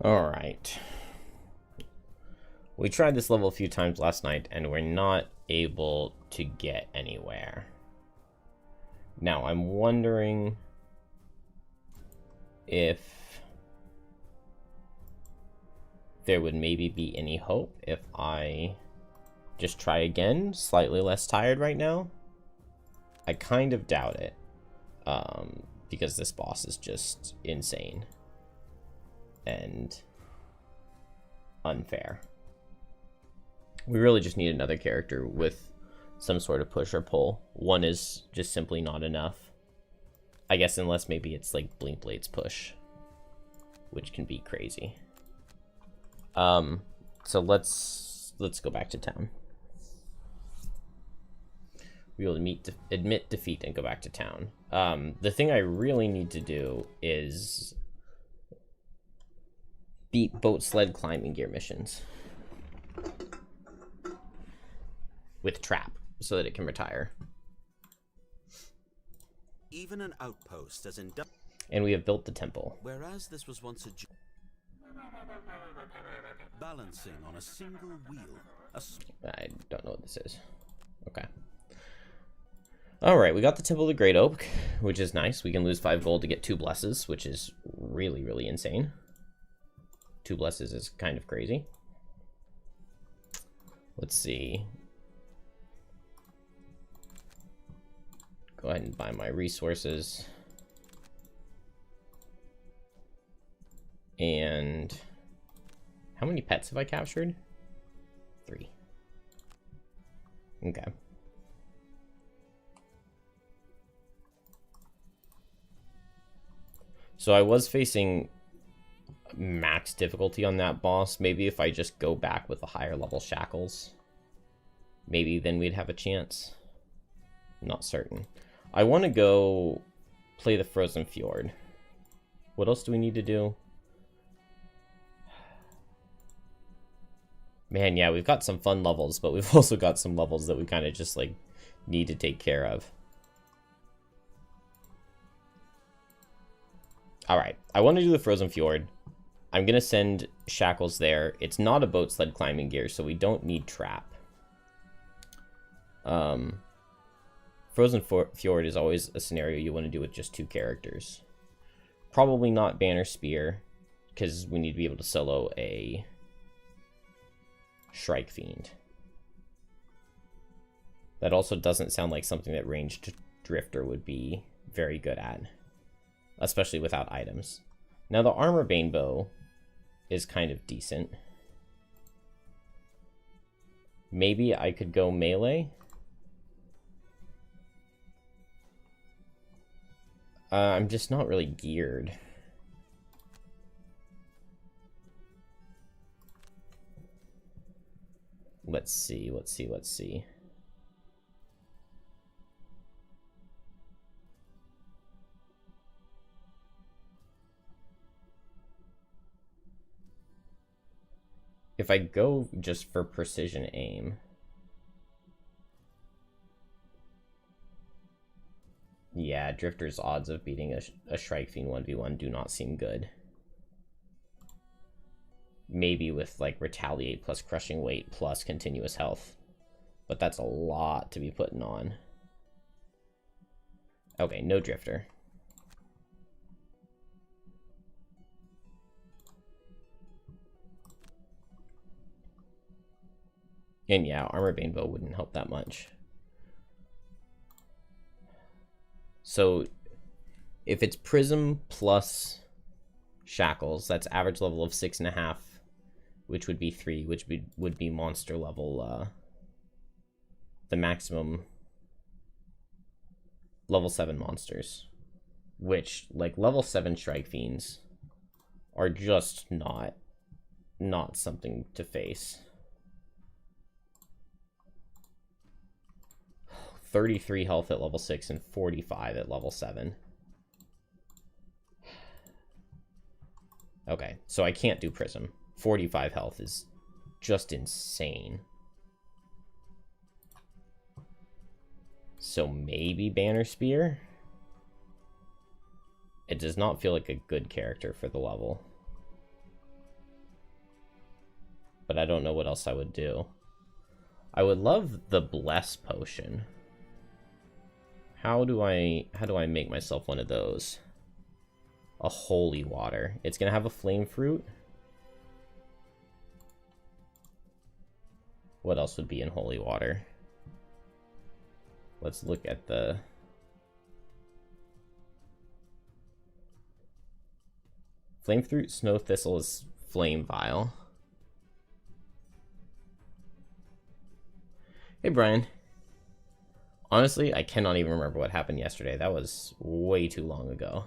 Alright. We tried this level a few times last night, and we're not able to get anywhere. Now, I'm wondering if there would maybe be any hope if I just try again, slightly less tired right now. I kind of doubt it, because this boss is just insane and unfair. We really just need another character with some sort of push or pull. One is just simply not enough. I guess unless maybe it's like Blinkblade's push, which can be crazy. So let's go back to town. We will admit defeat and go back to town. The thing I really need to do is beat boat sled climbing gear missions with trap so that it can retire. Even an outpost as in and we have built the temple. Whereas this was once a balancing on a single wheel. I don't know what this is. Okay. Alright, we got the Temple of the Great Oak, which is nice. We can lose 5 gold to get 2 blesses, which is really, really insane. 2 blesses is kind of crazy. Let's see. Go ahead and buy my resources. And how many pets have I captured? 3. Okay. So I was facing max difficulty on that boss. Maybe if I just go back with the higher level shackles, maybe then we'd have a chance. Not certain. I want to go play the Frozen Fjord. What else do we need to do? Man, yeah, we've got some fun levels, but we've also got some levels that we kind of just, like, need to take care of. Alright, I want to do the Frozen Fjord. I'm going to send Shackles there. It's not a boat sled climbing gear, so we don't need trap. Frozen Fjord is always a scenario you want to do with just 2 characters. Probably not Banner Spear, because we need to be able to solo a Shrike Fiend. That also doesn't sound like something that ranged Drifter would be very good at, especially without items. Now the Armor Bane bow is kind of decent. Maybe I could go melee. I'm just not really geared. Let's see. If I go just for precision aim, yeah, Drifter's odds of beating a Shrike Fiend 1v1 do not seem good. Maybe with, like, Retaliate plus Crushing Weight plus Continuous Health. But that's a lot to be putting on. Okay, no Drifter. And yeah, Armor Bane bow wouldn't help that much. So if it's Prism plus Shackles, that's average level of 6.5, which would be 3, which would be monster level, the maximum level 7 monsters, which, like, level 7 Shrike Fiends are just not something to face. 33 health at level 6 and 45 at level 7. Okay, so I can't do Prism. 45 health is just insane. So maybe Banner Spear? It does not feel like a good character for the level. But I don't know what else I would do. I would love the Bless Potion. How do I make myself one of those? A Holy Water. It's gonna have a Flame Fruit. What else would be in Holy Water? Let's look at the... Flame Fruit, Snow Thistle is Flame Vial. Hey, Brian. Honestly, I cannot even remember what happened yesterday. That was way too long ago.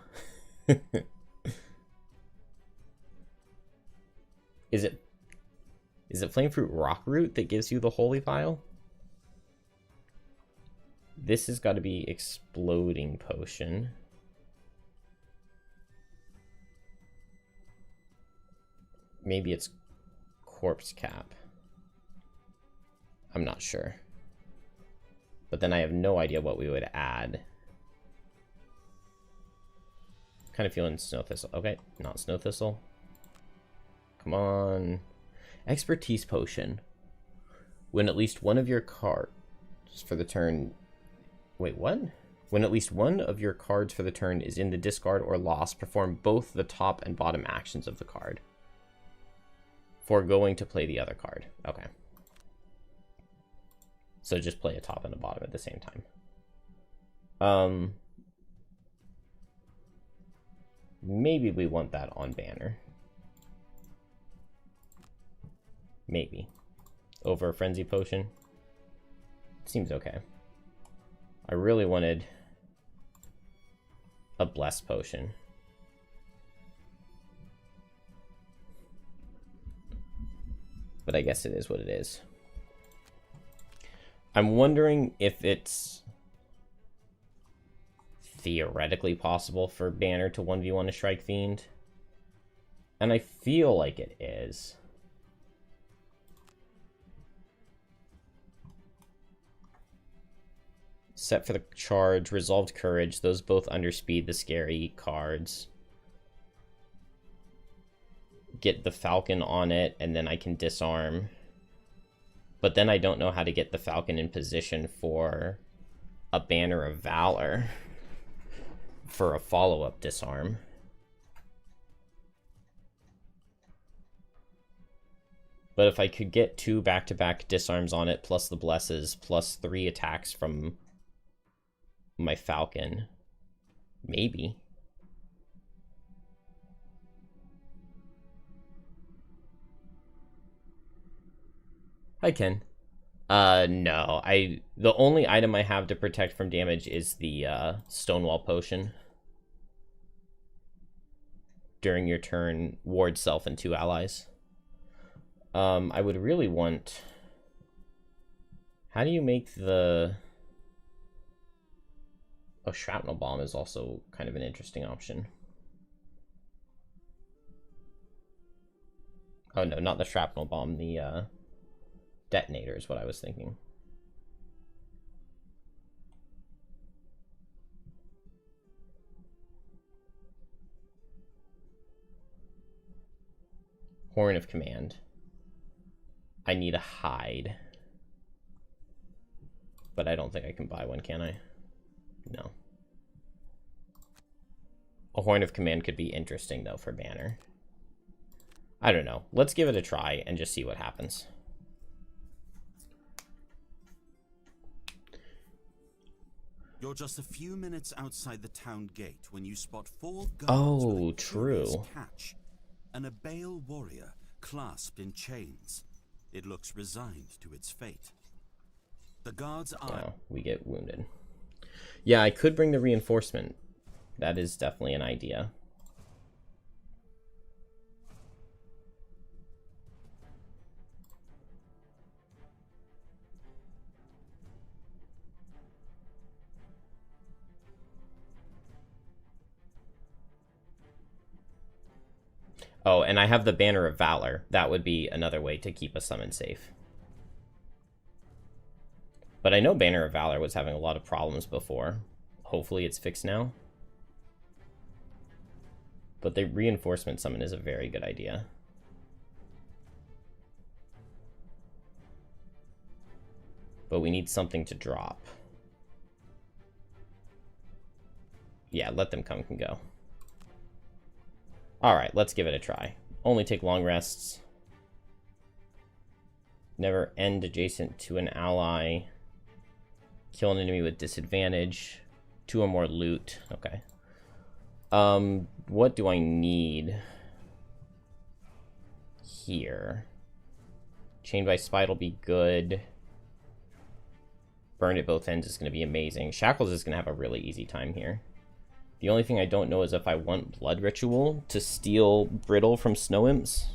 Is it Flame Fruit Rock Root that gives you the Holy Vial? This has got to be Exploding Potion. Maybe it's Corpse Cap. I'm not sure. But then I have no idea what we would add. Kind of feeling Snow Thistle. Okay, not Snow Thistle. Come on. Expertise Potion. When at least one of your cards for the turn... Wait, what? When at least one of your cards for the turn is in the discard or lost, perform both the top and bottom actions of the card. Foregoing to play the other card. Okay. So just play a top and a bottom at the same time. Maybe we want that on Banner. Maybe. Over a Frenzy Potion. Seems okay. I really wanted a Bless Potion. But I guess it is what it is. I'm wondering if it's theoretically possible for Banner to 1v1 a Strike Fiend. And I feel like it is. Set for the charge, Resolved Courage. Those both underspeed the scary cards. Get the Falcon on it, and then I can disarm. But then I don't know how to get the Falcon in position for a Banner of Valor for a follow-up disarm. But if I could get 2 back-to-back disarms on it, plus the Blesses, plus 3 attacks from my Falcon, maybe. Hi, Ken. No. The only item I have to protect from damage is the Stonewall Potion. During your turn, ward self and 2 allies. I would really want... How do you make the... Oh, Shrapnel Bomb is also kind of an interesting option. Oh, no, not the Shrapnel Bomb, the Detonator is what I was thinking. Horn of Command. I need a hide. But I don't think I can buy one, can I? No. A Horn of Command could be interesting, though, for Banner. I don't know. Let's give it a try and just see what happens. You're just a few minutes outside the town gate when you spot 4 guards Oh, with a true. curious catch, and a Bale warrior clasped in chains. It looks resigned to its fate. The guards are... Yeah, we get wounded. Yeah, I could bring the reinforcement. That is definitely an idea. Oh, and I have the Banner of Valor. That would be another way to keep a summon safe. But I know Banner of Valor was having a lot of problems before. Hopefully it's fixed now. But the reinforcement summon is a very good idea. But we need something to drop. Yeah, let them come and go. Alright, let's give it a try. Only take long rests. Never end adjacent to an ally. Kill an enemy with disadvantage. 2 or more loot. Okay. What do I need here? Chained by Spite will be good. Burn at both ends is going to be amazing. Shackles is going to have a really easy time here. The only thing I don't know is if I want Blood Ritual to steal Brittle from Snow Imps.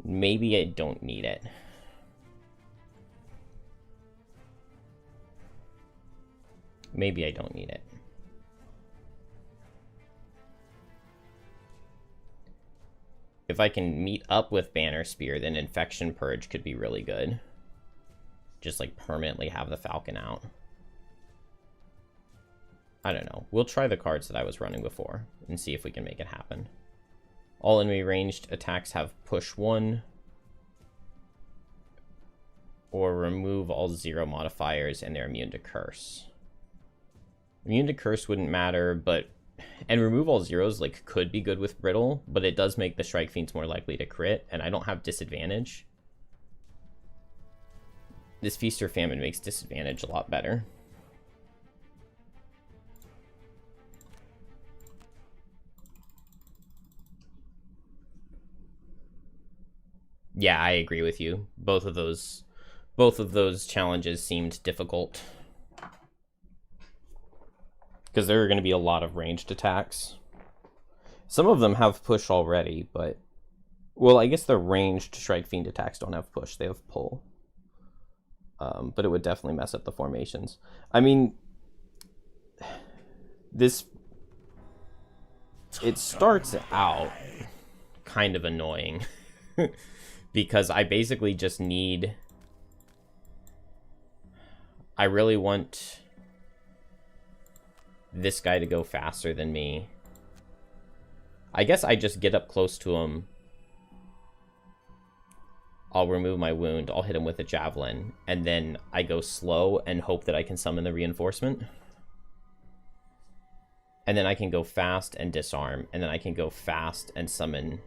Maybe I don't need it. Maybe I don't need it. If I can meet up with Banner Spear, then Infection Purge could be really good. Just like permanently have the Falcon out. I don't know. We'll try the cards that I was running before and see if we can make it happen. All enemy ranged attacks have push 1. Or remove all 0 modifiers and they're immune to curse. Immune to curse wouldn't matter, but... And remove all zeros, like, could be good with Brittle, but it does make the Strike Fiends more likely to crit, and I don't have disadvantage. This Feast or Famine makes disadvantage a lot better. Yeah, I agree with you. Both of those challenges seemed difficult. Because there are going to be a lot of ranged attacks. Some of them have push already, but... Well, I guess the ranged Strike Fiend attacks don't have push, they have pull. But it would definitely mess up the formations. I mean... It starts out kind of annoying. Because I basically just need... I really want... this guy to go faster than me. I guess I just get up close to him. I'll remove my wound. I'll hit him with a javelin. And then I go slow and hope that I can summon the reinforcement. And then I can go fast and disarm. And then I can go fast and summon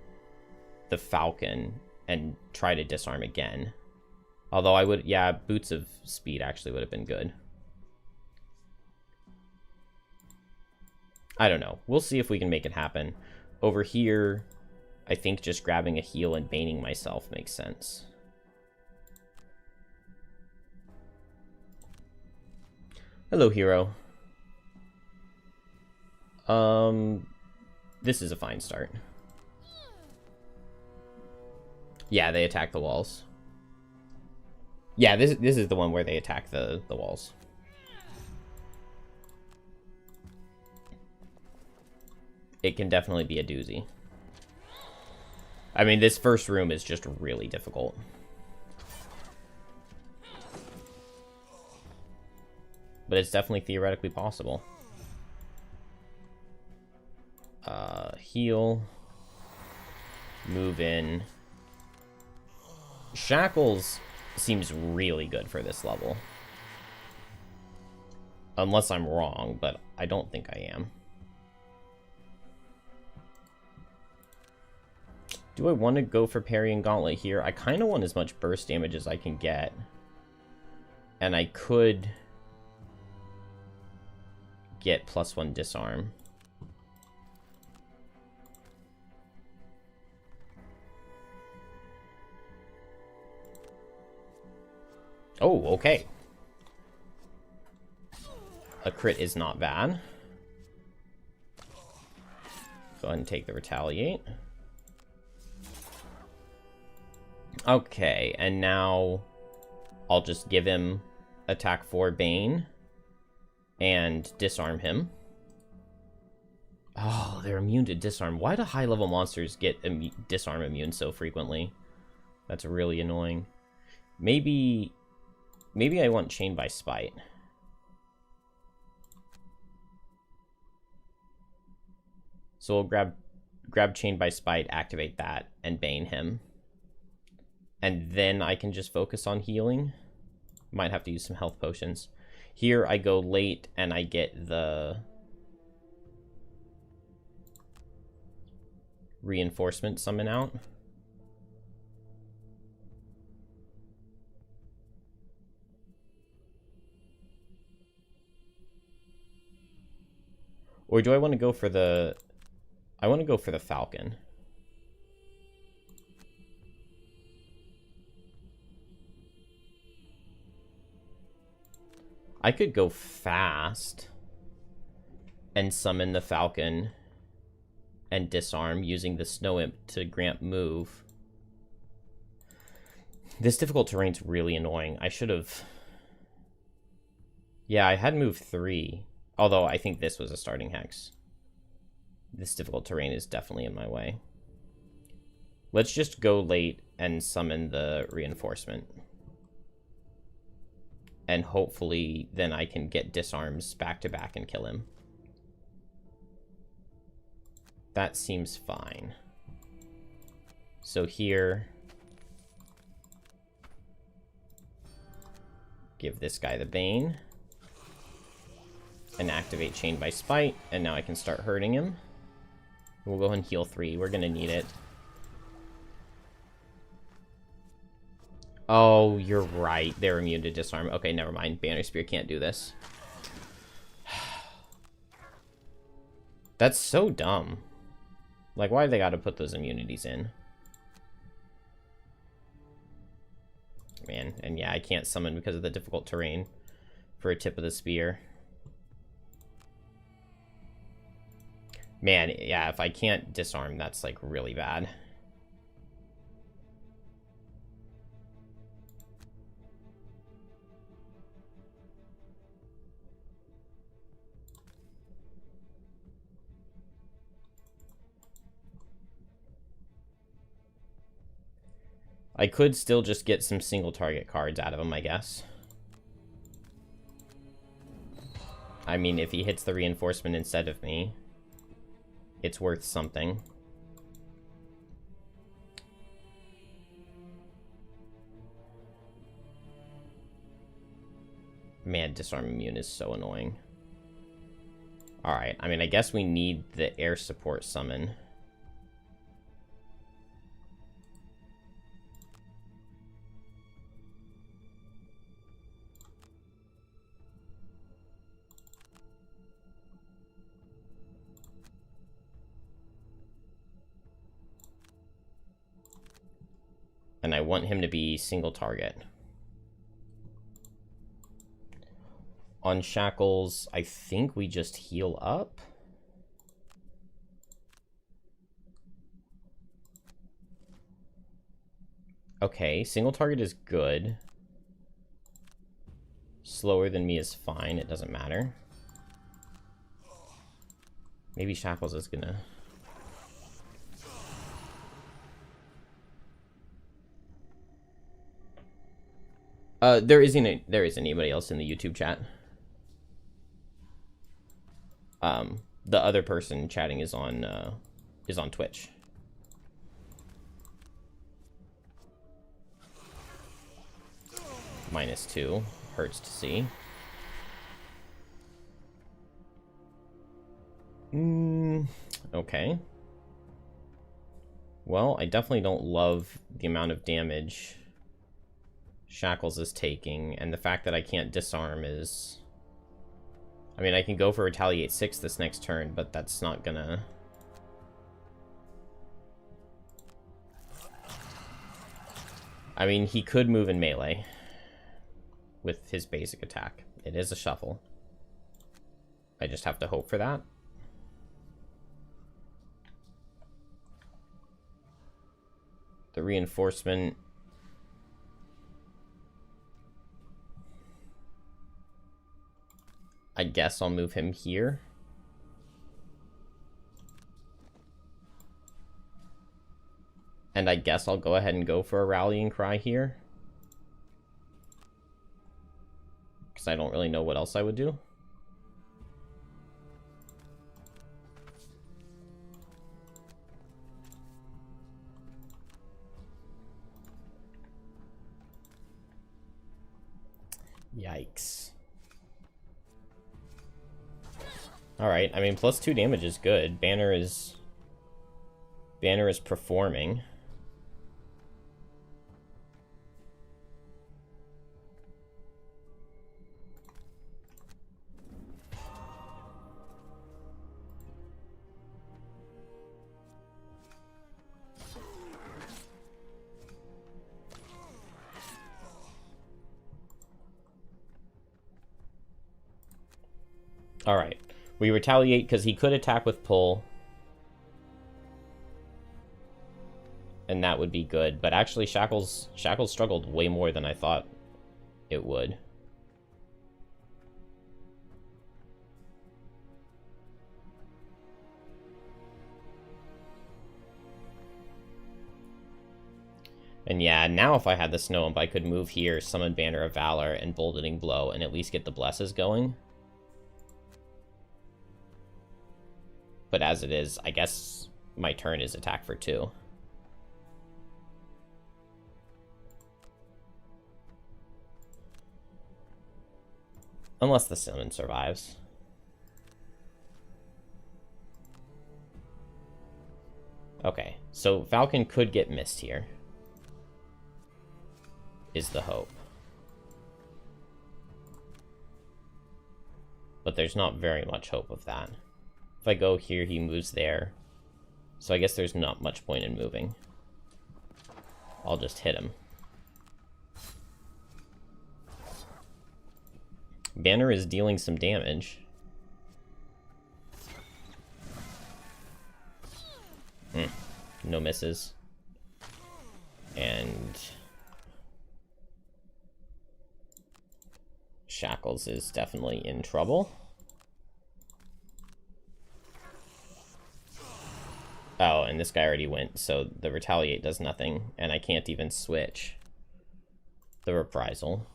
the Falcon and try to disarm again. Although I would... Yeah, Boots of Speed actually would have been good. I don't know. We'll see if we can make it happen. Over here, I think just grabbing a heal and baning myself makes sense. Hello, hero. This is a fine start. Yeah, they attack the walls. Yeah, this is the one where they attack the walls. It can definitely be a doozy. I mean, this first room is just really difficult. But it's definitely theoretically possible. Heal. Move in. Shackles seems really good for this level. Unless I'm wrong, but I don't think I am. Do I want to go for Parry and Gauntlet here? I kind of want as much burst damage as I can get. And I could get +1 disarm. Oh, okay. A crit is not bad. Go ahead and take the Retaliate. Okay, and now I'll just give him attack 4 Bane and disarm him. Oh, they're immune to disarm. Why do high-level monsters get disarm immune so frequently? That's really annoying. Maybe I want Chained by Spite. So we'll grab Chained by Spite, activate that, and Bane him. And then I can just focus on healing. Might have to use some health potions. Here I go late and I get the reinforcement summon out. Or do I want to go for the... I want to go for the Falcon. I could go fast and summon the Falcon and disarm using the Snow Imp to grant move. This difficult terrain's really annoying. I should have... Yeah, I had move 3. Although I think this was a starting hex. This difficult terrain is definitely in my way. Let's just go late and summon the reinforcement. And hopefully then I can get disarms back to back and kill him. That seems fine. So here... Give this guy the Bane. And activate Chain by Spite. And now I can start hurting him. We'll go and heal 3. We're going to need it. Oh, you're right. They're immune to disarm. Okay, never mind. Banner Spear can't do this. That's so dumb. Like, why they got to put those immunities in? Man, and yeah, I can't summon because of the difficult terrain for a Tip of the Spear. Man, yeah, if I can't disarm, that's, like, really bad. I could still just get some single target cards out of him, I guess. I mean, if he hits the reinforcement instead of me, it's worth something. Man, disarm immune is so annoying. Alright, I mean, I guess we need the air support summon. And I want him to be single target. On Shackles, I think we just heal up. Okay, single target is good. Slower than me is fine, it doesn't matter. Maybe Shackles is gonna... there isn't anybody else in the YouTube chat. The other person chatting is on Twitch. -2 hurts to see. Okay. Well, I definitely don't love the amount of damage Shackles is taking, and the fact that I can't disarm is... I mean, I can go for Retaliate 6 this next turn, but that's not gonna... I mean, he could move in melee with his basic attack. It is a shuffle. I just have to hope for that. The reinforcement... I guess I'll move him here. And I guess I'll go ahead and go for a Rallying Cry here. Because I don't really know what else I would do. Yikes. Alright, I mean, +2 damage is good. Banner is performing. Alright. We retaliate because he could attack with pull. And that would be good. But actually, Shackles struggled way more than I thought it would. And yeah, now if I had the Snow Imp, I could move here, summon Banner of Valor, and Boldening Blow, and at least get the Blesses going. But as it is, I guess my turn is attack for 2. Unless the summon survives. Okay, so Falcon could get missed here. Is the hope. But there's not very much hope of that. If I go here, he moves there. So I guess there's not much point in moving. I'll just hit him. Banner is dealing some damage. No misses. And Shackles is definitely in trouble. Oh, and this guy already went, so the retaliate does nothing, and I can't even switch the reprisal.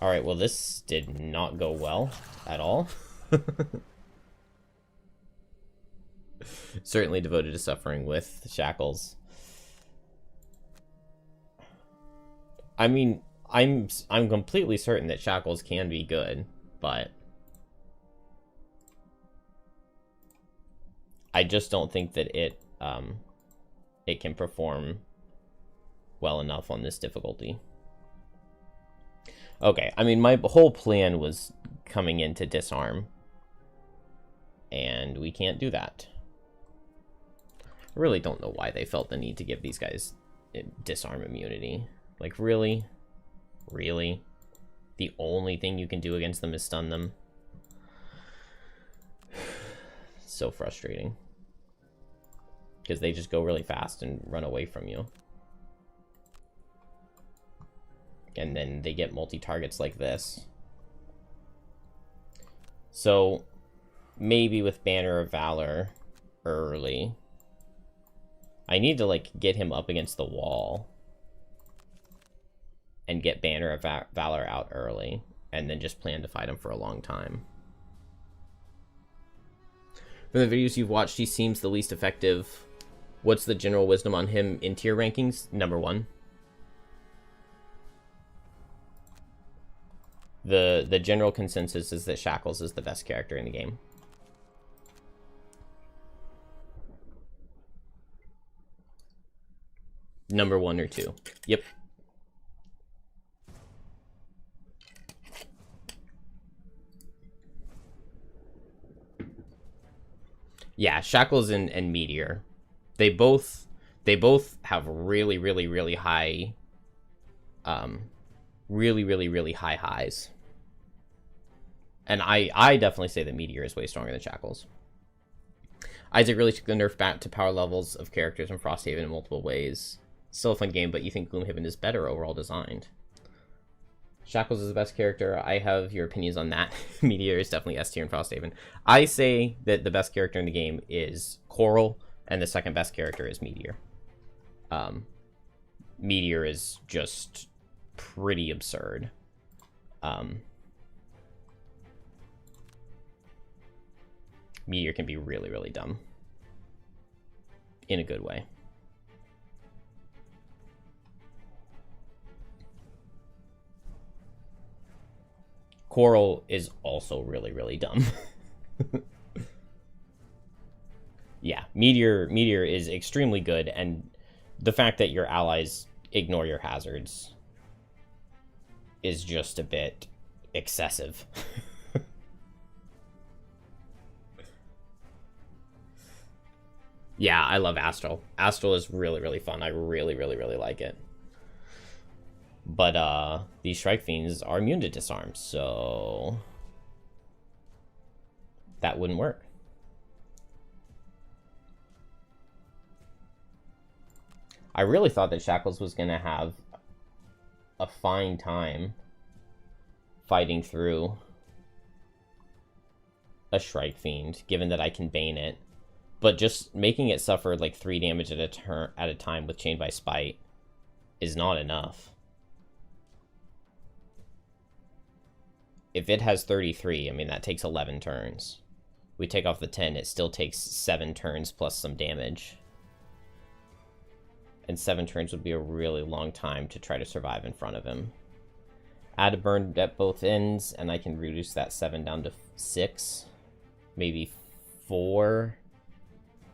Alright, well this did not go well at all. Certainly devoted to suffering with Shackles. I mean, I'm completely certain that Shackles can be good, but I just don't think that it can perform well enough on this difficulty. Okay, I mean, my whole plan was coming in to disarm, and we can't do that. I really don't know why they felt the need to give these guys disarm immunity. Like, really? Really? The only thing you can do against them is stun them? So frustrating. Because they just go really fast and run away from you. And then they get multi-targets like this. So, maybe with Banner of Valor early. I need to, like, get him up against the wall. And get Banner of Valor out early. And then just plan to fight him for a long time. From the videos you've watched, he seems the least effective. What's the general wisdom on him in tier rankings? Number 1. The general consensus is that Shackles is the best character in the game. Number 1 or 2. Yep. Yeah, Shackles and Meteor. They both have really high really high highs. And I definitely say that Meteor is way stronger than Shackles. Isaac really took the nerf back to power levels of characters in Frosthaven in multiple ways. Still a fun game, but you think Gloomhaven is better overall designed. Shackles is the best character. I have your opinions on that. Meteor is definitely S tier in Frosthaven. I say that the best character in the game is Coral, and the second best character is Meteor. Meteor is just pretty absurd. Meteor can be really dumb. In a good way. Coral is also really, really dumb. Yeah, Meteor is extremely good, and the fact that your allies ignore your hazards is just a bit excessive. Yeah, I love Astral. Astral is really, really fun. I really, really, really like it. But these Strike Fiends are immune to disarm, so that wouldn't work. I really thought that Shackles was going to have a fine time fighting through a Strike Fiend, given that I can Bane it. But just making it suffer like 3 damage at a time with Chained by Spite is not enough. If it has 33, I mean, that takes 11 turns. We take off the 10, it still takes 7 turns plus some damage. And 7 turns would be a really long time to try to survive in front of him. Add a burn at both ends, and I can reduce that 7 down to 6. Maybe 4,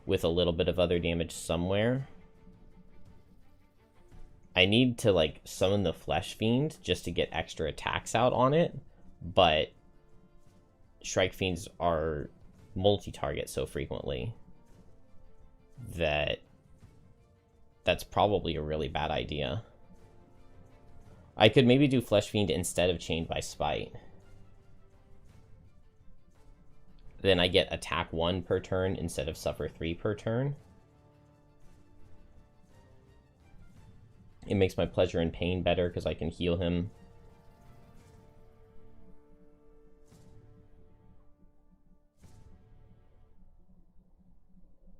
with a little bit of other damage somewhere. I need to, like, summon the Flesh Fiend just to get extra attacks out on it, but Strike Fiends are multi-target so frequently that that's probably a really bad idea. I could maybe do Flesh Fiend instead of Chained by Spite. Then I get attack 1 per turn instead of suffer 3 per turn. It makes my pleasure and pain better because I can heal him.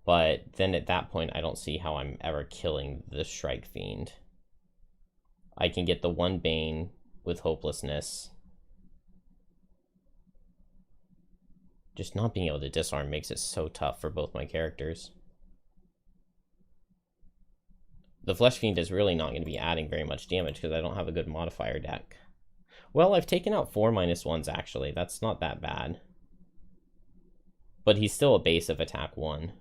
But then at that point, I don't see how I'm ever killing the Strike Fiend. I can get the 1 Bane with Hopelessness. Just not being able to disarm makes it so tough for both my characters. The Flesh Fiend is really not going to be adding very much damage because I don't have a good modifier deck. Well, I've taken out 4 -1s actually. That's not that bad. But he's still a base of attack 1.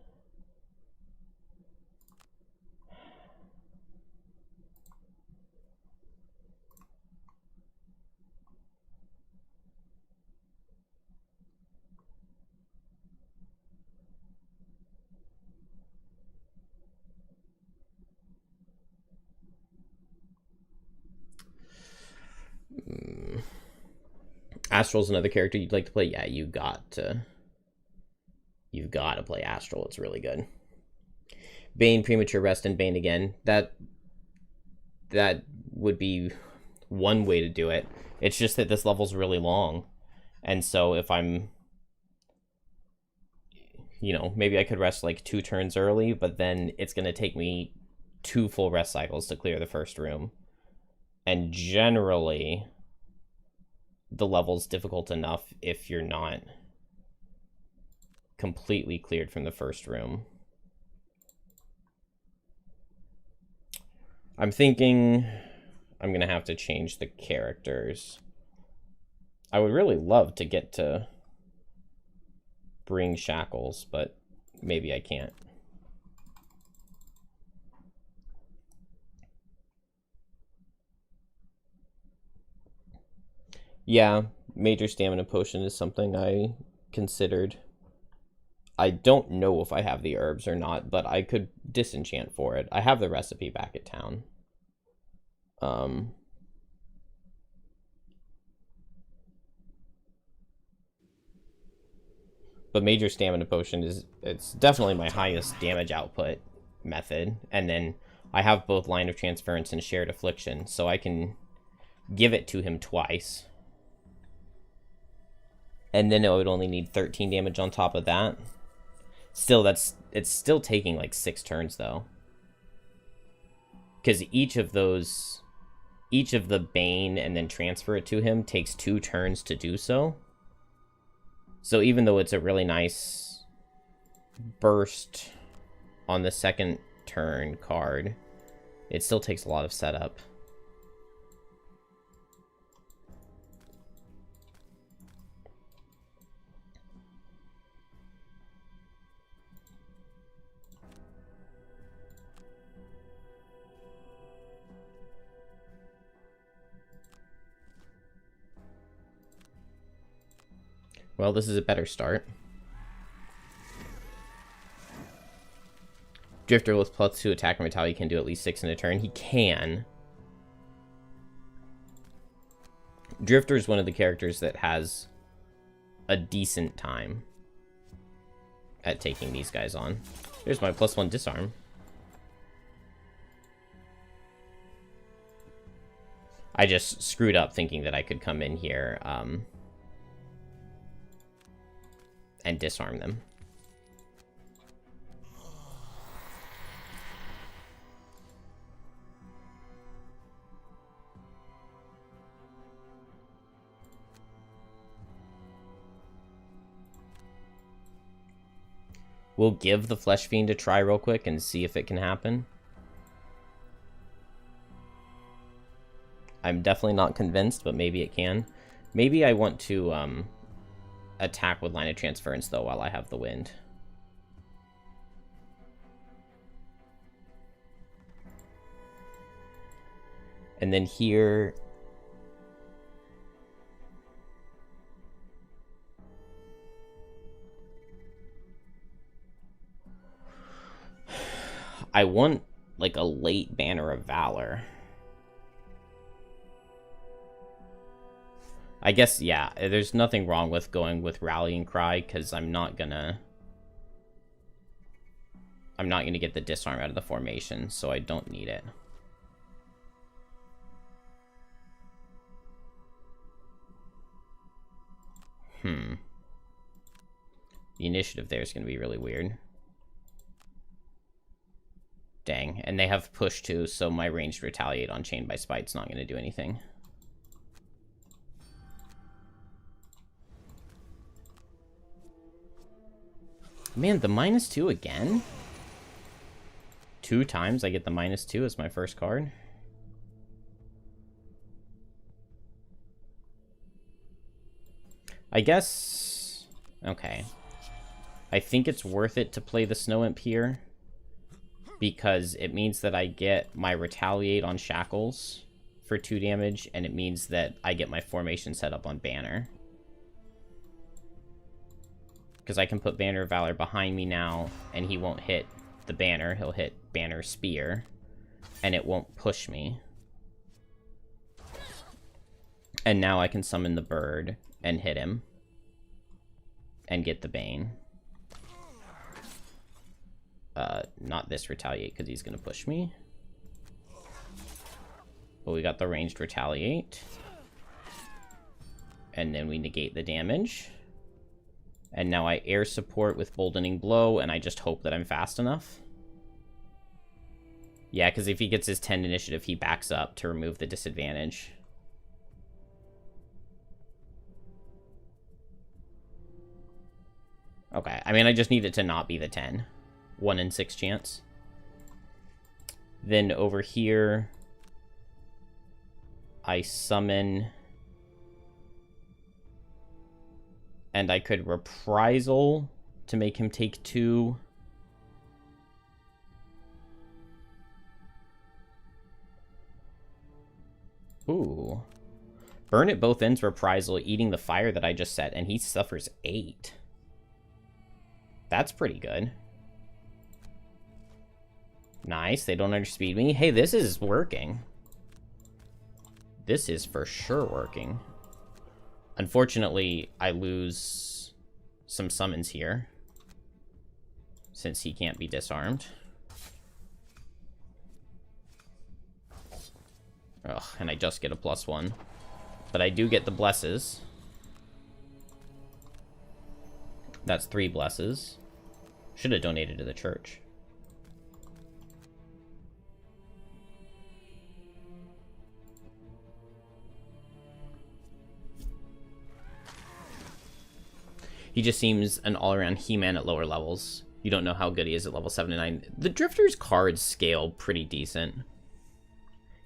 Astral's another character you'd like to play? Yeah, you've got to play Astral. It's really good. Bane, Premature Rest, and Bane again. That would be one way to do it. It's just that this level's really long. And so if I'm, maybe I could rest like 2 turns early, but then it's going to take me 2 full rest cycles to clear the first room. And generally, the level's difficult enough if you're not completely cleared from the first room. I'm thinking I'm going to have to change the characters. I would really love to get to bring Shackles, but maybe I can't. Yeah, Major Stamina Potion is something I considered. I don't know if I have the herbs or not, but I could disenchant for it. I have the recipe back at town. But Major Stamina Potion it's definitely my highest damage output method. And then I have both Line of Transference and Shared Affliction, so I can give it to him twice. And then it would only need 13 damage on top of that. Still, it's still taking like 6 turns though. Because each of the Bane and then transfer it to him takes 2 turns to do so. So even though it's a really nice burst on the second turn card, it still takes a lot of setup. Well, this is a better start. Drifter with +2 attack and retaliate can do at least 6 in a turn. He can. Drifter is one of the characters that has a decent time at taking these guys on. There's my +1 disarm. I just screwed up thinking that I could come in here and disarm them. We'll give the Flesh Fiend a try real quick and see if it can happen. I'm definitely not convinced, but maybe it can. Maybe I want to attack with Line of Transference, though, while I have the wind. And then here... I want, like, a late Banner of Valor. I guess, yeah, there's nothing wrong with going with Rallying Cry, because I'm not gonna get the disarm out of the formation, so I don't need it. The initiative there is gonna be really weird. Dang, and they have push too, so my ranged retaliate on Chained by Spite's not going to do anything. Man, the -2 again? 2 times I get the -2 as my first card? I guess... Okay. I think it's worth it to play the Snow Imp here, because it means that I get my retaliate on Shackles for 2 damage, and it means that I get my formation set up on Banner. Because I can put Banner of Valor behind me now, and he won't hit the Banner. He'll hit Banner Spear, and it won't push me. And now I can summon the bird and hit him, and get the Bane. Not this retaliate, because he's going to push me. But we got the ranged retaliate. And then we negate the damage. And now I air support with Boldening Blow, and I just hope that I'm fast enough. Yeah, because if he gets his 10 initiative, he backs up to remove the disadvantage. Okay, I mean, I just need it to not be the 10. 1 in 6 chance. Then over here, I summon, and I could Reprisal to make him take 2. Ooh. Burn at both ends, Reprisal, eating the fire that I just set, and he suffers 8. That's pretty good. Nice, they don't underspeed me. Hey, this is working. This is for sure working. Unfortunately, I lose some summons here, since he can't be disarmed. Ugh, and I just get a +1. But I do get the blesses. That's 3 blesses. Should have donated to the church. He just seems an all-around He-Man at lower levels. You don't know how good he is at level 7 to 9. The Drifter's cards scale pretty decent.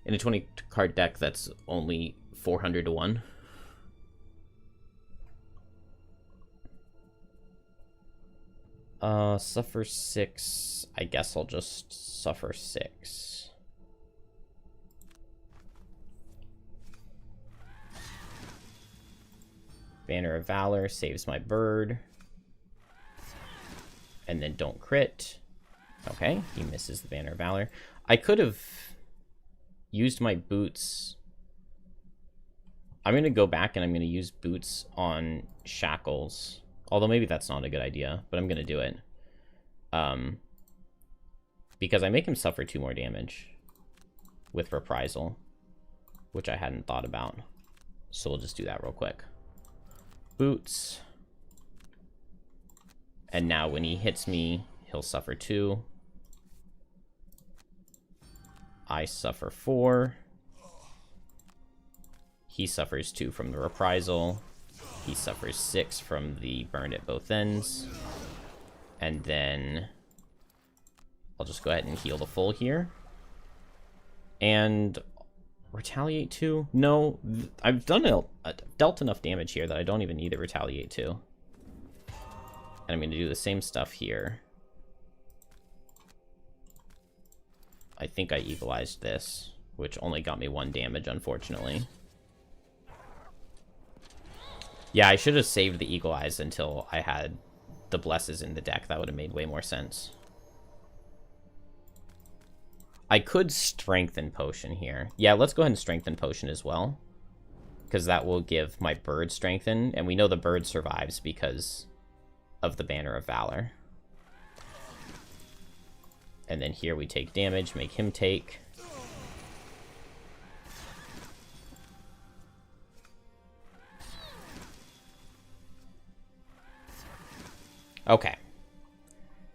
In a 20-card deck, that's only 400 to 1. Suffer 6. I guess I'll just suffer 6. Banner of Valor saves my bird. And then don't crit. Okay, he misses the Banner of Valor. I could have used my boots. I'm going to go back and I'm going to use boots on Shackles. Although maybe that's not a good idea, but I'm going to do it. Because I make him suffer 2 more damage with Reprisal, which I hadn't thought about. So we'll just do that real quick. Boots. And now when he hits me, he'll suffer 2. I suffer 4. He suffers 2 from the Reprisal. He suffers 6 from the burn at both ends. And then I'll just go ahead and heal the full here. And retaliate 2? No, I've dealt enough damage here that I don't even need to retaliate 2. And I'm going to do the same stuff here. I think I equalized this, which only got me 1 damage, unfortunately. Yeah, I should have saved the equalize until I had the blesses in the deck. That would have made way more sense. I could strengthen potion here. Yeah, let's go ahead and strengthen potion as well, because that will give my bird strengthen, and we know the bird survives because of the Banner of Valor. And then here we take damage, make him take. Okay.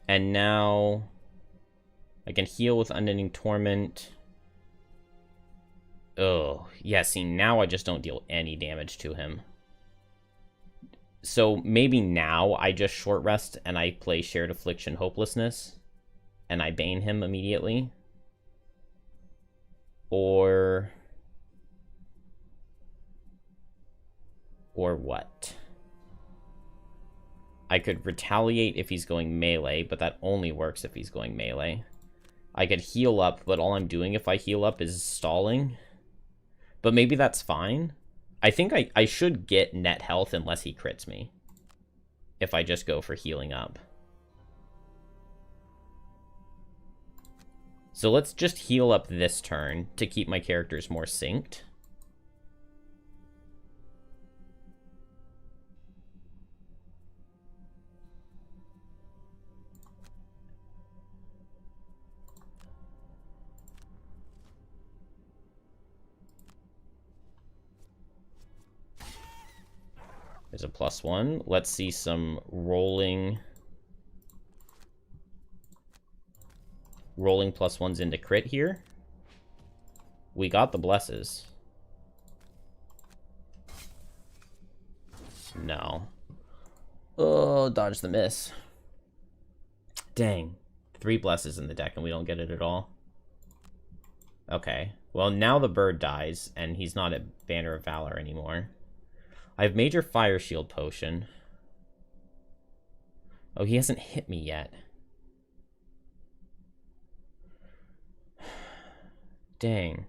And now I can heal with Unending Torment. Oh, yeah, see, now I just don't deal any damage to him. So maybe now I just short rest and I play Shared Affliction Hopelessness and I bane him immediately. Or what? I could retaliate if he's going melee, but that only works if he's going melee. I could heal up, but all I'm doing if I heal up is stalling. But maybe that's fine. I think I should get net health unless he crits me, if I just go for healing up. So let's just heal up this turn to keep my characters more synced. There's a +1. Let's see some rolling +1s into crit here. We got the blesses. No. Oh, dodge the miss. Dang. 3 blesses in the deck and we don't get it at all. Okay. Well, now the bird dies and he's not at Banner of Valor anymore. I have Major Fire Shield Potion. Oh, he hasn't hit me yet. Dang.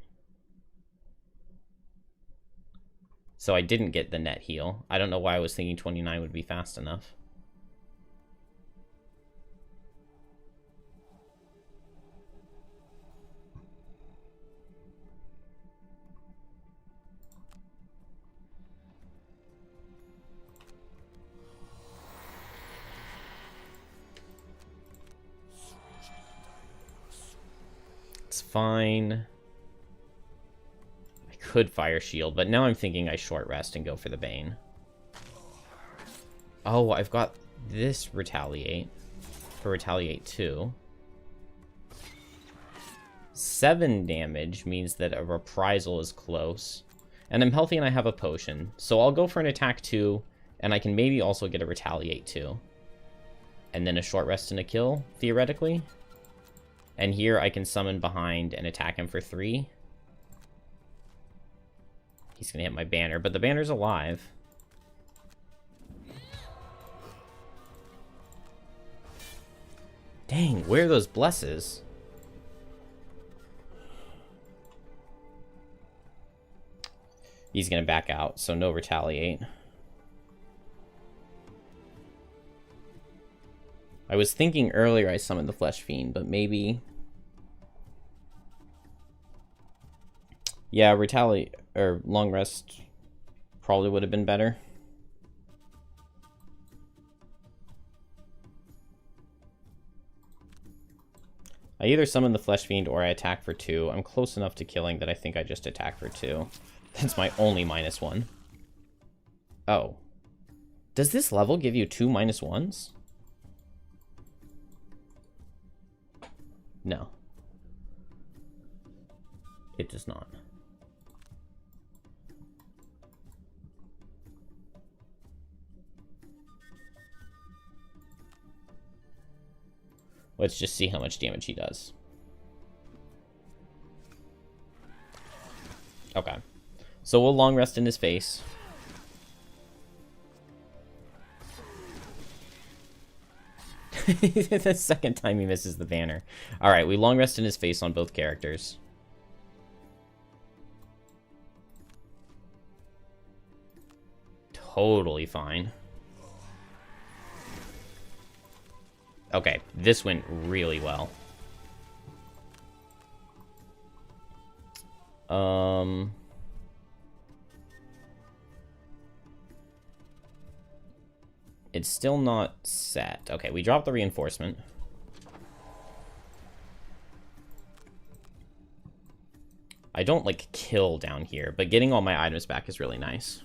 So I didn't get the net heal. I don't know why I was thinking 29 would be fast enough. It's fine. I could Fire Shield, but now I'm thinking I short rest and go for the Bane. Oh, I've got this Retaliate for Retaliate 2. 7 damage means that a Reprisal is close. And I'm healthy and I have a potion. So I'll go for an attack 2, and I can maybe also get a Retaliate 2. And then a short rest and a kill, theoretically. And here I can summon behind and attack him for 3. He's going to hit my banner, but the banner's alive. Dang, where are those blesses? He's going to back out, so no retaliate. I was thinking earlier I summoned the Flesh Fiend, but maybe... Yeah, Retaliate, or Long Rest probably would have been better. I either summon the Flesh Fiend or I attack for 2. I'm close enough to killing that I think I just attack for 2. That's my only -1. Oh. Does this level give you 2 -1s? No. It does not. Let's just see how much damage he does. Okay. So we'll long rest in his face. The second time he misses the banner. Alright, we long rest in his face on both characters. Totally fine. Okay, this went really well. It's still not set. Okay, we dropped the reinforcement. I don't, like, kill down here, but getting all my items back is really nice.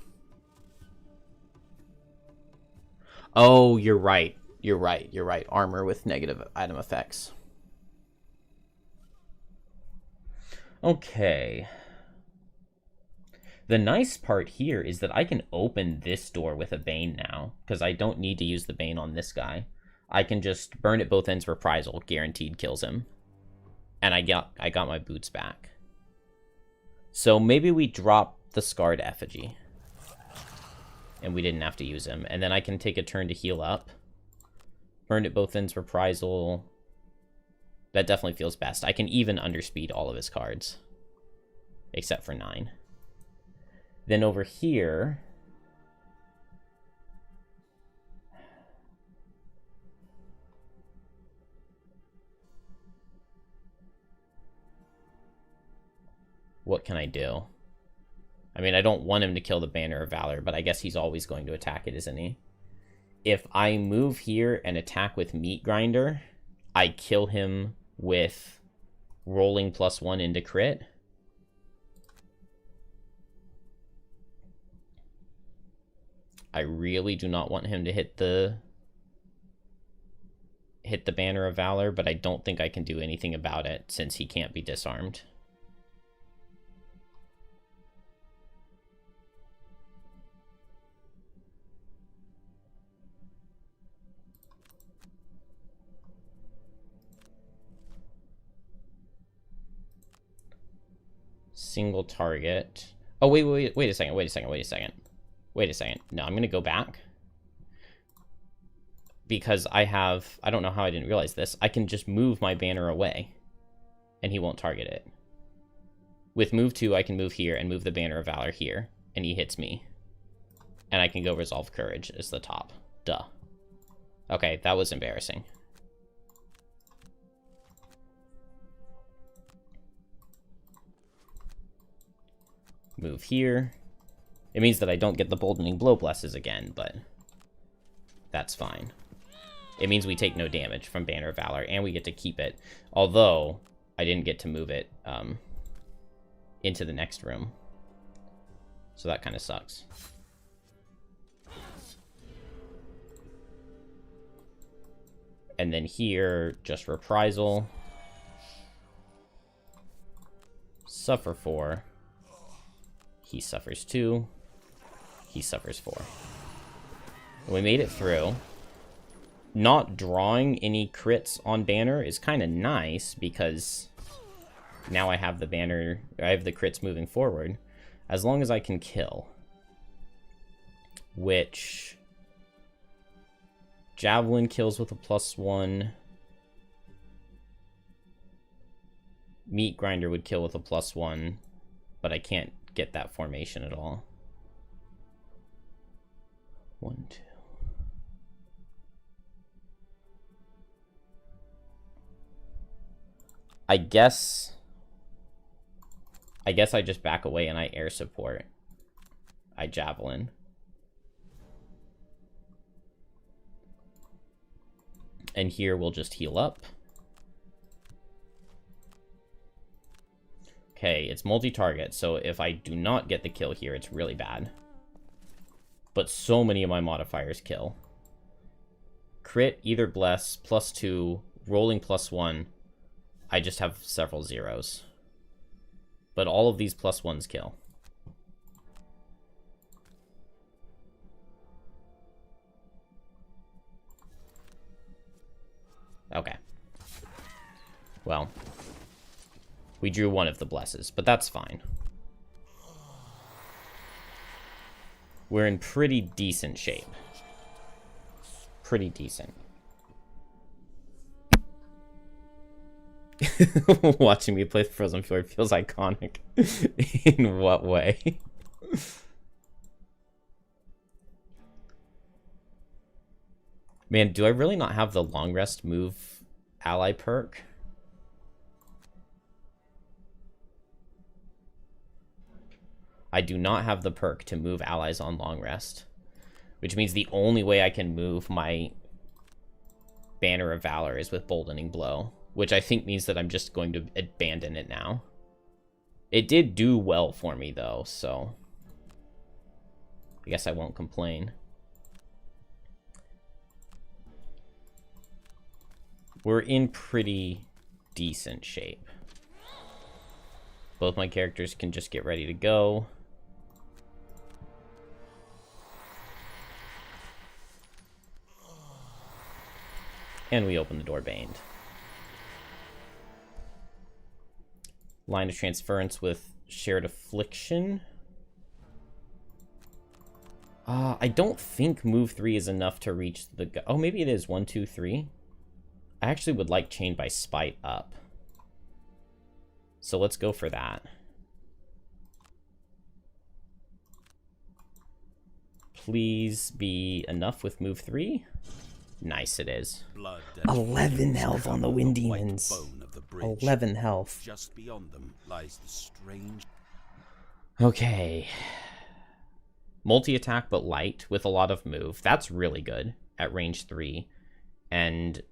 Oh, you're right. You're right. You're right. Armor with negative item effects. Okay. The nice part here is that I can open this door with a Bane now, because I don't need to use the Bane on this guy. I can just burn at both ends Reprisal, guaranteed kills him. And I got my boots back. So maybe we drop the Scarred Effigy. And we didn't have to use him. And then I can take a turn to heal up. Burned at both ends, Reprisal. That definitely feels best. I can even underspeed all of his cards. Except for 9. Then over here... what can I do? I mean, I don't want him to kill the Banner of Valor, but I guess he's always going to attack it, isn't he? If I move here and attack with Meat Grinder, I kill him with rolling +1 into crit. I really do not want him to hit the Banner of Valor, but I don't think I can do anything about it since he can't be disarmed. Single target. Oh, wait a second. No, I'm going to go back. Because I don't know how I didn't realize this. I can just move my banner away. And he won't target it. With move 2, I can move here and move the Banner of Valor here. And he hits me. And I can go Resolve Courage as the top. Duh. Okay, that was embarrassing. Move here. It means that I don't get the Boldening Blow Blesses again, but that's fine. It means we take no damage from Banner of Valor, and we get to keep it. Although, I didn't get to move it into the next room. So that kind of sucks. And then here, just Reprisal. Suffer 4. He suffers 2. He suffers 4. And we made it through. Not drawing any crits on Banner is kind of nice because now I have the Banner, I have the crits moving forward. As long as I can kill. Which... Javelin kills with a +1. Meat Grinder would kill with a +1. But I can't get that formation at all. 1, 2. I guess I just back away and I air support. I javelin. And here we'll just heal up. Okay, it's multi-target, so if I do not get the kill here, it's really bad. But so many of my modifiers kill. Crit, either bless, +2, rolling +1. I just have several zeros. But all of these +1s kill. Okay. Well, we drew one of the blesses, but that's fine. We're in pretty decent shape. Pretty decent. Watching me play Frozen Fjord feels iconic. In what way? Man, do I really not have the long rest move ally perk? I do not have the perk to move allies on long rest, which means the only way I can move my Banner of Valor is with Boldening Blow, which I think means that I'm just going to abandon it now. It did do well for me, though, so I guess I won't complain. We're in pretty decent shape. Both my characters can just get ready to go. And we open the door baned. Line of transference with shared affliction. I don't think move 3 is enough to reach the... Oh, maybe it is. 1, 2, 3. I actually would like Chained by Spite up. So let's go for that. Please be enough with move 3. Nice, it is. 11 health on the Wind Demons. 11 health. Just beyond them lies the strange... Okay. Multi-attack but light with a lot of move. That's really good at range 3. And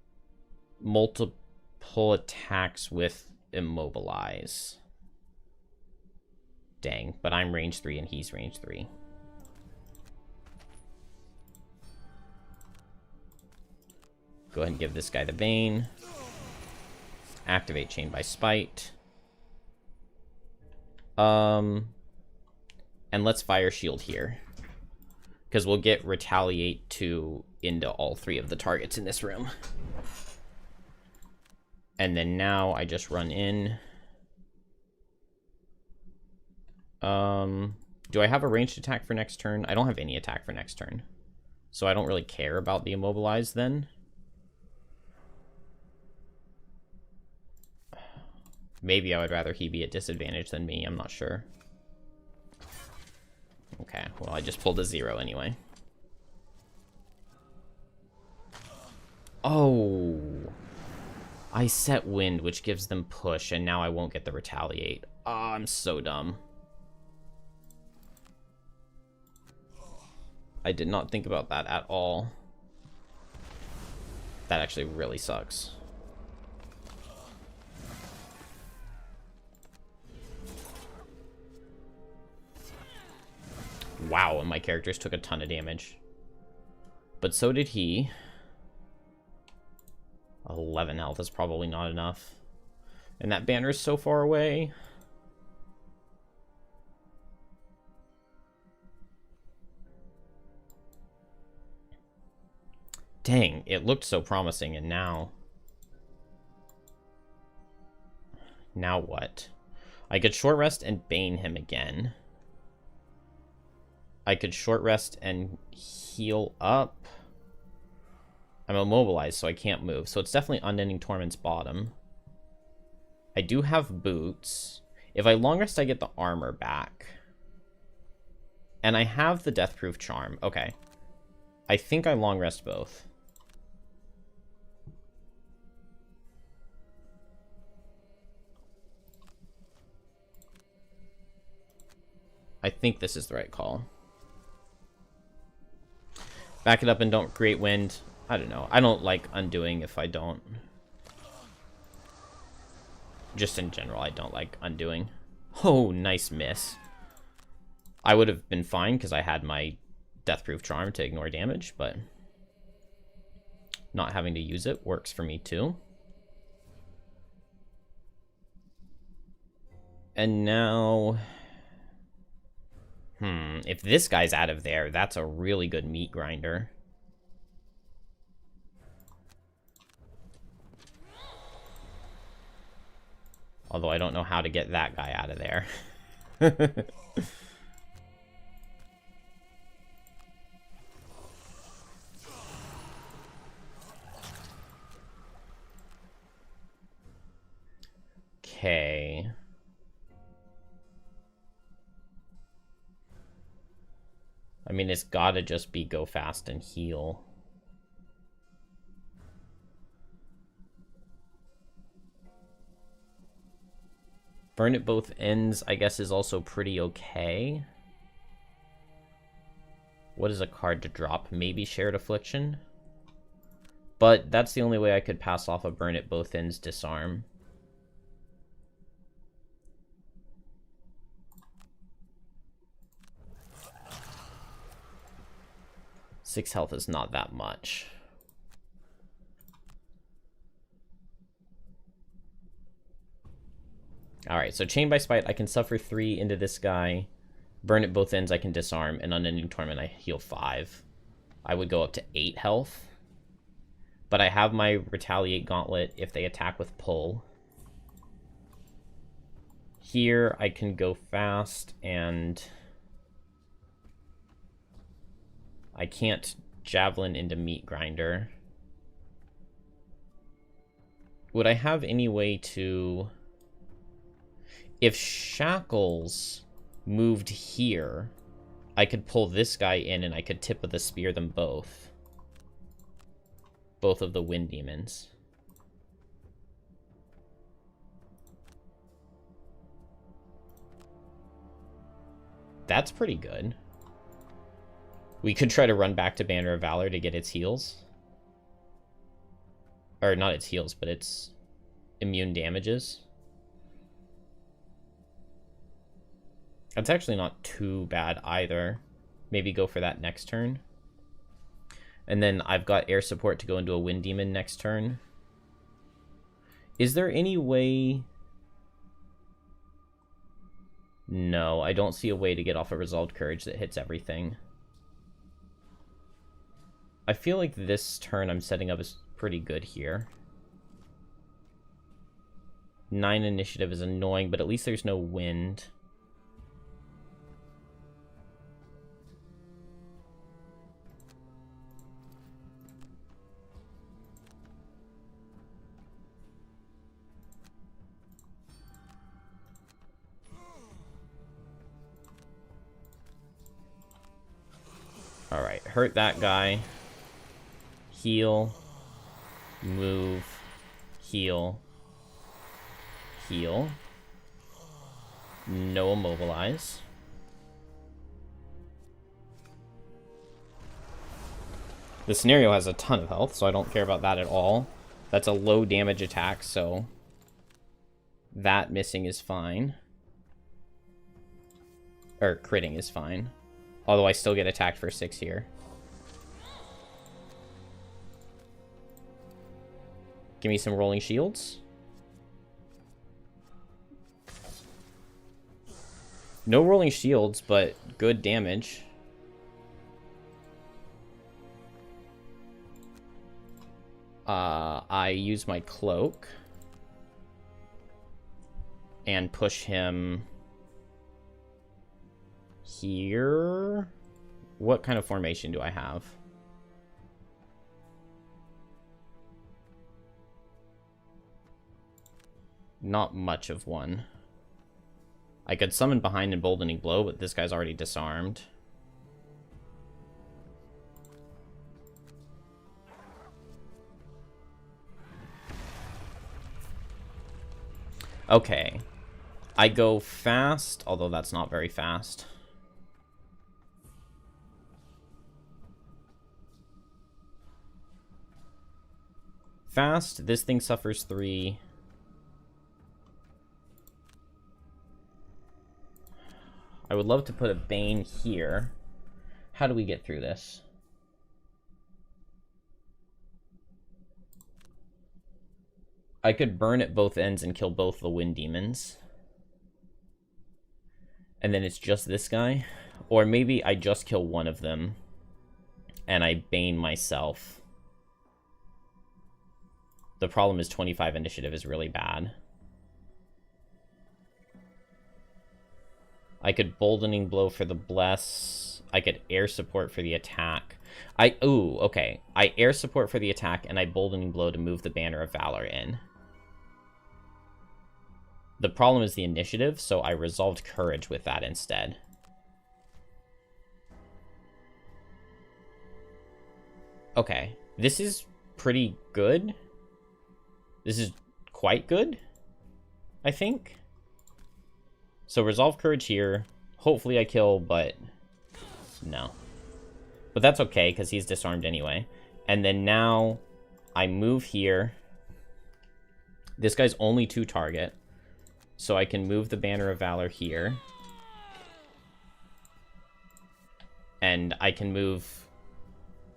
multiple attacks with immobilize. Dang, but I'm range 3 and he's range 3. Go ahead and give this guy the Bane. Activate Chain by Spite. And let's Fire Shield here. Because we'll get Retaliate 2 into all 3 of the targets in this room. And then now I just run in. Do I have a ranged attack for next turn? I don't have any attack for next turn. So I don't really care about the immobilize then. Maybe I would rather he be at disadvantage than me, I'm not sure. Okay, well I just pulled a 0 anyway. Oh, I set wind, which gives them push, and now I won't get the retaliate. Oh, I'm so dumb. I did not think about that at all. That actually really sucks. Wow, and my characters took a ton of damage. But so did he. 11 health is probably not enough. And that banner is so far away. Dang, it looked so promising, and now... Now what? I could short rest and Bane him again. I could short rest and heal up. I'm immobilized, so I can't move. So it's definitely Unending Torment's bottom. I do have boots. If I long rest, I get the armor back. And I have the Deathproof Charm. Okay. I think I long rest both. I think this is the right call. Back it up and don't create wind. I don't know. I don't like undoing if I don't. Just in general, I don't like undoing. Oh, nice miss. I would have been fine because I had my Deathproof Charm to ignore damage, but not having to use it works for me too. And now... if this guy's out of there, that's a really good meat grinder. Although I don't know how to get that guy out of there. Okay. I mean, it's gotta just be go fast and heal. Burn at both ends, I guess, is also pretty okay. What is a card to drop? Maybe Shared Affliction? But that's the only way I could pass off a Burn at both ends disarm. Six health is not that much. Alright, so Chained by Spite, I can suffer 3 into this guy. Burn at both ends, I can disarm. And Unending Torment, I heal 5. I would go up to 8 health. But I have my Retaliate Gauntlet if they attack with Pull. Here, I can go fast, and I can't Javelin into Meat Grinder. Would I have any way to... If Shackles moved here, I could pull this guy in and I could Tip of the Spear them both. Both of the Wind Demons. That's pretty good. We could try to run back to Banner of Valor to get its heals. Or not its heals, but its immune damages. That's actually not too bad either. Maybe go for that next turn. And then I've got air support to go into a Wind Demon next turn. Is there any way... No, I don't see a way to get off a Resolved Courage that hits everything. I feel like this turn I'm setting up is pretty good here. 9 initiative is annoying, but at least there's no wind. Alright, hurt that guy. Heal. Move. Heal. Heal. No immobilize. The scenario has a ton of health, so I don't care about that at all. That's a low damage attack, so that missing is fine. Or critting is fine. Although I still get attacked for 6 here. Give me some rolling shields. No rolling shields, but good damage. I use my cloak. And push him... here. What kind of formation do I have? Not much of one. I could summon behind Emboldening Blow, but this guy's already disarmed. Okay. I go fast, although that's not very fast. fast. This thing suffers 3. I would love to put a Bane here. How do we get through this? I could burn at both ends and kill both the Wind Demons. And then it's just this guy. Or maybe I just kill one of them and I Bane myself. The problem is 25 initiative is really bad. I could Boldening Blow for the Bless. I could air support for the attack. Ooh, okay. I air support for the attack and I Boldening Blow to move the Banner of Valor in. The problem is the initiative, so I resolved Courage with that instead. Okay, this is pretty good. This is quite good, I think. So resolve Courage here. Hopefully I kill, but no. But that's okay, because he's disarmed anyway. And then now I move here. This guy's only 2 target. So I can move the Banner of Valor here. And I can move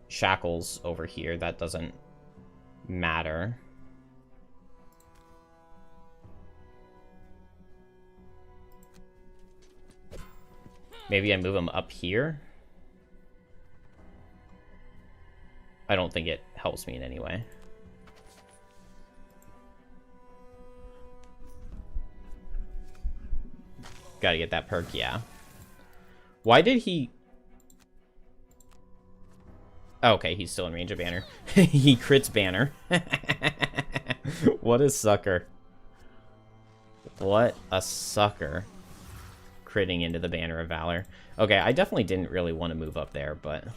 Shackles over here. That doesn't matter. Maybe I move him up here. I don't think it helps me in any way. Gotta get that perk, yeah. Why did he... Oh, okay, he's still in range of Banner. He crits Banner. What a sucker. What a sucker. Critting into the Banner of Valor. Okay, I definitely didn't really want to move up there, but...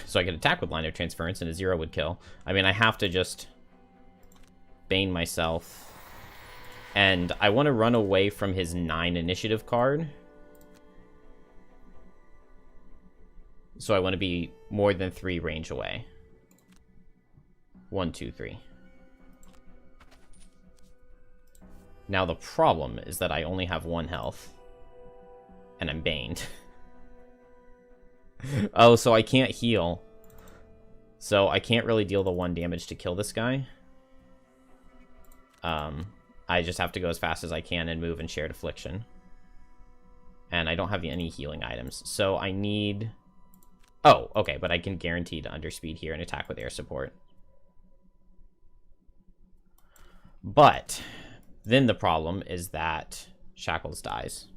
So I could attack with Line of Transference and a 0 would kill. I mean, I have to just Bane myself. And I want to run away from his 9 initiative card. So I want to be more than 3 range away. 1, 2, 3. Now the problem is that I only have 1 health. And I'm baned. Oh, so I can't heal. So I can't really deal the 1 damage to kill this guy. I just have to go as fast as I can and move and Shared Affliction. And I don't have any healing items. So I need... Oh, okay, but I can guarantee to underspeed here and attack with air support. But then the problem is that Shackles dies.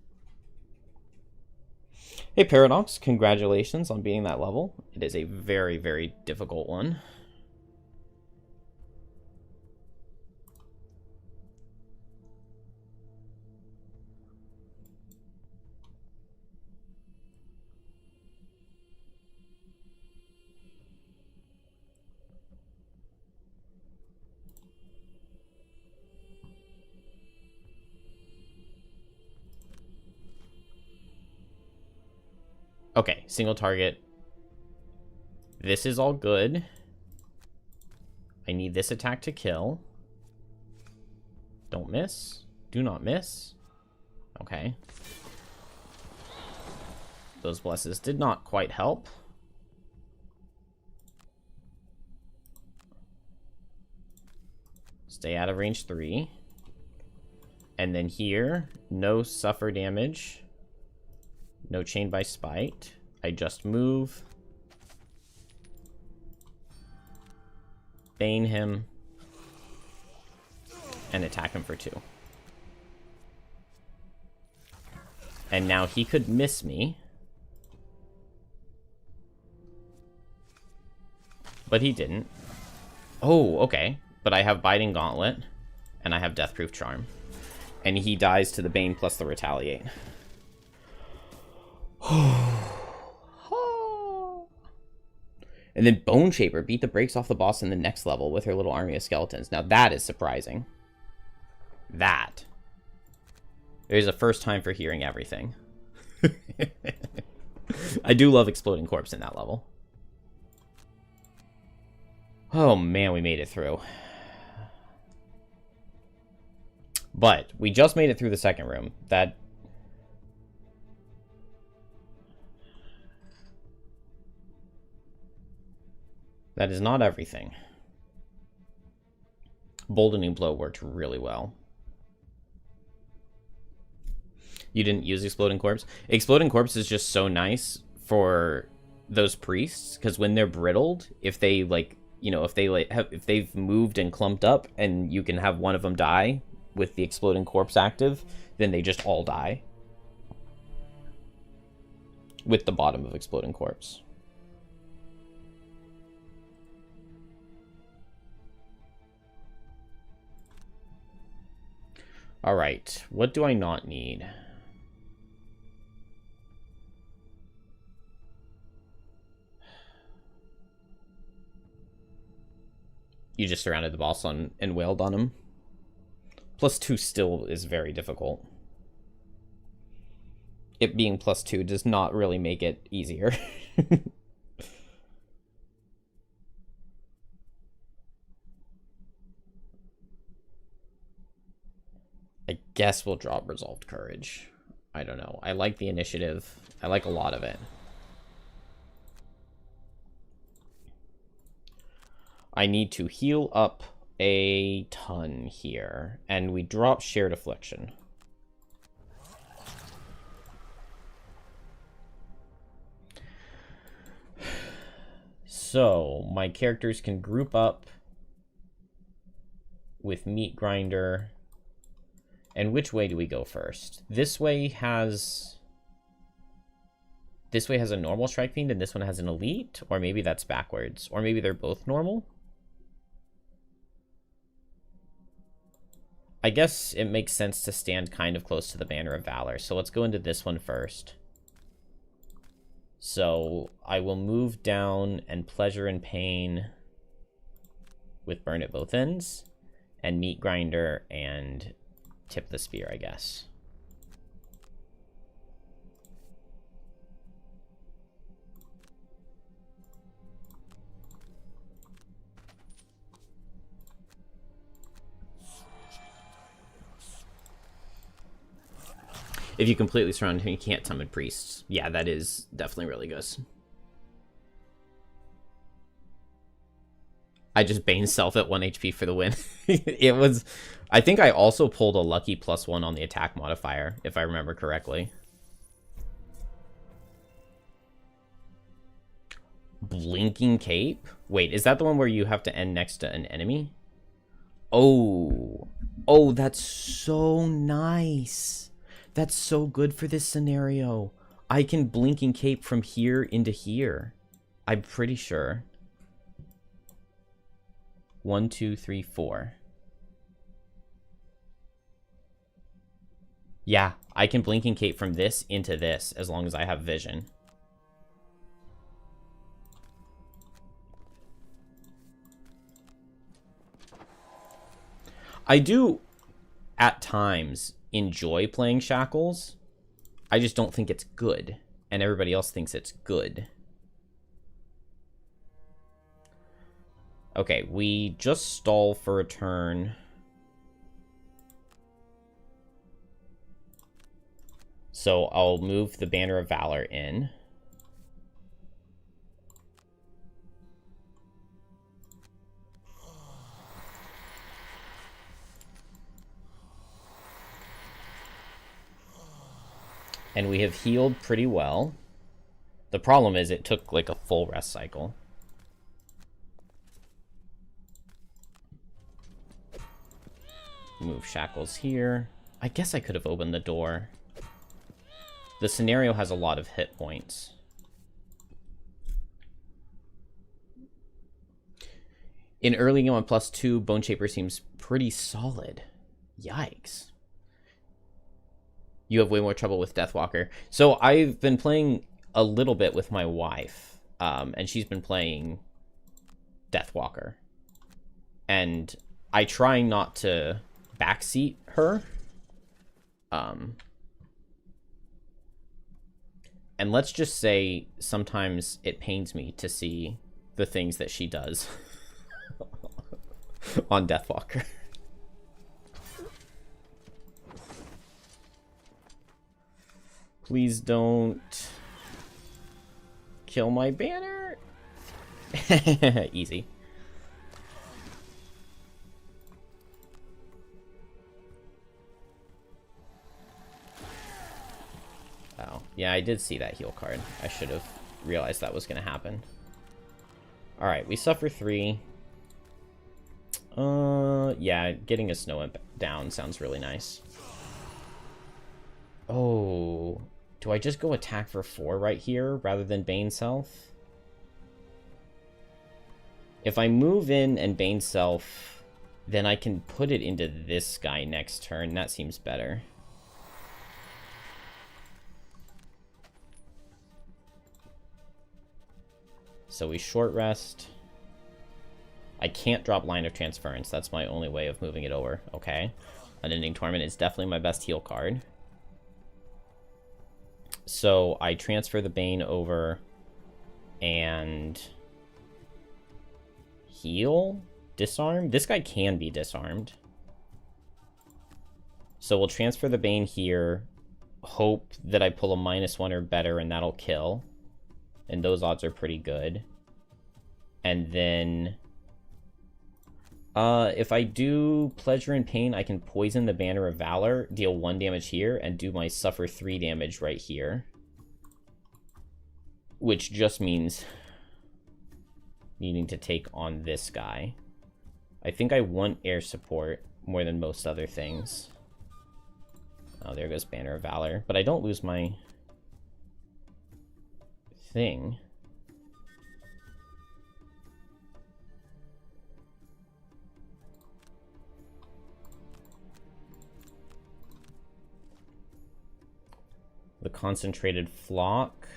Hey Paradox, congratulations on being that level. It is a very, very difficult one. Okay, single target. This is all good. I need this attack to kill. Don't miss. Do not miss. Okay. Those blesses did not quite help. Stay out of range 3. And then here, no suffer damage. No chain by spite. I just move. Bane him. And attack him for 2. And now he could miss me. But he didn't. Oh, okay. But I have Biting Gauntlet. And I have Deathproof Charm. And he dies to the Bane plus the Retaliate. And then Bone Shaper beat the brakes off the boss in the next level with her little army of skeletons. Now that is surprising. That It was the first time for hearing everything. I do love Exploding Corpse in that level. Oh man, we made it through. But we just made it through the second room. That is not everything. Boldening Blow worked really well. You didn't use Exploding Corpse? Exploding Corpse is just so nice for those priests, because when they're brittled, if they, like, you know, if they've moved and clumped up, and you can have one of them die with the Exploding Corpse active, then they just all die with the bottom of Exploding Corpse. All right, what do I not need? You just surrounded the boss and wailed on him. +2 still is very difficult. It being +2 does not really make it easier. I guess we'll drop Resolved Courage. I don't know. I like the initiative. I like a lot of it. I need to heal up a ton here. And we drop Shared Affliction. So, my characters can group up with Meat Grinder. And which way do we go first? This way has a normal Strike Fiend, and this one has an elite? Or maybe that's backwards. Or maybe they're both normal? I guess it makes sense to stand kind of close to the Banner of Valor. So let's go into this one first. So I will move down and Pleasure and Pain with Burn at both ends. And Meat Grinder and Tip the Spear, I guess. If you completely surround him, you can't summon priests. Yeah, that is definitely really good. I just Bane Self at 1 HP for the win. It was... I think I also pulled a lucky +1 on the attack modifier, if I remember correctly. Blinking Cape? Wait, is that the one where you have to end next to an enemy? Oh. Oh, that's so nice. That's so good for this scenario. I can Blinking Cape from here into here. I'm pretty sure. 1, 2, 3, 4. Yeah, I can Blinking Cape from this into this as long as I have vision. I do, at times, enjoy playing Shackles. I just don't think it's good. And everybody else thinks it's good. Okay, we just stall for a turn. So I'll move the Banner of Valor in. And we have healed pretty well. The problem is it took like a full rest cycle. Move Shackles here. I guess I could have opened the door. The scenario has a lot of hit points. In early game on +2, Bone Shaper seems pretty solid. Yikes. You have way more trouble with Deathwalker. So I've been playing a little bit with my wife, and she's been playing Deathwalker. And I try not to backseat her, And let's just say sometimes it pains me to see the things that she does on Deathwalker. Please don't kill my banner. Easy. Oh, yeah, I did see that heal card. I should have realized that was going to happen. Alright, we suffer 3. Yeah, getting a Snow Imp down sounds really nice. Oh, do I just go attack for 4 right here rather than Bane Self? If I move in and Bane Self, then I can put it into this guy next turn. That seems better. So we short rest. I can't drop Line of Transference. That's my only way of moving it over. Okay. Unending Torment is definitely my best heal card. So I transfer the Bane over and heal? Disarm? This guy can be disarmed. So we'll transfer the Bane here. Hope that I pull a -1 or better and that'll kill. And those odds are pretty good. And then if I do Pleasure and Pain, I can poison the Banner of Valor, deal 1 damage here, and do my suffer 3 damage right here. Which just means needing to take on this guy. I think I want air support more than most other things. Oh, there goes Banner of Valor. But I don't lose my thing. The Concentrated Flock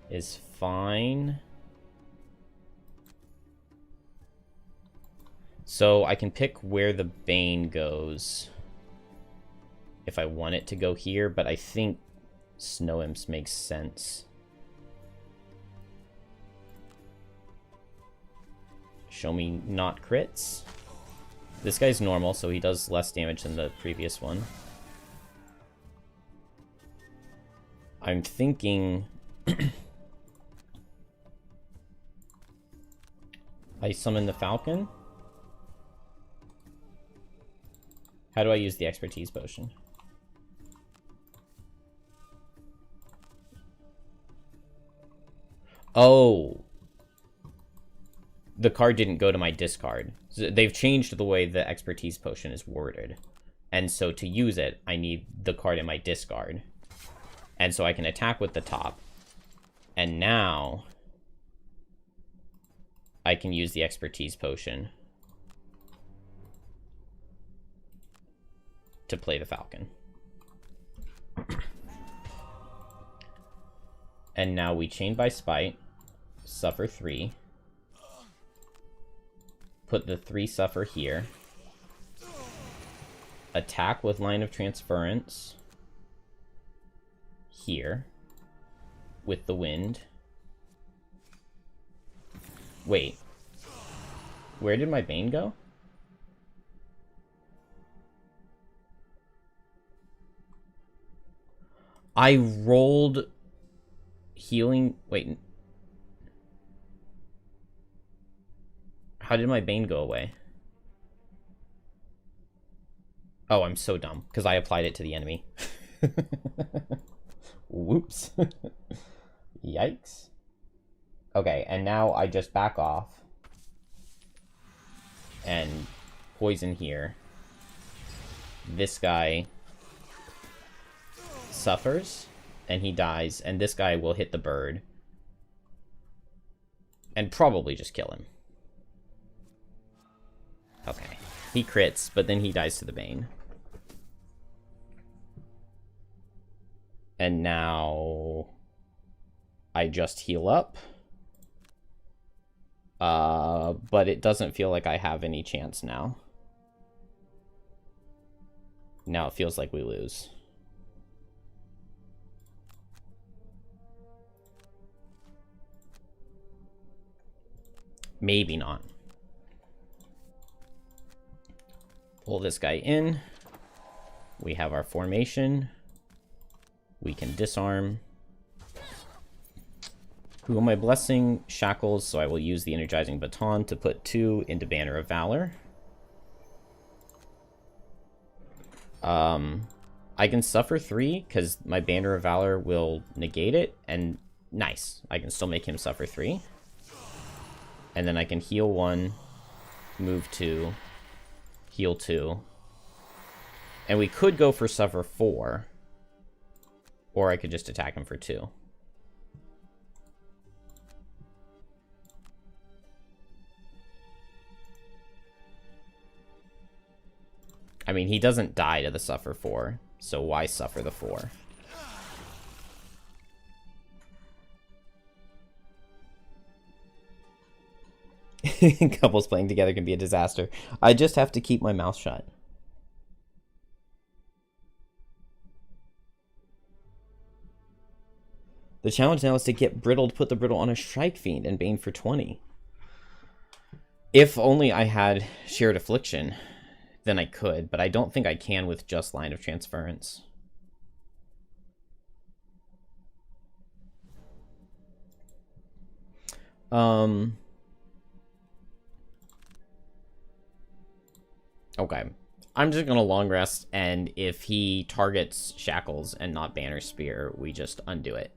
is fine. So I can pick where the Bane goes if I want it to go here, but I think Snow Imps makes sense. Show me not crits. This guy's normal, so he does less damage than the previous one. I'm thinking I summon the Falcon. How do I use the Expertise Potion? Oh. The card didn't go to my discard. So they've changed the way the Expertise Potion is worded. And so to use it, I need the card in my discard. And so I can attack with the top. And now I can use the Expertise Potion to play the Falcon. And now we Chain by Spite, suffer 3. Put the 3 suffer here. Attack with Line of Transference here with the wind. Wait. Where did my Bane go? I rolled healing. Wait. How did my Bane go away? Oh, I'm so dumb because I applied it to the enemy. Whoops. Yikes. Okay, and now I just back off and poison here. This guy suffers and he dies, and this guy will hit the bird and probably just kill him. Okay. He crits, but then he dies to the Bane. And now I just heal up. But it doesn't feel like I have any chance now. Now it feels like we lose. Maybe not. Pull this guy in. We have our formation. We can disarm. Who am I blessing? Shackles, so I will use the Energizing Baton to put 2 into Banner of Valor. I can suffer 3, because my Banner of Valor will negate it, and nice. I can still make him suffer 3. And then I can heal 1, move 2, heal 2. And we could go for suffer 4. Or I could just attack him for 2. I mean, he doesn't die to the suffer 4, so why suffer the 4? Couples playing together can be a disaster. I just have to keep my mouth shut. The challenge now is to get Brittle to put the Brittle on a Strike Fiend and Bane for 20. If only I had Shared Affliction, then I could, but I don't think I can with just Line of Transference. Okay. I'm just gonna long rest, and if he targets Shackles and not Banner Spear, we just undo it.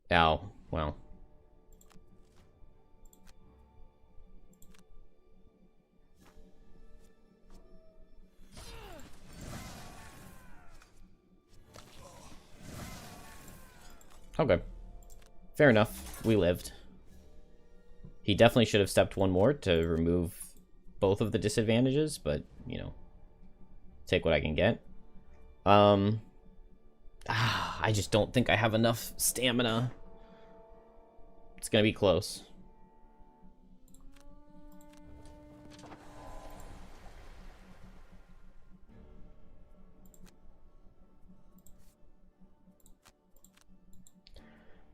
Oh, well. Okay. Fair enough. We lived. He definitely should have stepped 1 more to remove both of the disadvantages, but, you know, take what I can get. I just don't think I have enough stamina. It's gonna be close.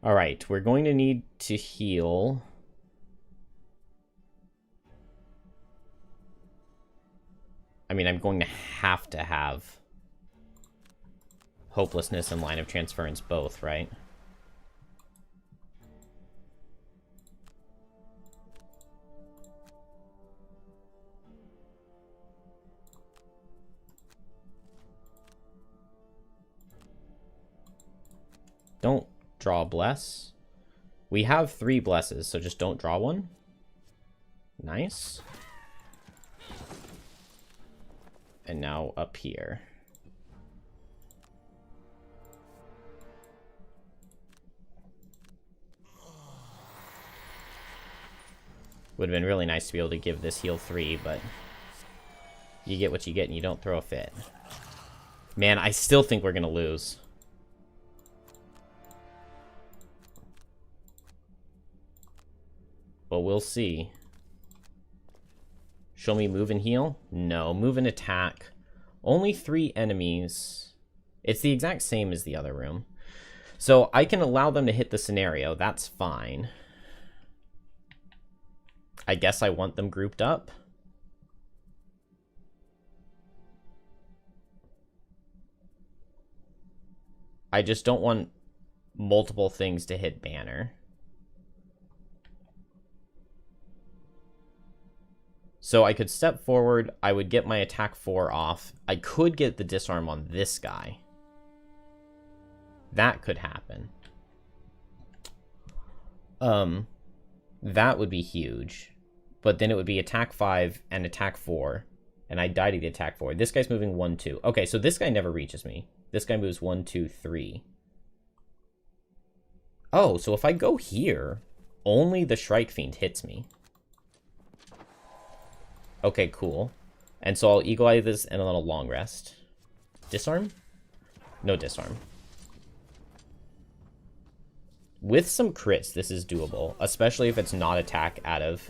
All right, we're going to need to heal. I mean, I'm going to have Hopelessness and Line of Transference both, right? Don't draw Bless. We have 3 Blesses, so just don't draw one. Nice. And now up here. Would have been really nice to be able to give this heal 3, but you get what you get and you don't throw a fit. Man, I still think we're gonna lose. But we'll see. Show me move and heal? No, move and attack. Only 3 enemies. It's the exact same as the other room. So I can allow them to hit the scenario. That's fine. I guess I want them grouped up. I just don't want multiple things to hit Banner. So I could step forward, I would get my attack 4 off. I could get the disarm on this guy. That could happen. That would be huge. But then it would be attack 5 and attack 4. And I die to the attack 4. This guy's moving 1, 2. Okay, so this guy never reaches me. This guy moves 1, 2, 3. Oh, so if I go here, only the Strike Fiend hits me. Okay, cool. And so I'll Eagle Eye this and then I'll long rest. Disarm? No disarm. With some crits, this is doable. Especially if it's not attack out of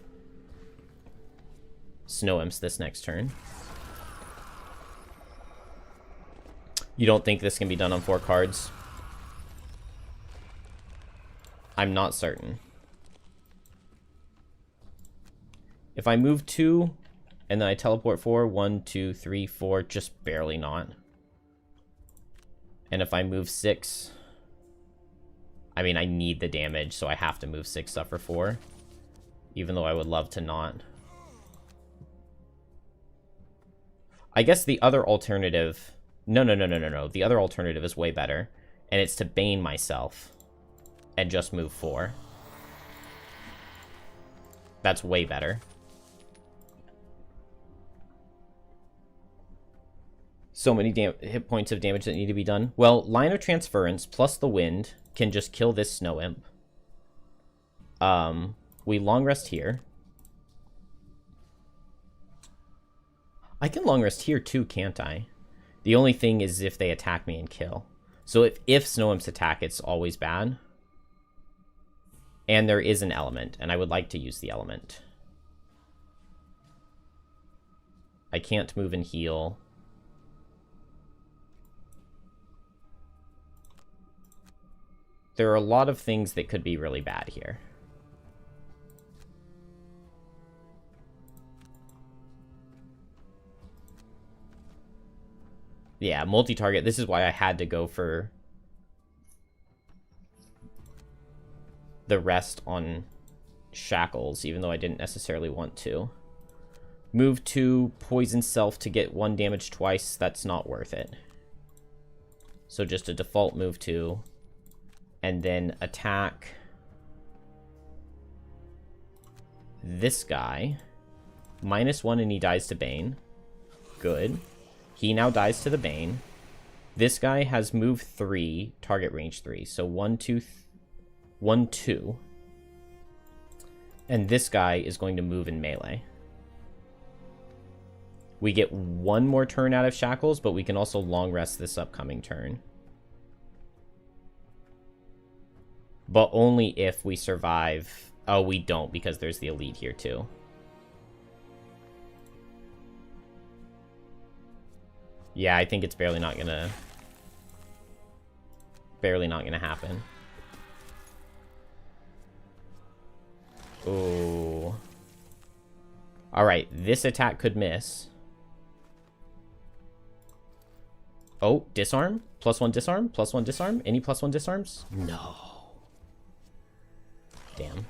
Snow Imps this next turn. You don't think this can be done on 4 cards? I'm not certain. If I move 2, and then I teleport 4, 1, 2, 3, 4, just barely not. And if I move 6, I mean, I need the damage, so I have to move 6, suffer 4. Even though I would love to not. I guess the other alternative... No. The other alternative is way better. And it's to Bane myself. And just move 4. That's way better. So many hit points of damage that need to be done. Well, Line of Transference plus the Wind can just kill this Snow Imp. We long rest here. I can long rest here too, can't I? The only thing is if they attack me and kill. So if Snow Imps attack, it's always bad. And there is an element, and I would like to use the element. I can't move and heal. There are a lot of things that could be really bad here. Yeah, multi-target. This is why I had to go for the rest on Shackles, even though I didn't necessarily want to. Move 2, poison self to get 1 damage twice. That's not worth it. So just a default move 2. And then attack this guy. -1 and he dies to Bane. Good. He now dies to the Bane. This guy has move 3, target range 3. So 1, 2, 1, 2. And this guy is going to move in melee. We get 1 more turn out of Shackles, but we can also long rest this upcoming turn. But only if we survive. Oh, we don't, because there's the elite here too. Yeah, I think it's barely not gonna happen. Ooh. Alright, this attack could miss. Oh, disarm? +1 disarm? +1 disarm? Any +1 disarms? No. Damn.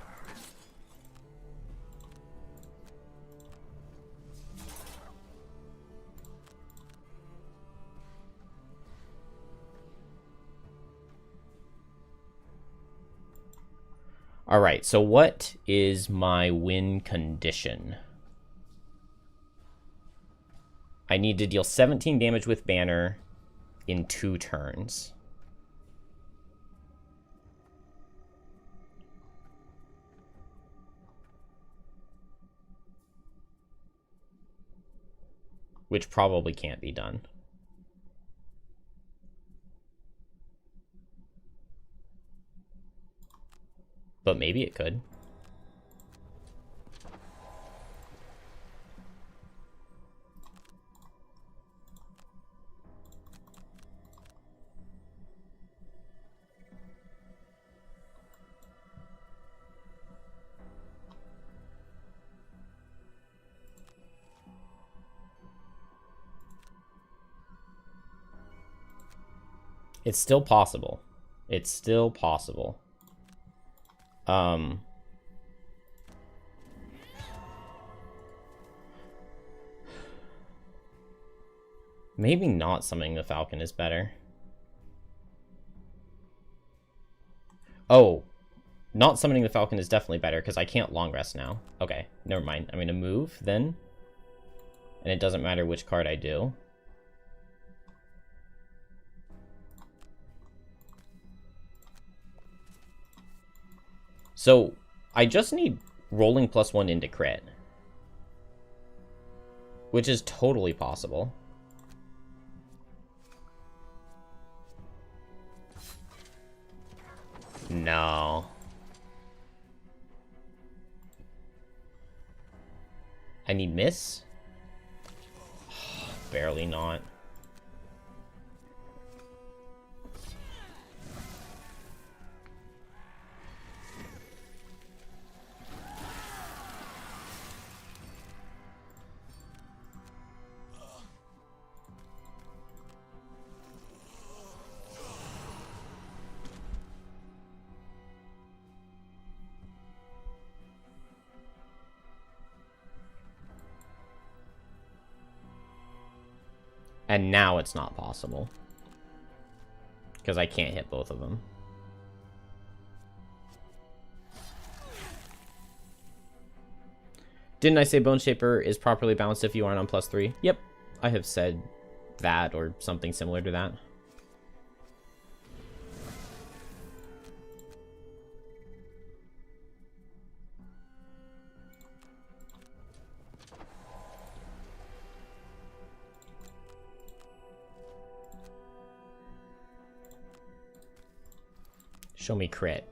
Alright, so what is my win condition? I need to deal 17 damage with Banner in 2 turns. Which probably can't be done. But maybe it could. It's still possible. It's still possible. Maybe not summoning the Falcon is better. Oh, not summoning the Falcon is definitely better because I can't long rest now. Okay, never mind. I'm going to move then. And it doesn't matter which card I do. So, I just need rolling +1 into crit. Which is totally possible. No. I need miss? Barely not. And now it's not possible. Because I can't hit both of them. Didn't I say Bone Shaper is properly balanced if you aren't on +3? Yep, I have said that or something similar to that. Show me crit.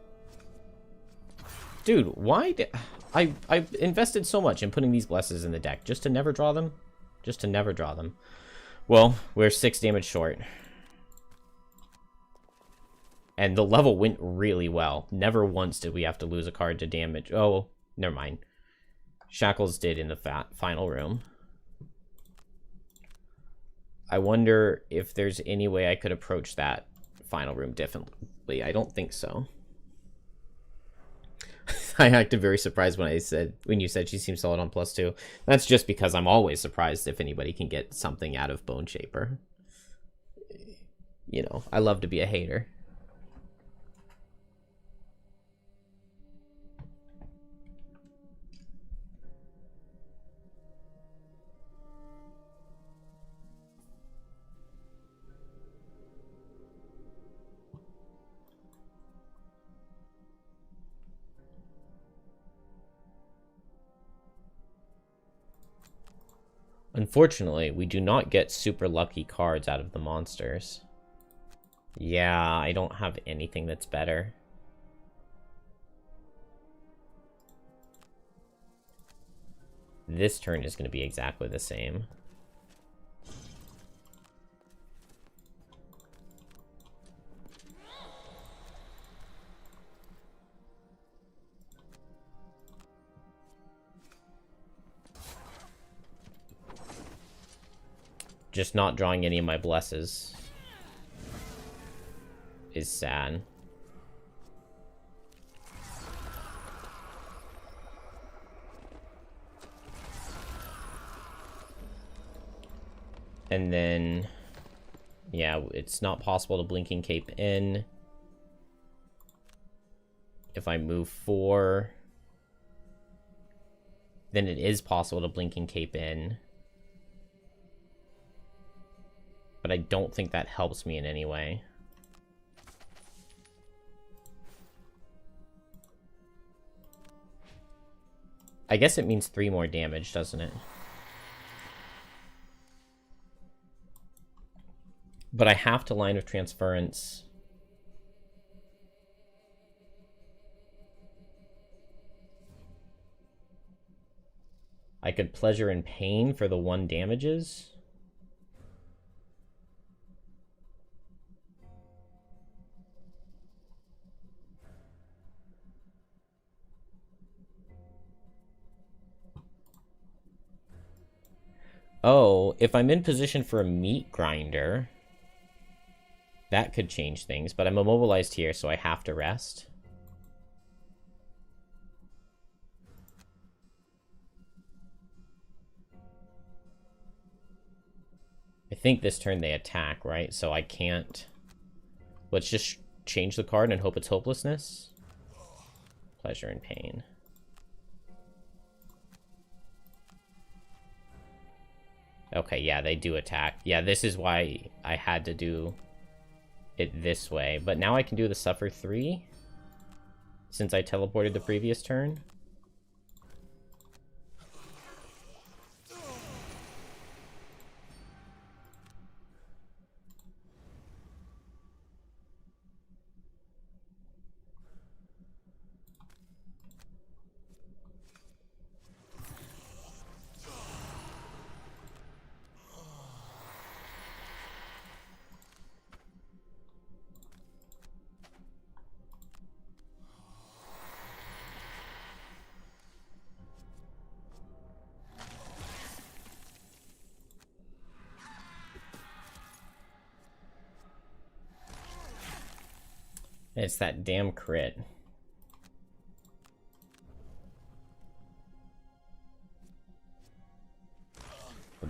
Dude, why did... I've invested so much in putting these blesses in the deck just to never draw them? Just to never draw them. Well, we're 6 damage short. And the level went really well. Never once did we have to lose a card to damage. Oh, never mind. Shackles did in the final room. I wonder if there's any way I could approach that final room differently. I don't think so. I acted very surprised when you said she seems solid on +2. That's just because I'm always surprised if anybody can get something out of Bone Shaper. You know, I love to be a hater. Unfortunately, we do not get super lucky cards out of the monsters. Yeah, I don't have anything that's better. This turn is going to be exactly the same. Just not drawing any of my blesses is sad. And then, yeah, it's not possible to Blinking Cape in. If I move 4, then it is possible to Blinking Cape in. But I don't think that helps me in any way. I guess it means 3 more damage, doesn't it? But I have to Line of Transference. I could Pleasure and Pain for the 1 damages. Oh, if I'm in position for a Meat Grinder, that could change things, but I'm immobilized here, so I have to rest. I think this turn they attack, right? So I can't... Let's just change the card and hope it's Hopelessness. Pleasure and Pain. Okay, yeah, they do attack. Yeah, this is why I had to do it this way. But now I can do the Suffer 3, since I teleported the previous turn. It's that damn crit.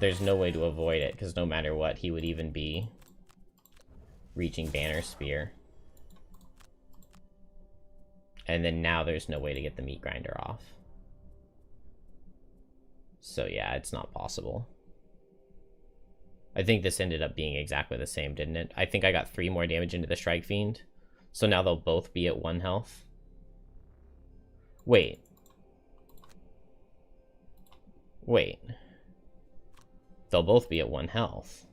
there's no way to avoid it, because no matter what, he would even be reaching Banner Spear. And then now there's no way to get the Meat Grinder off. So yeah, it's not possible. I think this ended up being exactly the same, didn't it? I think I got 3 more damage into the Strike Fiend. So now they'll both be at 1 health. Wait. Wait. They'll both be at 1 health.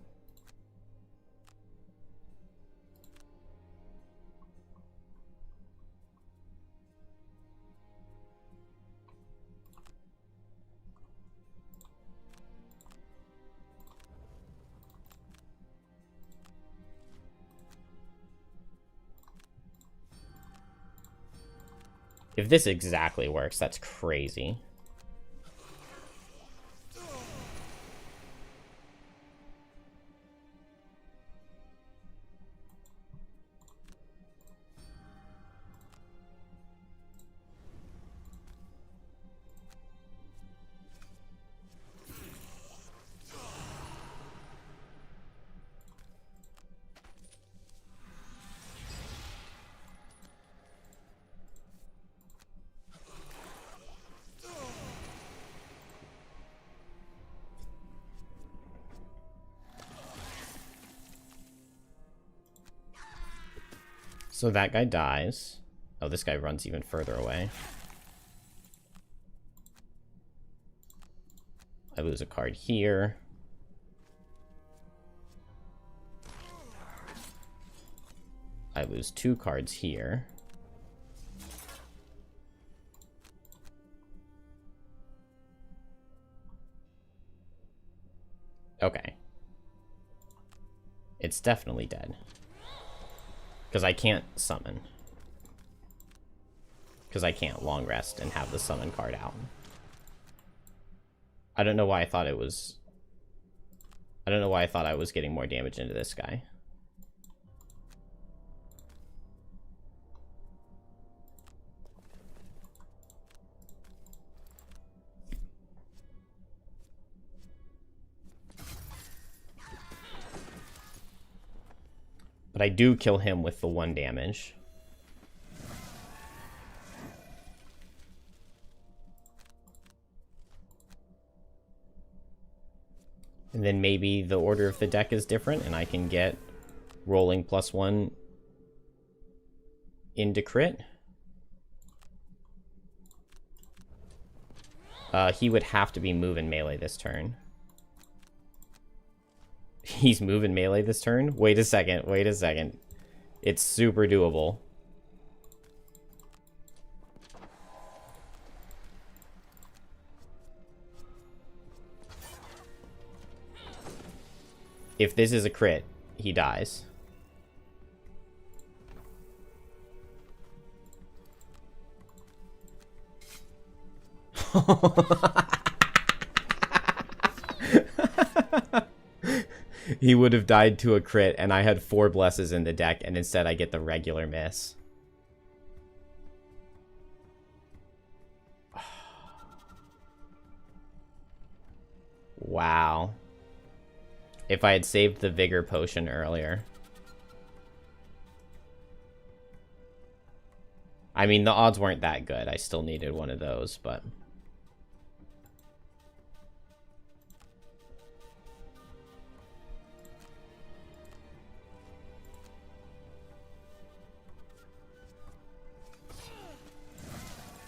If this exactly works, that's crazy. So that guy dies. Oh, this guy runs even further away. I lose a card here. I lose 2 cards here. Okay. It's definitely dead. Because I can't summon. Because I can't long rest and have the summon card out. I don't know why I thought it was... I don't know why I thought I was getting more damage into this guy. But I do kill him with the 1 damage. And then maybe the order of the deck is different and I can get rolling +1 into crit. He would have to be moving melee this turn. He's moving melee this turn? Wait a second, wait a second. It's super doable. If this is a crit, he dies. He would have died to a crit, and I had 4 blesses in the deck, and instead I get the regular miss. Wow. If I had saved the Vigor Potion earlier. I mean, the odds weren't that good. I still needed one of those, but...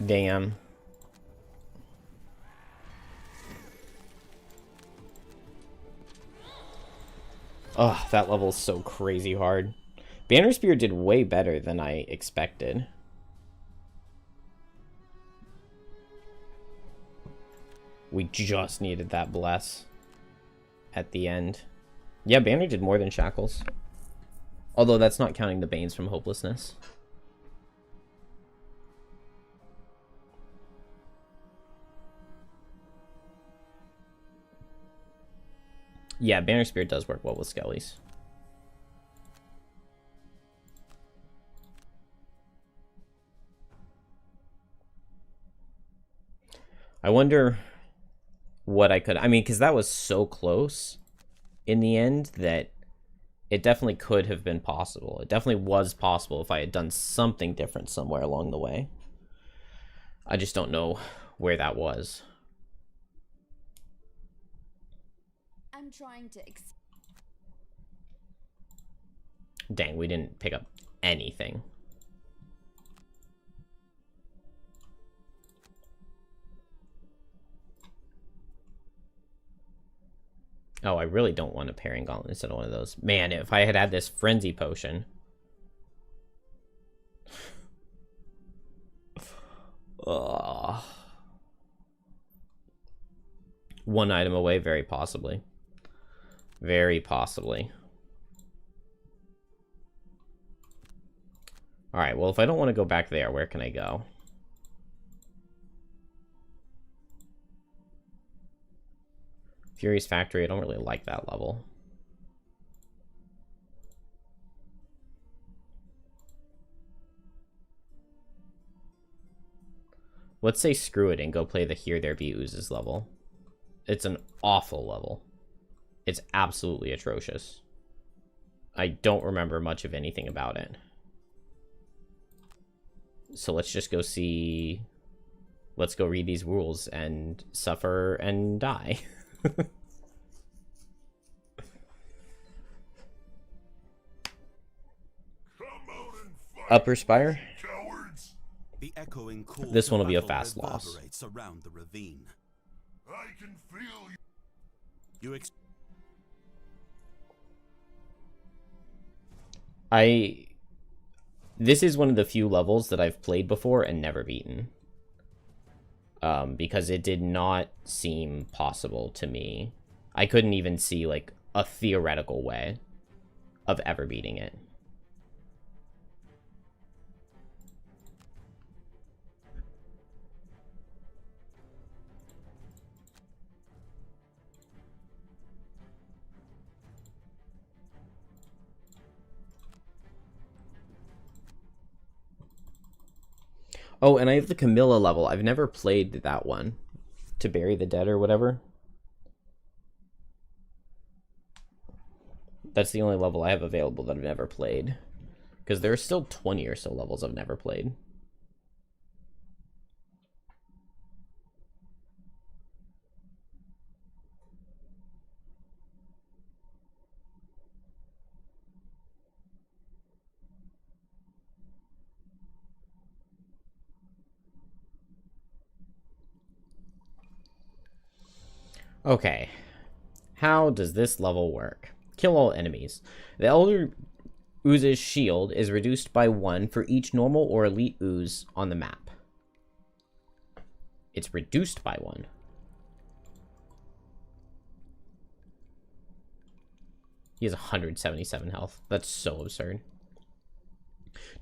Damn. Ugh, that level's so crazy hard. Banner Spear did way better than I expected. We just needed that bless at the end. Yeah, Banner did more than Shackles. Although that's not counting the Banes from Hopelessness. Yeah, Banner Spear does work well with Skellies. I wonder what I could... I mean, because that was so close in the end that it definitely could have been possible. It definitely was possible if I had done something different somewhere along the way. I just don't know where that was. I'm trying to... Dang, we didn't pick up anything. Oh, I really don't want a Parrying Gauntlet instead of one of those. Man, if I had had this Frenzy Potion. One item away, very possibly. Very possibly. Alright, well, if I don't want to go back there, where can I go? Furious Factory, I don't really like that level. Let's say screw it and go play the Here There Be Oozes level. It's an awful level. It's absolutely atrocious. I don't remember much of anything about it. So let's just go see... Let's go read these rules and suffer and die. Upper Spire. The echoing call This one will be a battle fast loss. reverberates around the ravine. I can feel you. This is one of the few levels that I've played before and never beaten. Because it did not seem possible to me. I couldn't even see, like, a theoretical way of ever beating it. Oh, and I have the Camilla level. I've never played that one. To Bury the Dead or whatever. That's the only level I have available that I've never played. Because there are still 20 or so levels I've never played. Okay, how does this level work? Kill all enemies. The Elder Ooze's shield is reduced by 1 for each normal or elite ooze on the map. It's reduced by 1. He has 177 health. That's so absurd.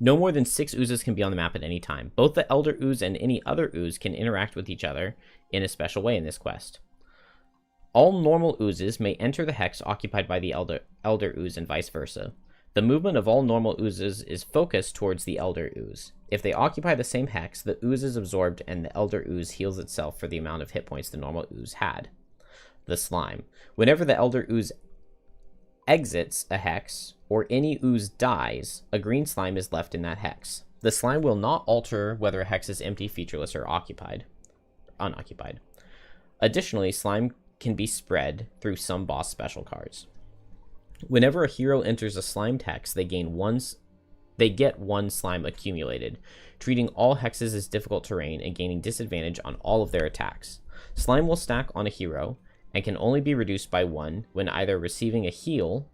No more than 6 oozes can be on the map at any time. Both the Elder Ooze and any other ooze can interact with each other in a special way in this quest. All normal oozes may enter the hex occupied by the Elder Ooze and vice versa. The movement of all normal oozes is focused towards the Elder Ooze. If they occupy the same hex, the ooze is absorbed and the Elder Ooze heals itself for the amount of hit points the normal ooze had. The slime. Whenever the Elder Ooze exits a hex, or any ooze dies, a green slime is left in that hex. The slime will not alter whether a hex is empty, featureless, or unoccupied. Additionally, slime can be spread through some boss special cards. Whenever a hero enters a slimed hex, they get one slime accumulated, treating all hexes as difficult terrain and gaining disadvantage on all of their attacks. Slime will stack on a hero and can only be reduced by 1 when either receiving a heal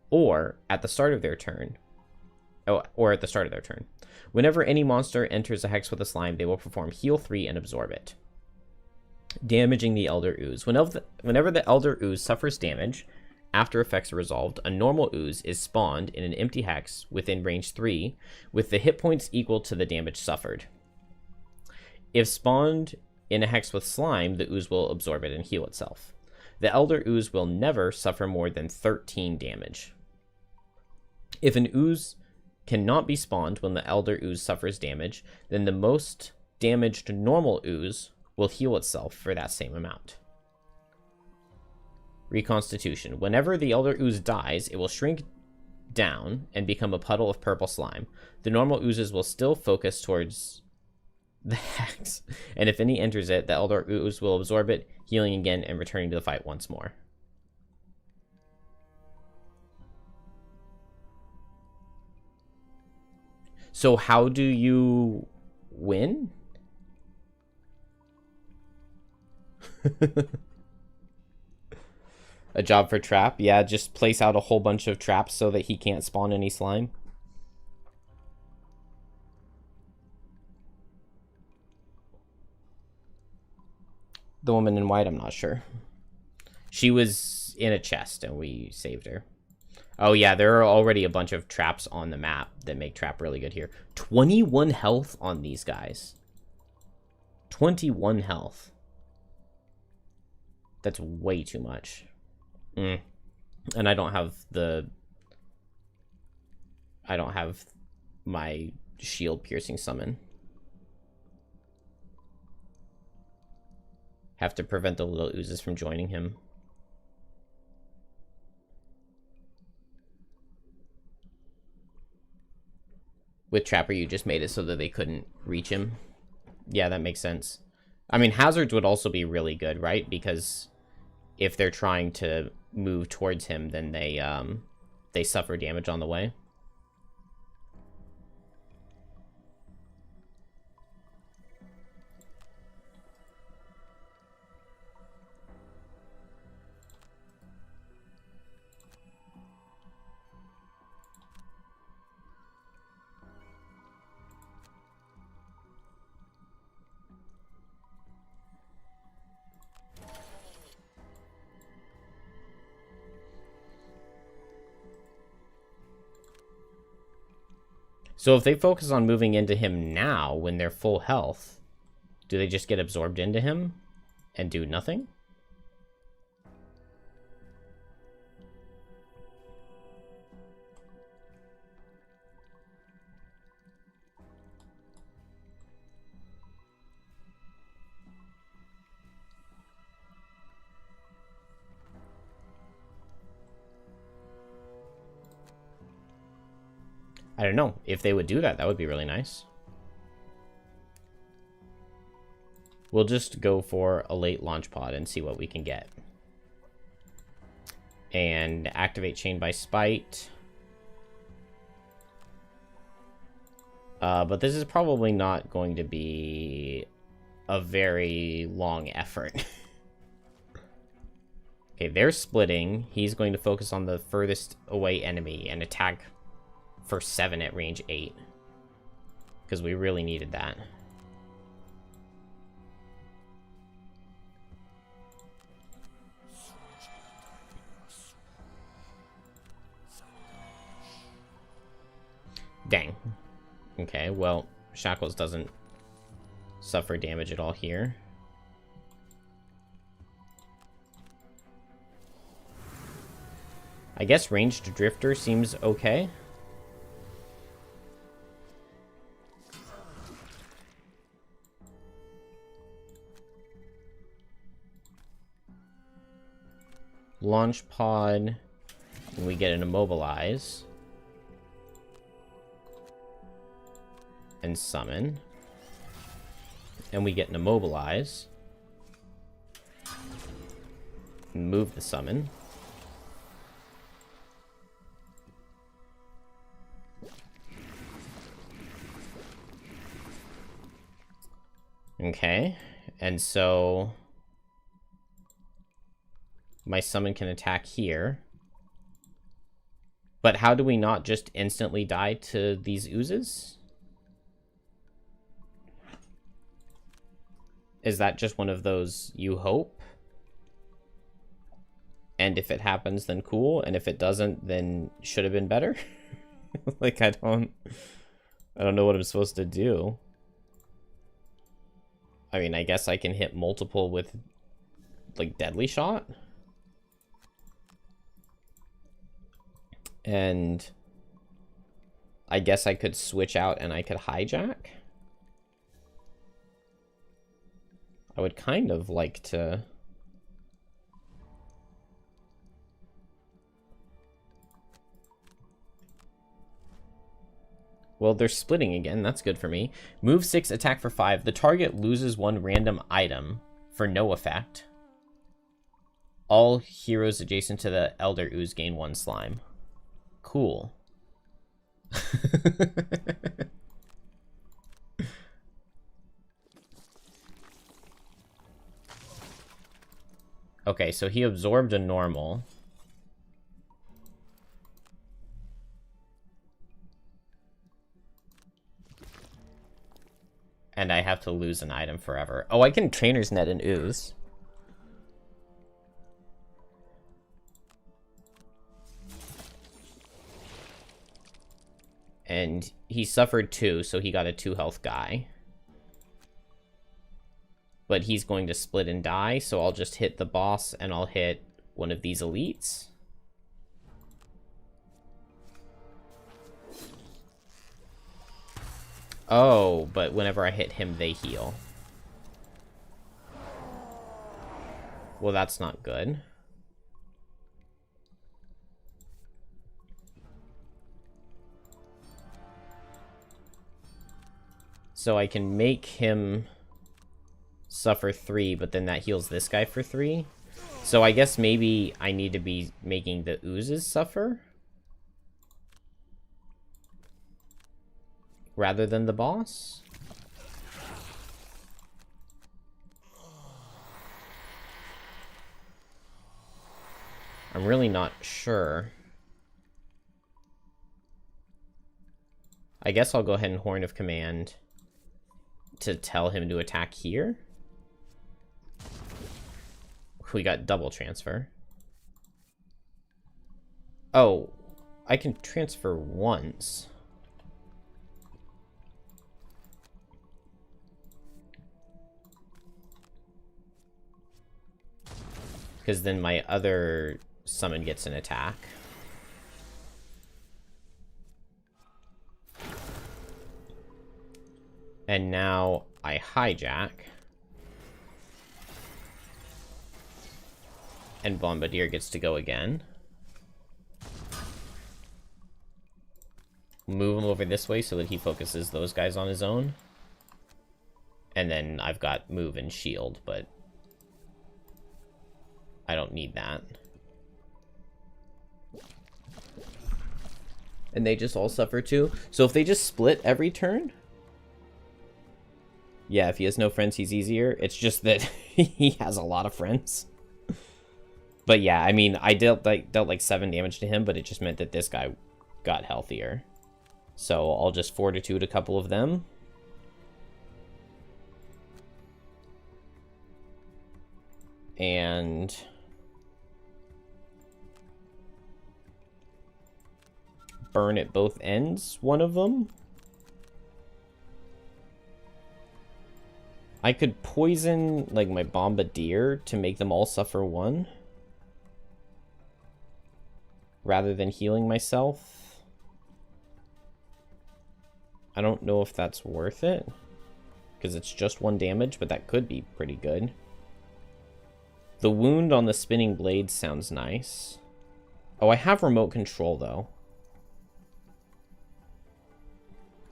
or at the start of their turn. Whenever any monster enters a hex with a slime, they will perform heal 3 and absorb it, damaging the Elder Ooze. Whenever the Elder Ooze suffers damage, after effects are resolved, a normal ooze is spawned in an empty hex within range 3, with the hit points equal to the damage suffered. If spawned in a hex with slime, the ooze will absorb it and heal itself. The Elder Ooze will never suffer more than 13 damage. If an ooze cannot be spawned when the Elder Ooze suffers damage, then the most damaged normal ooze will heal itself for that same amount. Reconstitution. Whenever the Elder Ooze dies, it will shrink down and become a puddle of purple slime. The normal oozes will still focus towards the hex, and if any enters it, the Elder Ooze will absorb it, healing again and returning to the fight once more. So how do you win? A job for Trap? Yeah, just place out a whole bunch of traps so that he can't spawn any slime. The woman in white, I'm not sure. She was in a chest and we saved her. Oh yeah, there are already a bunch of traps on the map that make Trap really good here. 21 health on these guys. 21 health. That's way too much. And I don't have my shield piercing summon. Have to prevent the little oozes from joining him. With Trapper, you just made it so that they couldn't reach him. Yeah, that makes sense. I mean, hazards would also be really good, right? Because if they're trying to move towards him, then they suffer damage on the way. So if they focus on moving into him now when they're full health, do they just get absorbed into him and do nothing? I don't know. If they would do that, that would be really nice. We'll just go for a late launch pod and see what we can get. And activate Chain by Spite. But this is probably not going to be a very long effort. Okay, they're splitting. He's going to focus on the furthest away enemy and attack for 7 at range 8. Because we really needed that. Dang. Okay, well, Shackles doesn't suffer damage at all here. I guess ranged Drifter seems okay. Launch pod, and we get an Immobilize. And summon. And we get an Immobilize. And move the summon. Okay, and so my summon can attack here. But how do we not just instantly die to these oozes? Is that just one of those you hope? And if it happens, then cool. And if it doesn't, then should have been better. Like, I don't know what I'm supposed to do. I mean, I guess I can hit multiple with, like, Deadly Shot. And I guess I could switch out and I could hijack. I would kind of like to Well, they're splitting again. That's good for me. Move 6, attack for 5. The target loses 1 random item for no effect. All heroes adjacent to the Elder Ooze gain 1 slime. Cool. Okay, so he absorbed a normal. And I have to lose an item forever. Oh, I can Trainer's Net an Ooze. And he suffered 2, so he got a 2 health guy. But he's going to split and die, so I'll just hit the boss and I'll hit one of these elites. Oh, but whenever I hit him, they heal. Well, that's not good. So I can make him suffer 3, but then that heals this guy for 3. So I guess maybe I need to be making the oozes suffer rather than the boss. I'm really not sure. I guess I'll go ahead and Horn of Command to tell him to attack here. We got double transfer. Oh, I can transfer once. Because then my other summon gets an attack. And now I hijack. And Bombardier gets to go again. Move him over this way so that he focuses those guys on his own. And then I've got move and shield, but I don't need that. And they just all suffer too. So if they just split every turn... Yeah, if he has no friends, he's easier. It's just that he has a lot of friends. But yeah, I mean, I dealt like 7 damage to him, but it just meant that this guy got healthier. So I'll just Fortitude a couple of them. And burn at both ends, one of them. I could poison, like, my Bombardier to make them all suffer 1. Rather than healing myself. I don't know if that's worth it. Because it's just 1 damage, but that could be pretty good. The wound on the spinning blade sounds nice. Oh, I have remote control, though.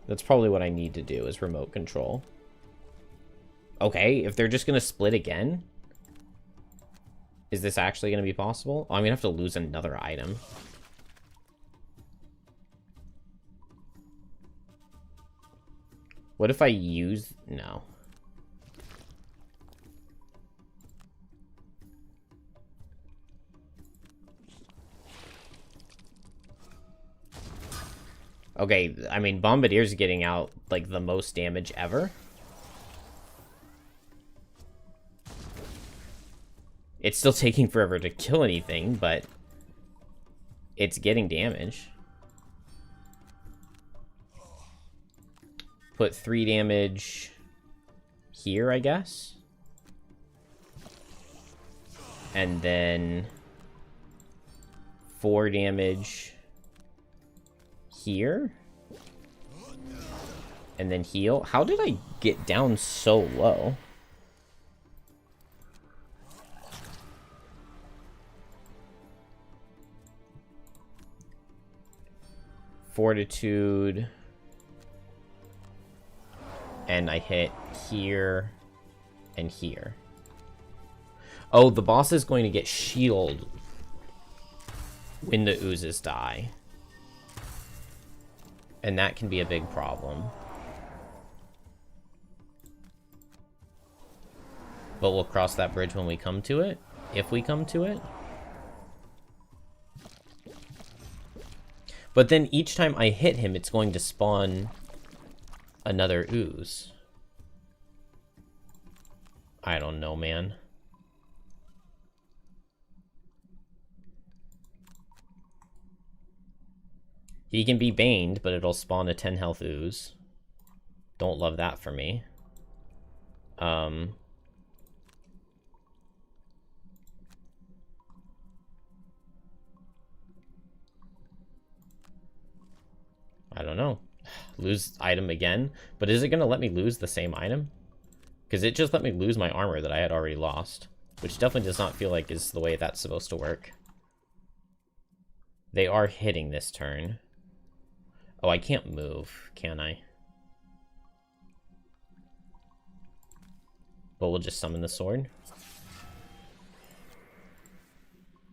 That's probably what I need to do, is remote control. Okay, if they're just going to split again, is this actually going to be possible? Oh, I'm going to have to lose another item. What if I use... No. Okay, I mean, Bombardier's getting out, like, the most damage ever. It's still taking forever to kill anything, but it's getting damage. Put 3 damage here, I guess. And then 4 damage here. And then heal. How did I get down so low? Fortitude. And I hit here and here. Oh, the boss is going to get shield when the oozes die. And that can be a big problem. But we'll cross that bridge when we come to it. If we come to it. But then each time I hit him, it's going to spawn another ooze. I don't know, man. He can be baned, but it'll spawn a 10 health ooze. Don't love that for me. I don't know. Lose item again? But is it going to let me lose the same item? Because it just let me lose my armor that I had already lost. Which definitely does not feel like is the way that's supposed to work. They are hitting this turn. Oh, I can't move, can I? But we'll just summon the sword.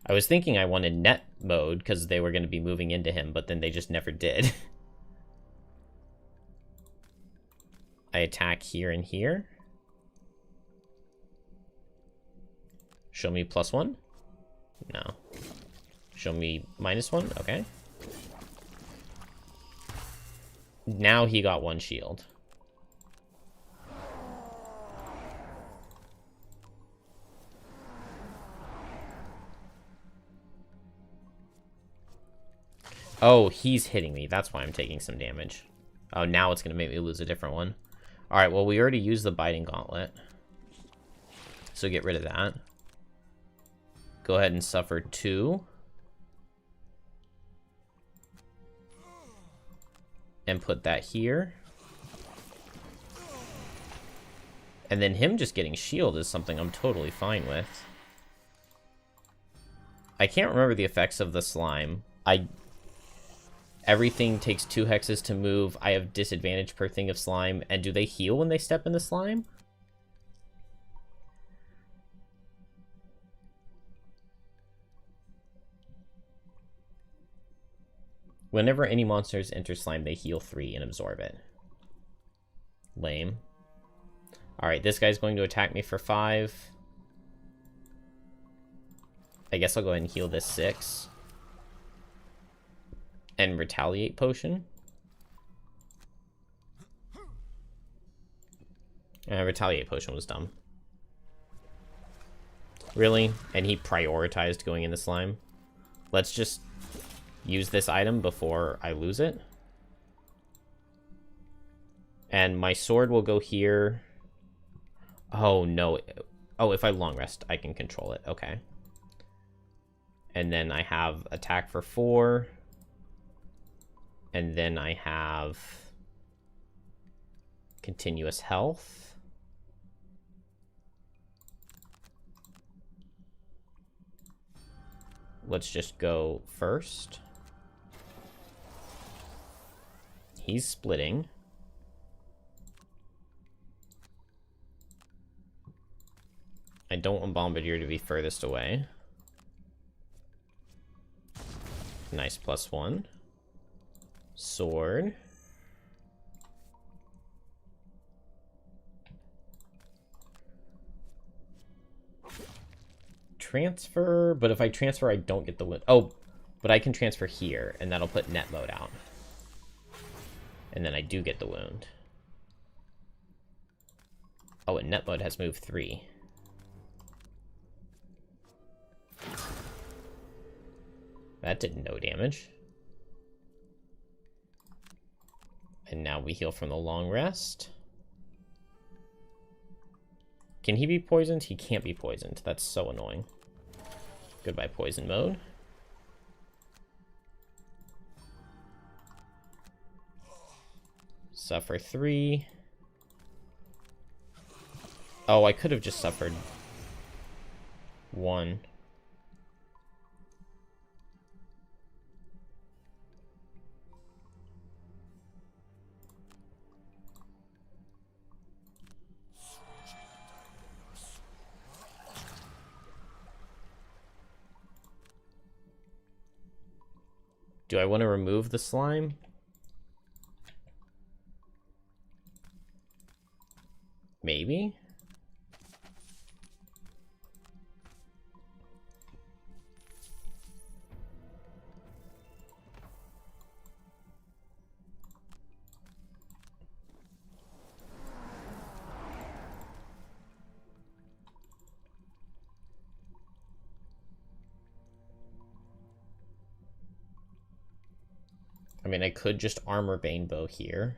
I was thinking I wanted net mode because they were going to be moving into him, but then they just never did. I attack here and here. Show me +1? No. Show me -1? Okay. Now he got 1 shield. Oh, he's hitting me. That's why I'm taking some damage. Oh, now it's going to make me lose a different one. Alright, well, we already used the Biting Gauntlet. So get rid of that. Go ahead and suffer 2. And put that here. And then him just getting shield is something I'm totally fine with. I can't remember the effects of the slime. Everything takes 2 hexes to move. I have disadvantage per thing of slime. And do they heal when they step in the slime? Whenever any monsters enter slime, they heal 3 and absorb it. Lame. Alright, this guy's going to attack me for 5. I guess I'll go ahead and heal this 6. And retaliate potion. Retaliate potion was dumb. Really? And he prioritized going into slime? Let's just use this item before I lose it. And my sword will go here. Oh, no. Oh, if I long rest, I can control it. Okay. And then I have attack for 4. And then I have continuous health. Let's just go first. He's splitting. I don't want Bombardier to be furthest away. Nice +1. Sword. Transfer, but if I transfer, I don't get the wound. Oh, but I can transfer here, and that'll put net mode out. And then I do get the wound. Oh, and net mode has moved 3. That did no damage. And now we heal from the long rest. Can he be poisoned? He can't be poisoned. That's so annoying. Goodbye, poison mode. Suffer 3. Oh, I could have just suffered 1. Do I want to remove the slime? Maybe? I mean, I could just armor Banebow here.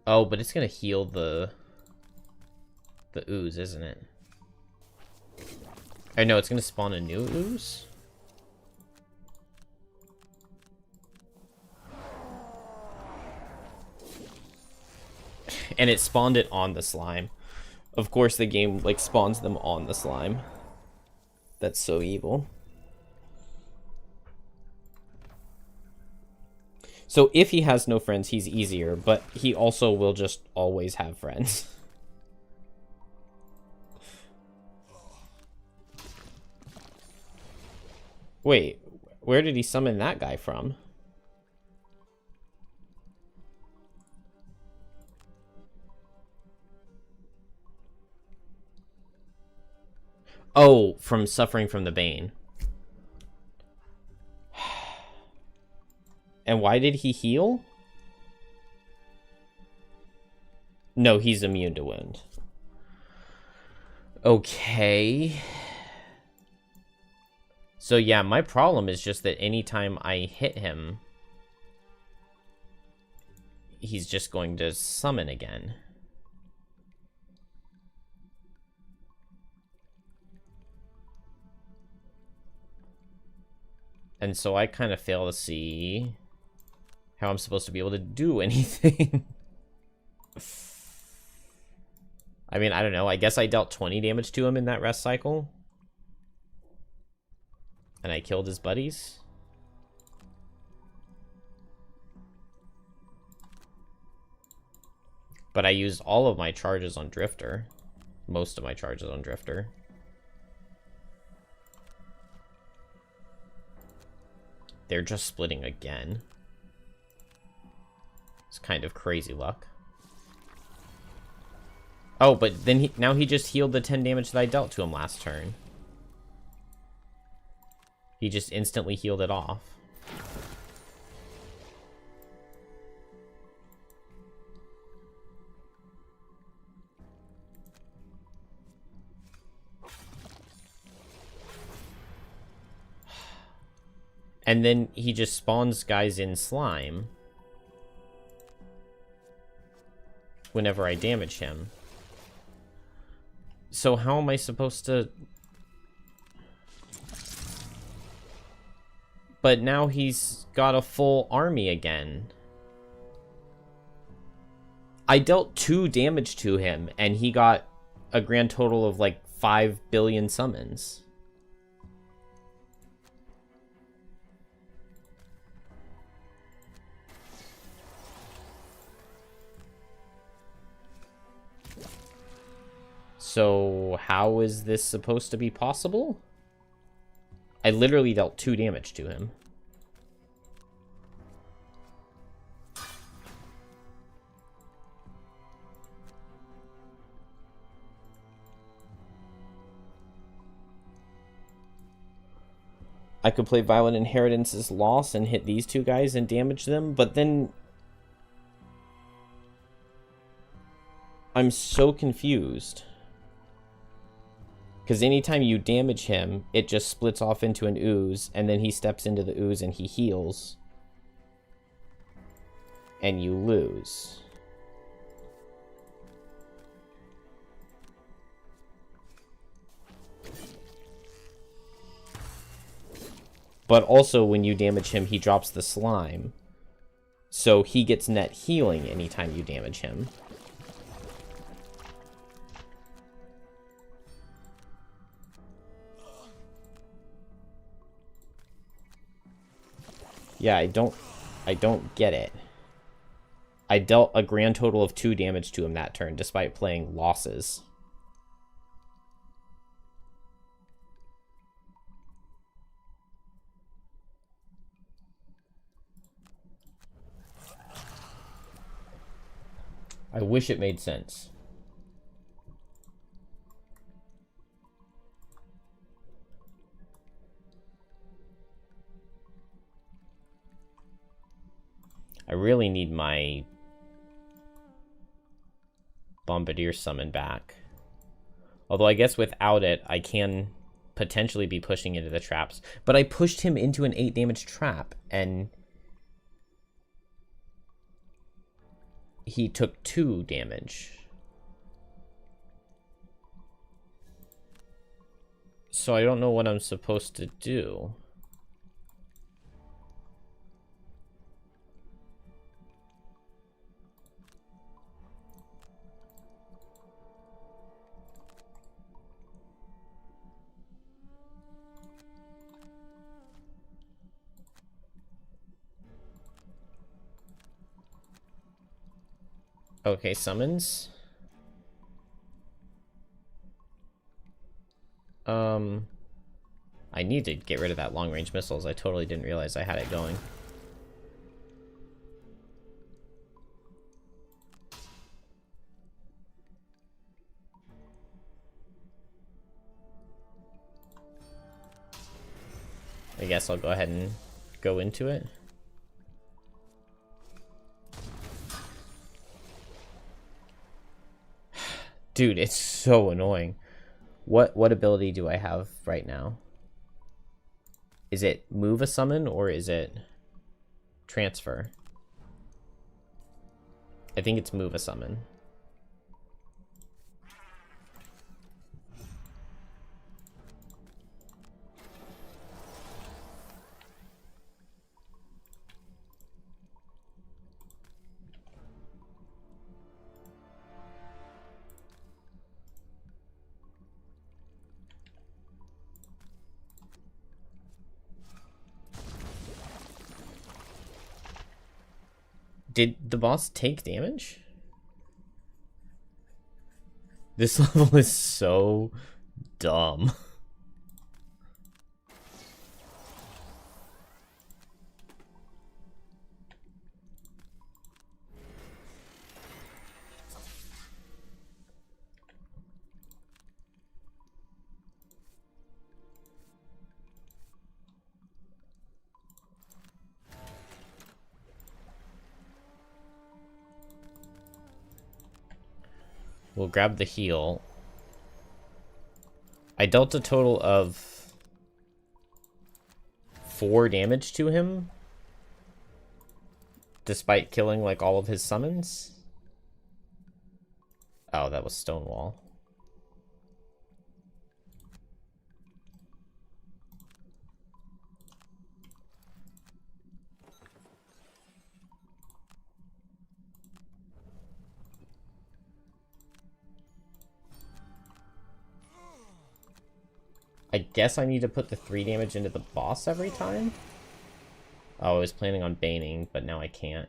Oh, but it's gonna heal the ooze, isn't it? I know it's gonna spawn a new ooze. And it spawned it on the slime. Of course, the game like spawns them on the slime. That's so evil. So if he has no friends, he's easier, but he also will just always have friends. Wait, where did he summon that guy from? Oh, from suffering from the Bane. And why did he heal? No, he's immune to wound. Okay. So yeah, my problem is just that anytime I hit him, he's just going to summon again. And so I kind of fail to see how I'm supposed to be able to do anything. I mean, I don't know. I guess I dealt 20 damage to him in that rest cycle. And I killed his buddies. But I used all of my charges on Drifter. Most of my charges on Drifter. They're just splitting again. It's kind of crazy luck. Oh, but then now he just healed the 10 damage that I dealt to him last turn. He just instantly healed it off. And then he just spawns guys in slime whenever I damage him. So how am I supposed to... But now he's got a full army again. I dealt 2 damage to him, and he got a grand total of like 5 billion summons. So how is this supposed to be possible? I literally dealt 2 damage to him. I could play Violent Inheritance's Loss and hit these 2 guys and damage them, but then... I'm so confused. Because anytime you damage him, it just splits off into an ooze, and then he steps into the ooze and he heals. And you lose. But also, when you damage him, he drops the slime. So he gets net healing anytime you damage him. Yeah, I don't get it. I dealt a grand total of 2 damage to him that turn, despite playing losses. I wish it made sense. I really need my Bombardier summon back. Although I guess without it, I can potentially be pushing into the traps. But I pushed him into an 8 damage trap, and he took 2 damage. So I don't know what I'm supposed to do. Okay, summons. I need to get rid of that long-range missiles. I totally didn't realize I had it going. I guess I'll go ahead and go into it. Dude, it's so annoying. What ability do I have right now? Is it move a summon or is it transfer? I think it's move a summon. Did the boss take damage? This level is so dumb. We'll grab the heal. I dealt a total of 4 damage to him, despite killing like all of his summons. Oh, that was Stonewall. I guess I need to put the 3 damage into the boss every time? Oh, I was planning on baning, but now I can't.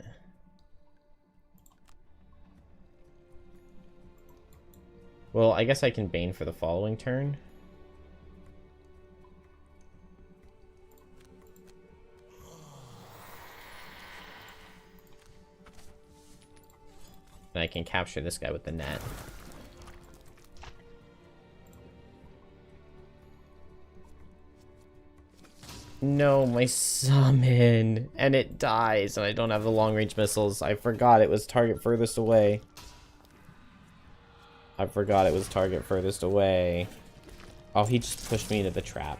Well, I guess I can bane for the following turn. And I can capture this guy with the net. No, my summon. And it dies, and I don't have the long-range missiles. I forgot it was target furthest away. I forgot it was target furthest away. Oh, he just pushed me into the trap.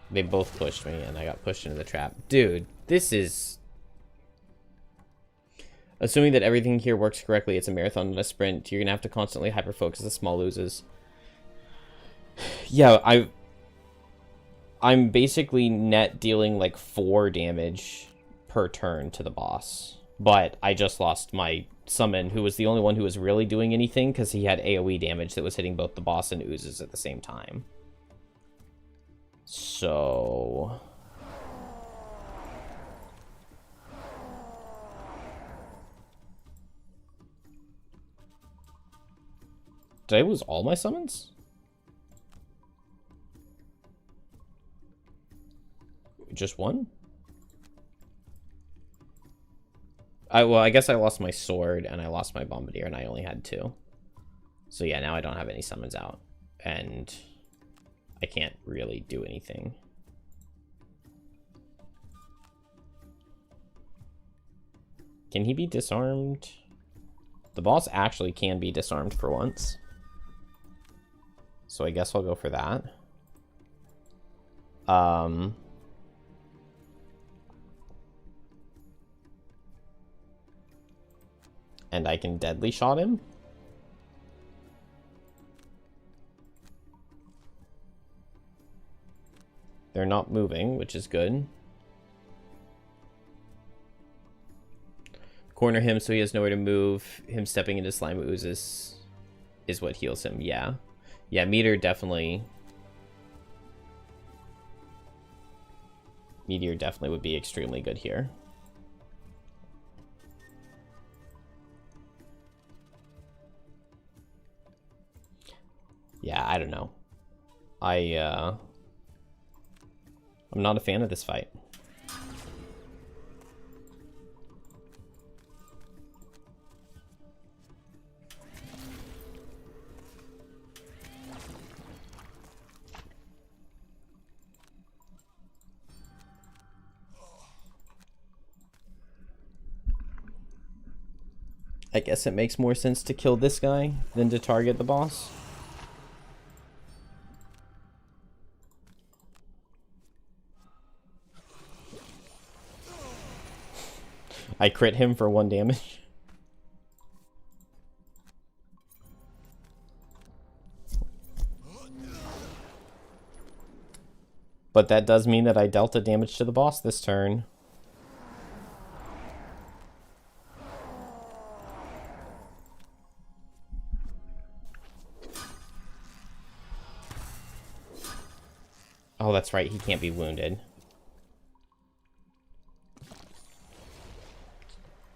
They both pushed me, and I got pushed into the trap. Dude, this is... Assuming that everything here works correctly, it's a marathon, not a sprint. You're gonna have to constantly hyper-focus the small loses. Yeah, I'm basically net dealing like 4 damage per turn to the boss. But I just lost my summon, who was the only one who was really doing anything, because he had AoE damage that was hitting both the boss and oozes at the same time. So... Did I lose all my summons? Just one? Well, I guess I lost my sword and I lost my bombardier and I only had 2. So yeah, now I don't have any summons out. And I can't really do anything. Can he be disarmed? The boss actually can be disarmed for once. So I guess I'll go for that. And I can deadly shot him. They're not moving, which is good. Corner him so he has nowhere to move. Him stepping into slime oozes is what heals him. Yeah. Yeah, Meteor definitely would be extremely good here. Yeah, I don't know. I'm not a fan of this fight. I guess it makes more sense to kill this guy than to target the boss. I crit him for 1 damage. But that does mean that I dealt a damage to the boss this turn. Oh, that's right. He can't be wounded.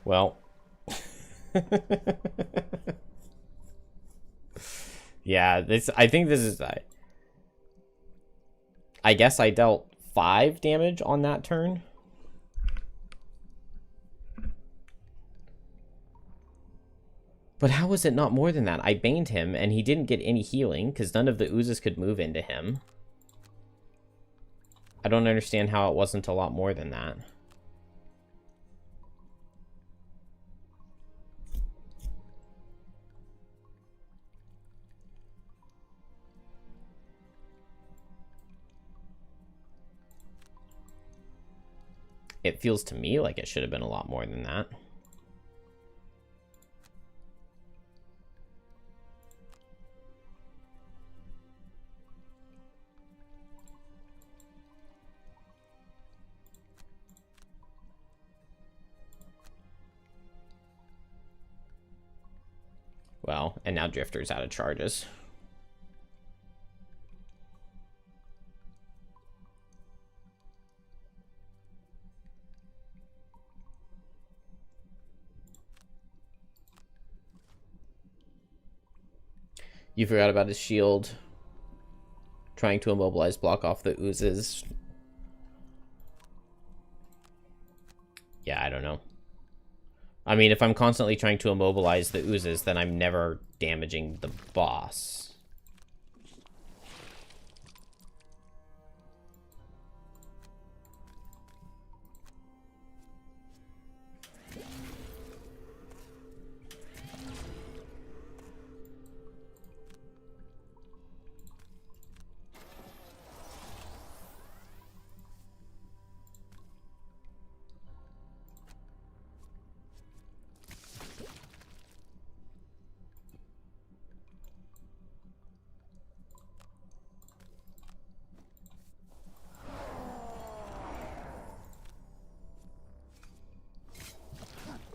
Well. Yeah, I think this is... I guess I dealt 5 damage on that turn. But how was it not more than that? I baned him, and he didn't get any healing, because none of the oozes could move into him. I don't understand how it wasn't a lot more than that. It feels to me like it should have been a lot more than that. Well, and now Drifter's out of charges. You forgot about his shield. Trying to immobilize, block off the oozes. Yeah, I don't know. I mean, if I'm constantly trying to immobilize the oozes, then I'm never damaging the boss.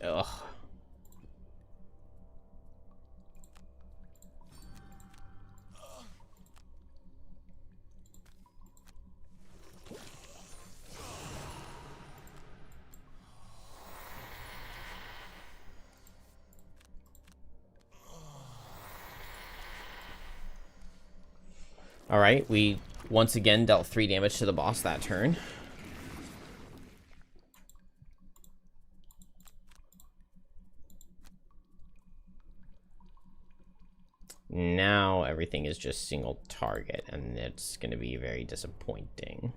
Ugh. All right, we once again dealt 3 damage to the boss that turn. now everything is just single target, and it's going to be very disappointing.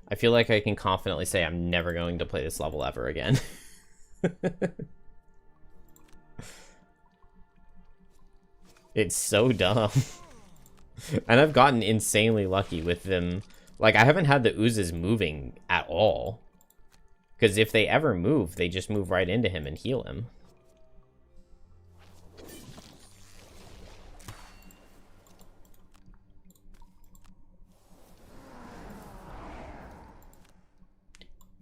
I feel like I can confidently say I'm never going to play this level ever again. It's so dumb. And I've gotten insanely lucky with them. Like, I haven't had the oozes moving at all. Because if they ever move, they just move right into him and heal him.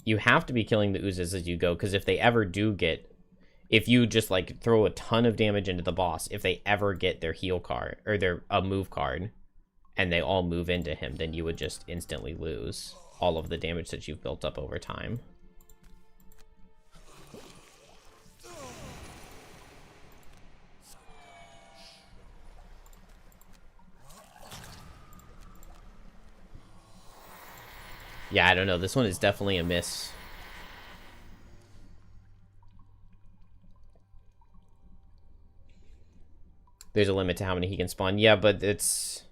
You have to be killing the oozes as you go, because if they ever do get... If you just, like, throw a ton of damage into the boss, if they ever get their heal card, or their move card, and they all move into him, then you would just instantly lose all of the damage that you've built up over time. Yeah, I don't know. This one is definitely a miss. There's a limit to how many he can spawn. Yeah, but it's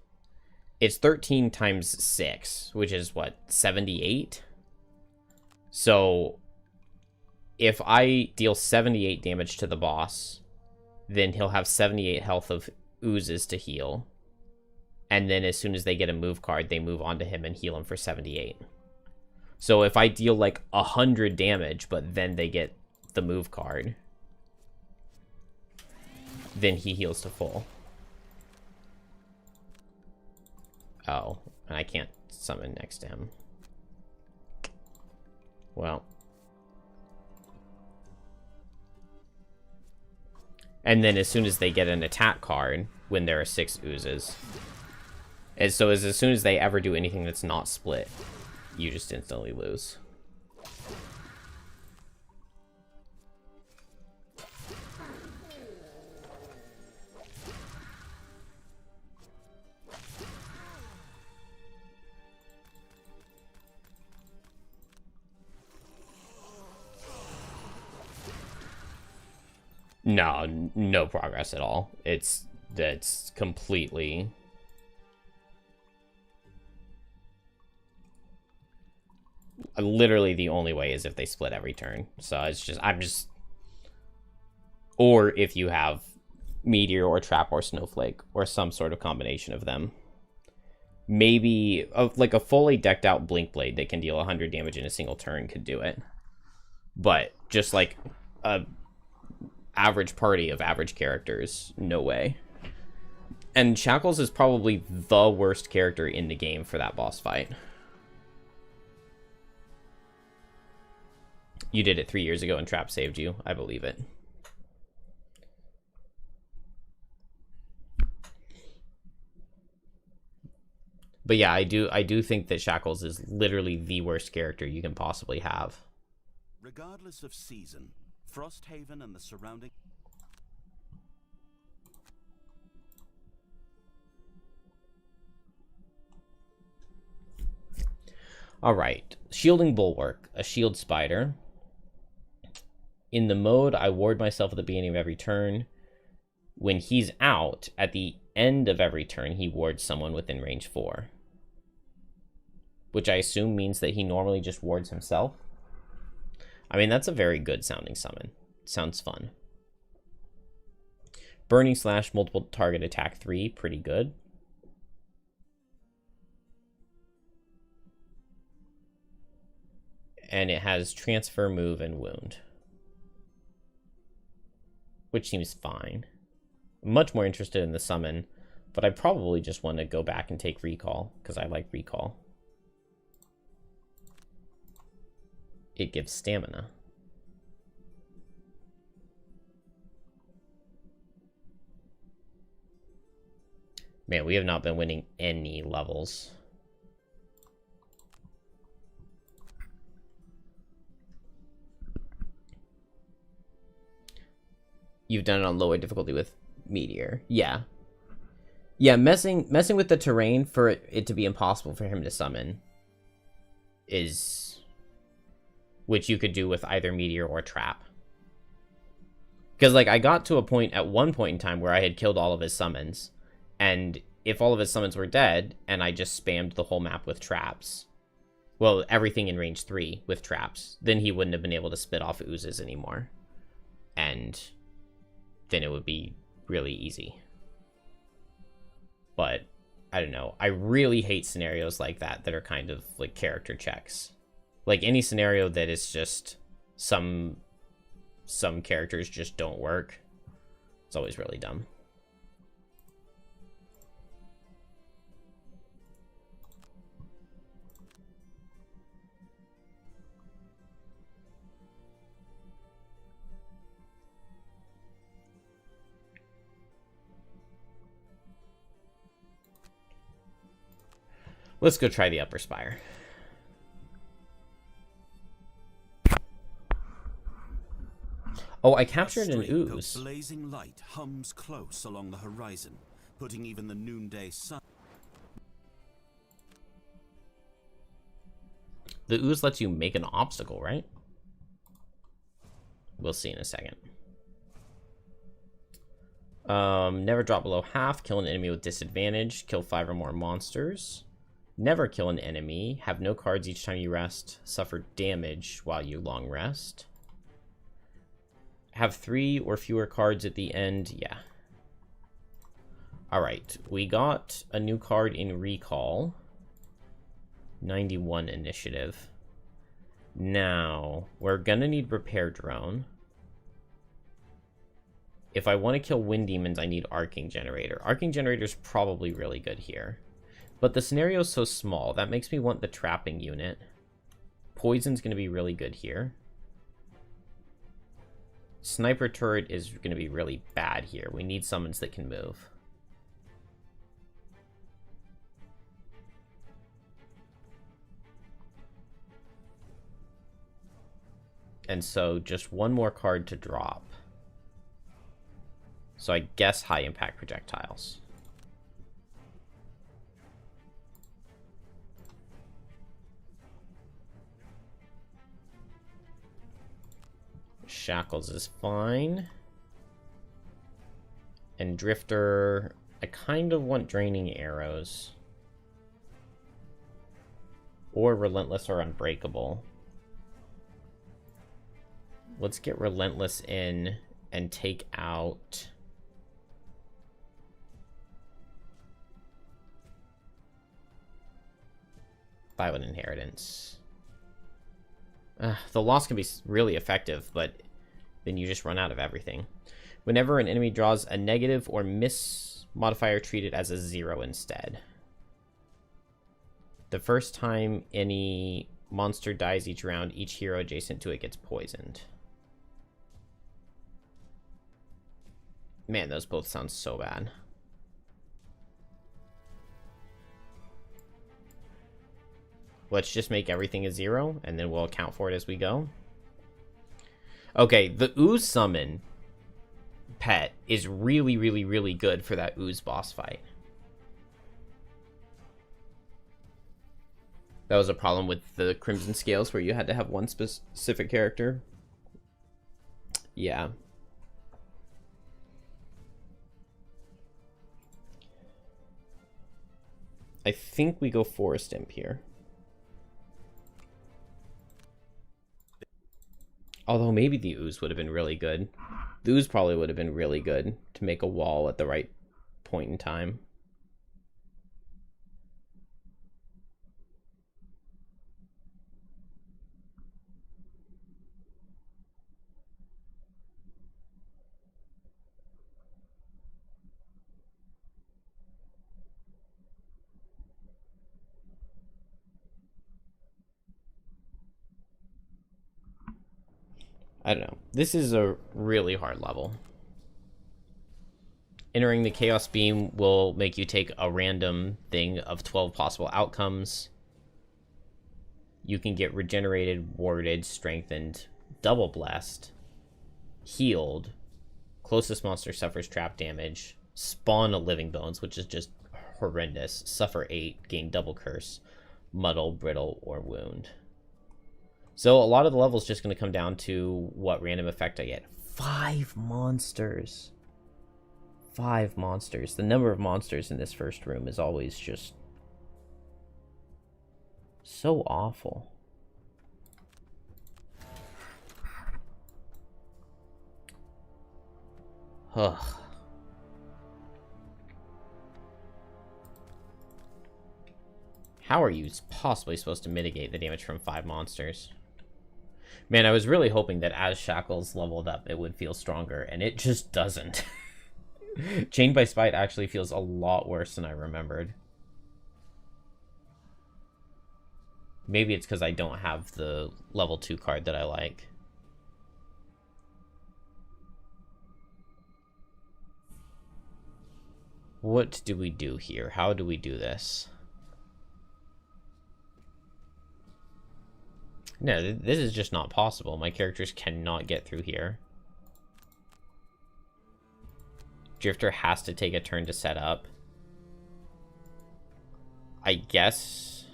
13 times 6, which is what, 78? So if I deal 78 damage to the boss, then he'll have 78 health of oozes to heal. And then as soon as they get a move card, they move on to him and heal him for 78. So if I deal like 100 damage, but then they get the move card, then he heals to full. Oh, and I can't summon next to him. Well. And then as soon as they get an attack card, when there are 6 oozes. And so as soon as they ever do anything that's not split, you just instantly lose. No, no progress at all. That's completely... Literally the only way is if they split every turn. So it's just, or if you have Meteor or Trap or Snowflake or some sort of combination of them. Maybe like a fully decked out Blink Blade that can deal 100 damage in a single turn could do it. But just like a average party of average characters, no way. And Shackles is probably the worst character in the game for that boss fight. You did it 3 years ago and Trap saved you. I believe it. But yeah, I do think that Shackles is literally the worst character you can possibly have. Regardless of season, Frosthaven and the surrounding... Alright, Shielding Bulwark, a shield spider. In the mode, I ward myself at the beginning of every turn. When he's out, at the end of every turn, he wards someone within range 4. Which I assume means that he normally just wards himself. I mean, that's a very good sounding summon. Sounds fun. Burning Slash, multiple target attack 3, pretty good. And it has transfer, move, and wound. Which seems fine. I'm much more interested in the summon, but I probably just want to go back and take recall, because I like recall. It gives stamina. Man, we have not been winning any levels. You've done it on lower difficulty with Meteor. Yeah. Yeah, messing with the terrain for it to be impossible for him to summon is... which you could do with either Meteor or Trap. Because, like, I got to a point at one point in time where I had killed all of his summons, and if all of his summons were dead, and I just spammed the whole map with traps, well, everything in range 3 with traps, then he wouldn't have been able to spit off oozes anymore. And then it would be really easy. But, I don't know. I really hate scenarios like that are kind of, like, character checks. Like, any scenario that is just some characters just don't work. It's always really dumb. Let's go try the upper spire. Oh, I captured an ooze. Blazing light hums close along the horizon, putting even the noonday sun. The ooze lets you make an obstacle, right? We'll see in a second. Never drop below half. Kill an enemy with disadvantage. Kill 5 or more monsters. Never kill an enemy. Have no cards each time you rest. Suffer damage while you long rest. Have 3 or fewer cards at the end. Yeah. Alright. We got a new card in Recall. 91 initiative. Now, we're gonna need Repair Drone. If I want to kill Wind Demons, I need Arcing Generator. Arcing Generator's probably really good here. But the scenario's so small, that makes me want the Trapping unit. Poison's gonna be really good here. Sniper Turret is gonna be really bad here. We need summons that can move. And so just one more card to drop. So I guess high impact projectiles. Shackles is fine. And Drifter, I kind of want Draining Arrows. Or Relentless or Unbreakable. Let's get Relentless in and take out... Violent Inheritance. The loss can be really effective, but then you just run out of everything. Whenever an enemy draws a negative or miss modifier, treat it as a 0 instead. The first time any monster dies each round, each hero adjacent to it gets poisoned. Man, those both sound so bad. Let's just make everything a 0, and then we'll account for it as we go. Okay, the Ooze summon pet is really, really, really good for that Ooze boss fight. That was a problem with the Crimson Scales, where you had to have one specific character. Yeah. I think we go Forest Imp here. Although maybe the Ooze would have been really good. The Ooze probably would have been really good to make a wall at the right point in time. I don't know. This is a really hard level. Entering the Chaos Beam will make you take a random thing of 12 possible outcomes. You can get regenerated, warded, strengthened, double blessed, healed. Closest monster suffers trap damage. Spawn a Living Bones, which is just horrendous. Suffer 8, gain double curse, muddle, brittle, or wound. So a lot of the levels just going to come down to what random effect I get. 5 monsters. 5 monsters. The number of monsters in this first room is always just so awful. Ugh. How are you possibly supposed to mitigate the damage from 5 monsters? Man, I was really hoping that as Shackles leveled up, it would feel stronger, and it just doesn't. Chained by Spite actually feels a lot worse than I remembered. Maybe it's because I don't have the level 2 card that I like. What do we do here? How do we do this? No, this is just not possible. My characters cannot get through here. Drifter has to take a turn to set up. I guess...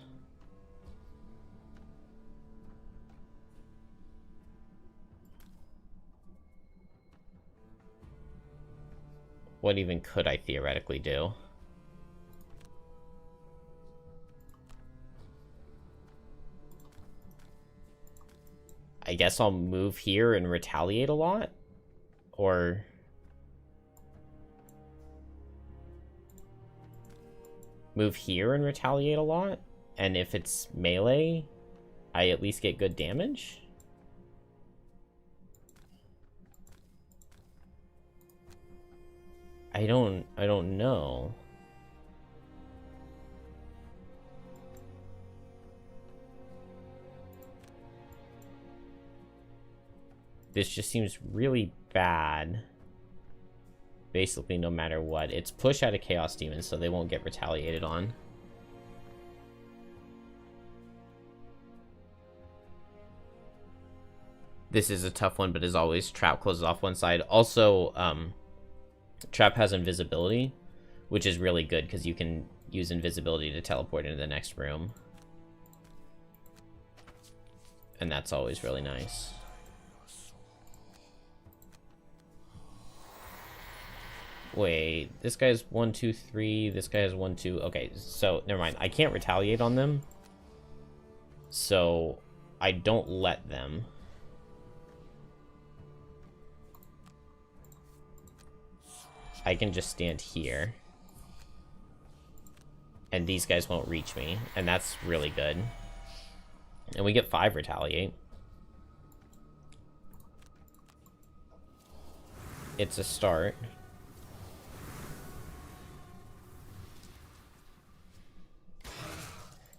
What even could I theoretically do? I guess I'll move here and retaliate a lot? Or... move here and retaliate a lot? And if it's melee, I at least get good damage? I don't know. This just seems really bad. Basically, no matter what. It's push out of Chaos Demons, so they won't get retaliated on. This is a tough one, but as always, Trap closes off one side. Also, Trap has invisibility, which is really good because you can use invisibility to teleport into the next room. And that's always really nice. Wait, this guy's 1, 2, 3. This guy has 1, 2. Okay, so never mind. I can't retaliate on them. So I don't let them. I can just stand here. And these guys won't reach me. And that's really good. And we get 5 retaliate. It's a start.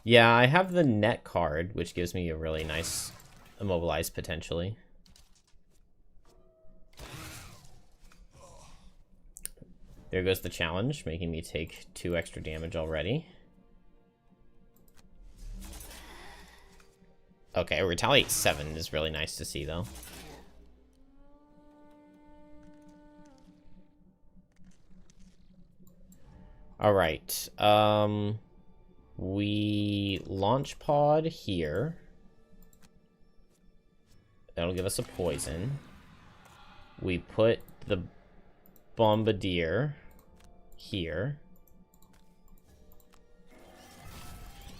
Yeah, I have the net card, which gives me a really nice immobilize potentially. There goes the challenge, making me take 2 extra damage already. Okay, retaliate 7 is really nice to see, though. Alright, we launch pod here. That'll give us a poison. We put the Bombardier here.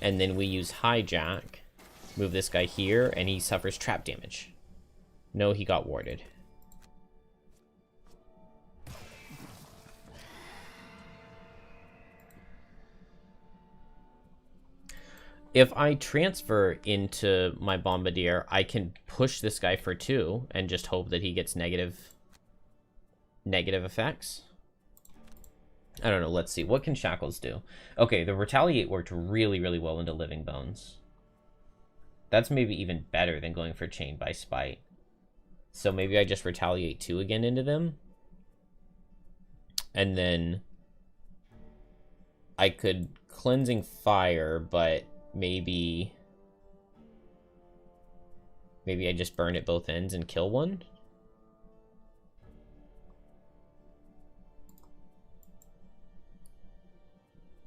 And then we use hijack. Move this guy here, and he suffers trap damage. No, he got warded. If I transfer into my Bombardier, I can push this guy for 2 and just hope that he gets negative effects. I don't know, let's see. What can Shackles do? Okay, the Retaliate worked really, really well into Living Bones. That's maybe even better than going for Chained by Spite. So maybe I just Retaliate 2 again into them. And then I could Cleansing Fire, but maybe I just burn at both ends and kill one.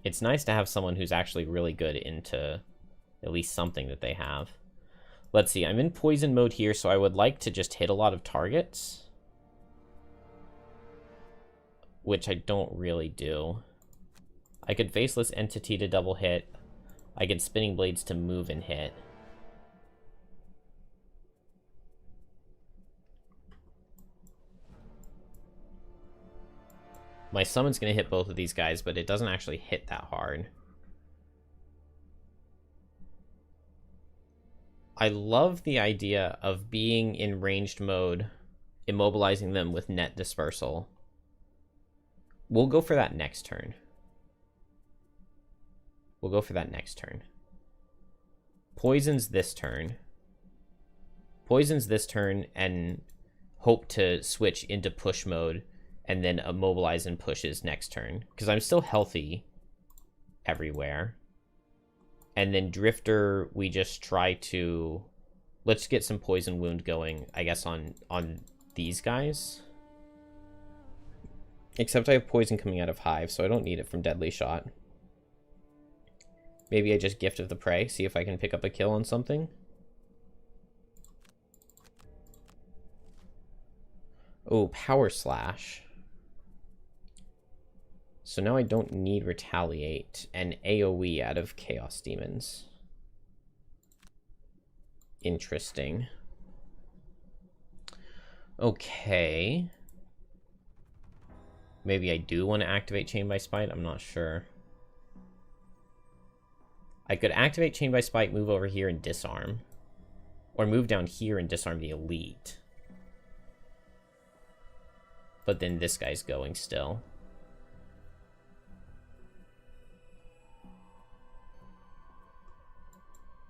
It's nice to have someone who's actually really good into at least something that they have. Let's see, I'm in poison mode here, so I would like to just hit a lot of targets. Which I don't really do. I could Faceless Entity to double hit. I could Spinning Blades to move and hit. My summon's going to hit both of these guys, but it doesn't actually hit that hard. I love the idea of being in ranged mode, immobilizing them with Net Dispersal. We'll go for that next turn. We'll go for that next turn. Poisons this turn. Poisons this turn and hope to switch into push mode and then immobilize and pushes next turn. Because I'm still healthy everywhere. And then Drifter, we just try to... Let's get some Poison Wound going, I guess, on these guys. Except I have Poison coming out of Hive, so I don't need it from Deadly Shot. Maybe I just Gift of the Prey, see if I can pick up a kill on something. Oh, Power Slash. So now I don't need Retaliate and AoE out of Chaos Demons. Interesting. Okay. Maybe I do want to activate Chain by Spite, I'm not sure. I could activate Chain by Spite, move over here and disarm. Or move down here and disarm the elite. But then this guy's going still.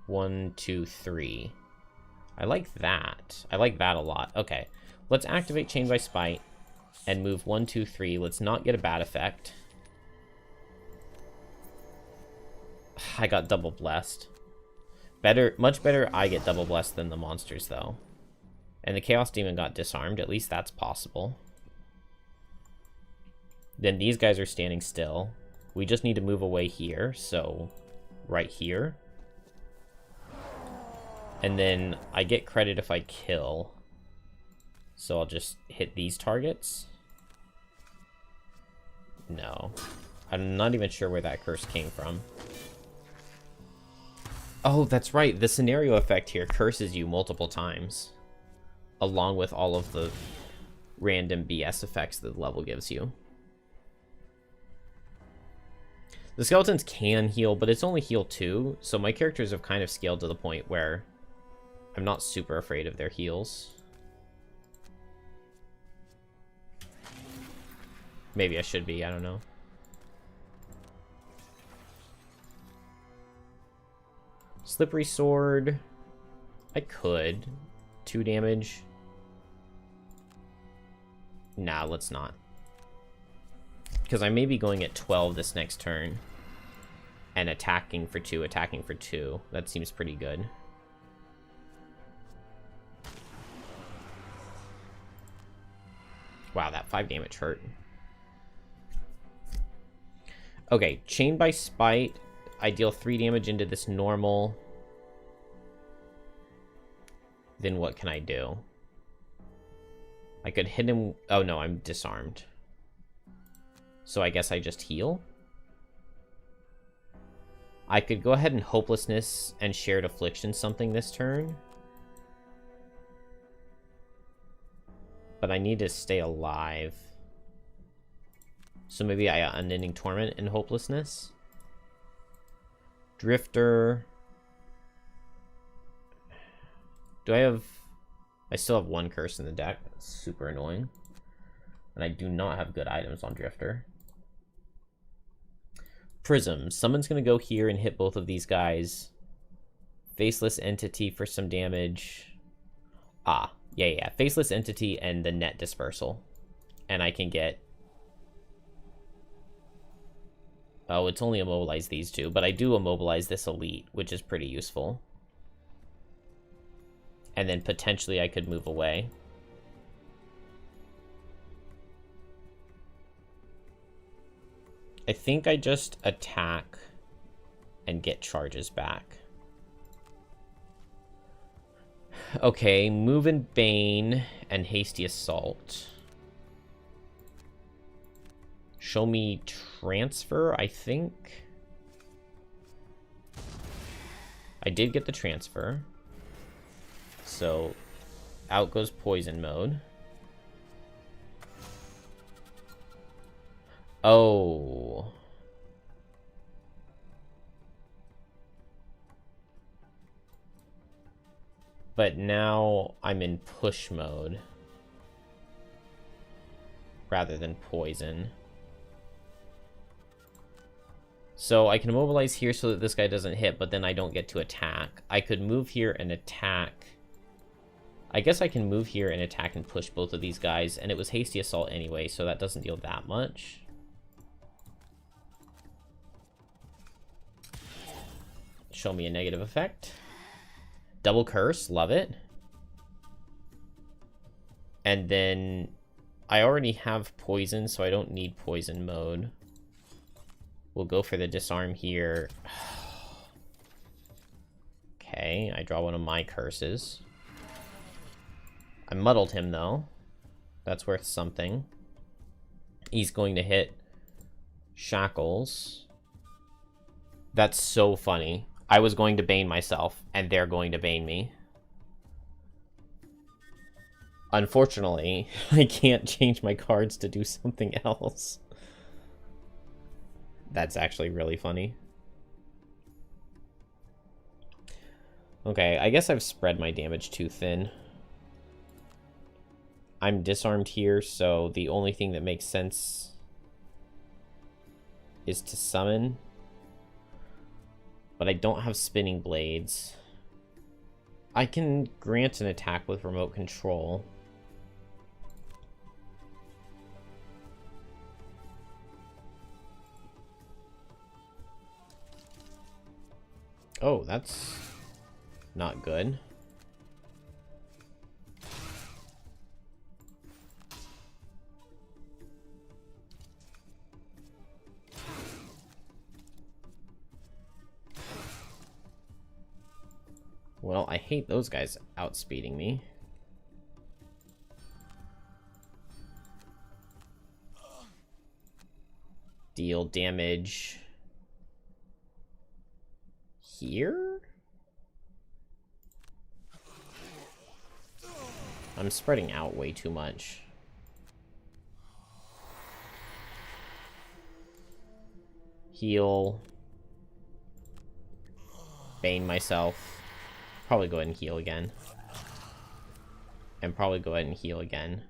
One, two, three. I like that. I like that a lot. Okay, let's activate Chain by Spite and move 1, 2, 3. Let's not get a bad effect. I got double blessed. Better, much better I get double blessed than the monsters, though. And the Chaos Demon got disarmed. At least that's possible. Then these guys are standing still. We just need to move away here, so right here. And then I get credit if I kill. So I'll just hit these targets. No. I'm not even sure where that curse came from. Oh, that's right. The scenario effect here curses you multiple times. Along with all of the random BS effects that the level gives you. The skeletons can heal, but it's only heal 2. So my characters have kind of scaled to the point where I'm not super afraid of their heals. Maybe I should be, I don't know. Slippery Sword. I could. 2 damage. Nah, let's not. Because I may be going at 12 this next turn. And attacking for 2, attacking for 2. That seems pretty good. Wow, that 5 damage hurt. Okay, Chain by Spite. I deal 3 damage into this normal. Then what can I do? I could hit him. Oh no, I'm disarmed. So I guess I just heal. I could go ahead and Hopelessness and Shared Affliction something this turn. But I need to stay alive. So maybe I Unending Torment and Hopelessness. Drifter. Do I have... I still have 1 curse in the deck. That's super annoying. And I do not have good items on Drifter. Prism. Someone's going to go here and hit both of these guys. Faceless Entity for some damage. Ah, yeah. Faceless Entity and the Net Dispersal. And I can get... Oh, it's only immobilize these 2, but I do immobilize this elite, which is pretty useful. And then potentially I could move away. I think I just attack and get charges back. Okay, move and Bane and Hasty Assault. Show me transfer, I think. I did get the transfer. So, out goes Poison Mode. Oh. But now I'm in push mode rather than poison. So I can immobilize here so that this guy doesn't hit, but then I don't get to attack. I could move here and attack. I guess I can move here and attack and push both of these guys, and it was Hasty Assault anyway, so that doesn't deal that much. Show me a negative effect. Double Curse, love it. And then I already have poison, so I don't need poison mode. We'll go for the disarm here. Okay, I draw one of my curses. I muddled him, though. That's worth something. He's going to hit Shackles. That's so funny. I was going to Bane myself, and they're going to Bane me. Unfortunately, I can't change my cards to do something else. That's actually really funny. Okay, I guess I've spread my damage too thin. I'm disarmed here, so the only thing that makes sense is to summon. But I don't have spinning blades. I can grant an attack with remote control. Oh, that's not good. Well, I hate those guys outspeeding me. Deal damage here? I'm spreading out way too much. Heal. Bane myself. Probably go ahead and heal again. And probably go ahead and heal again.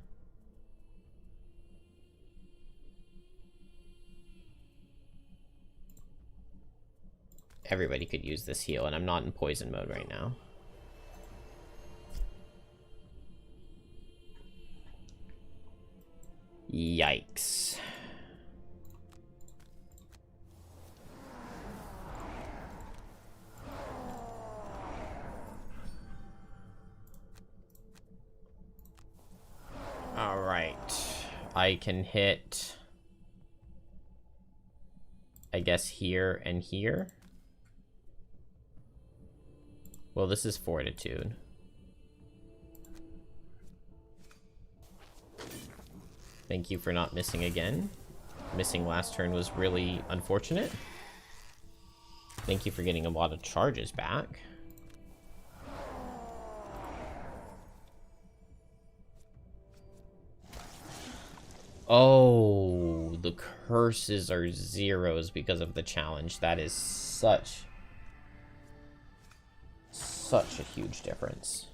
Everybody could use this heal, and I'm not in poison mode right now. Yikes. Alright. I can hit, I guess, here and here. Well, this is Fortitude. Thank you for not missing again. Missing last turn was really unfortunate. Thank you for getting a lot of charges back. Oh, the curses are zeros because of the challenge. That is such a huge difference.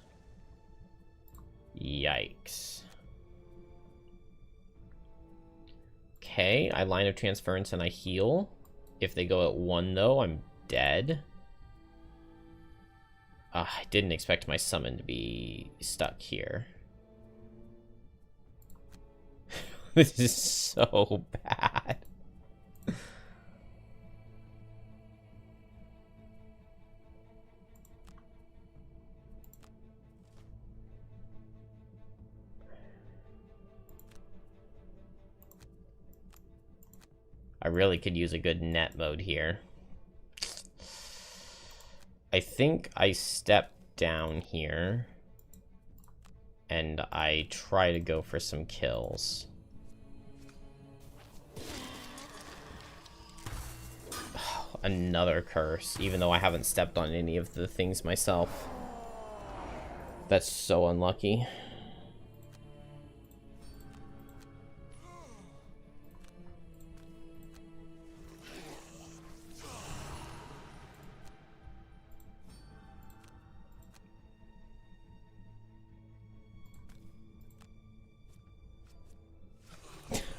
Yikes. Okay, I line of transference and I heal. If they go at 1, though, I'm dead. I didn't expect my summon to be stuck here. This is so bad. I I really could use a good net mode here. I think I step down here and I try to go for some kills. Another curse, even though I haven't stepped on any of the things myself. That's so unlucky.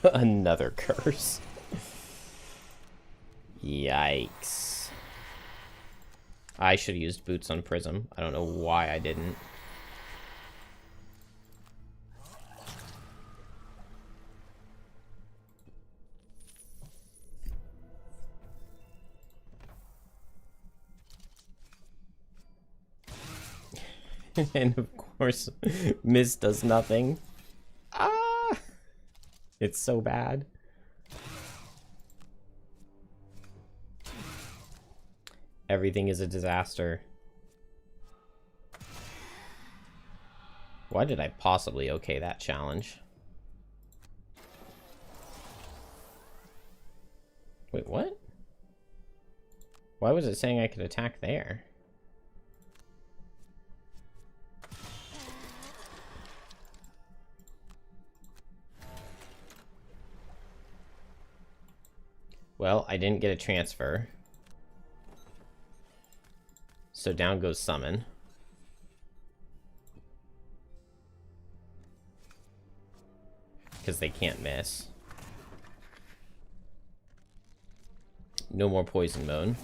Another curse. Yikes. I should have used boots on Prism. I don't know why I didn't. And of course, Mist does nothing. Ah! It's so bad. Everything is a disaster. Why did I possibly okay that challenge? Wait, what? Why was it saying I could attack there? Well, I didn't get a transfer. So down goes summon. Because they can't miss. No more poison mode.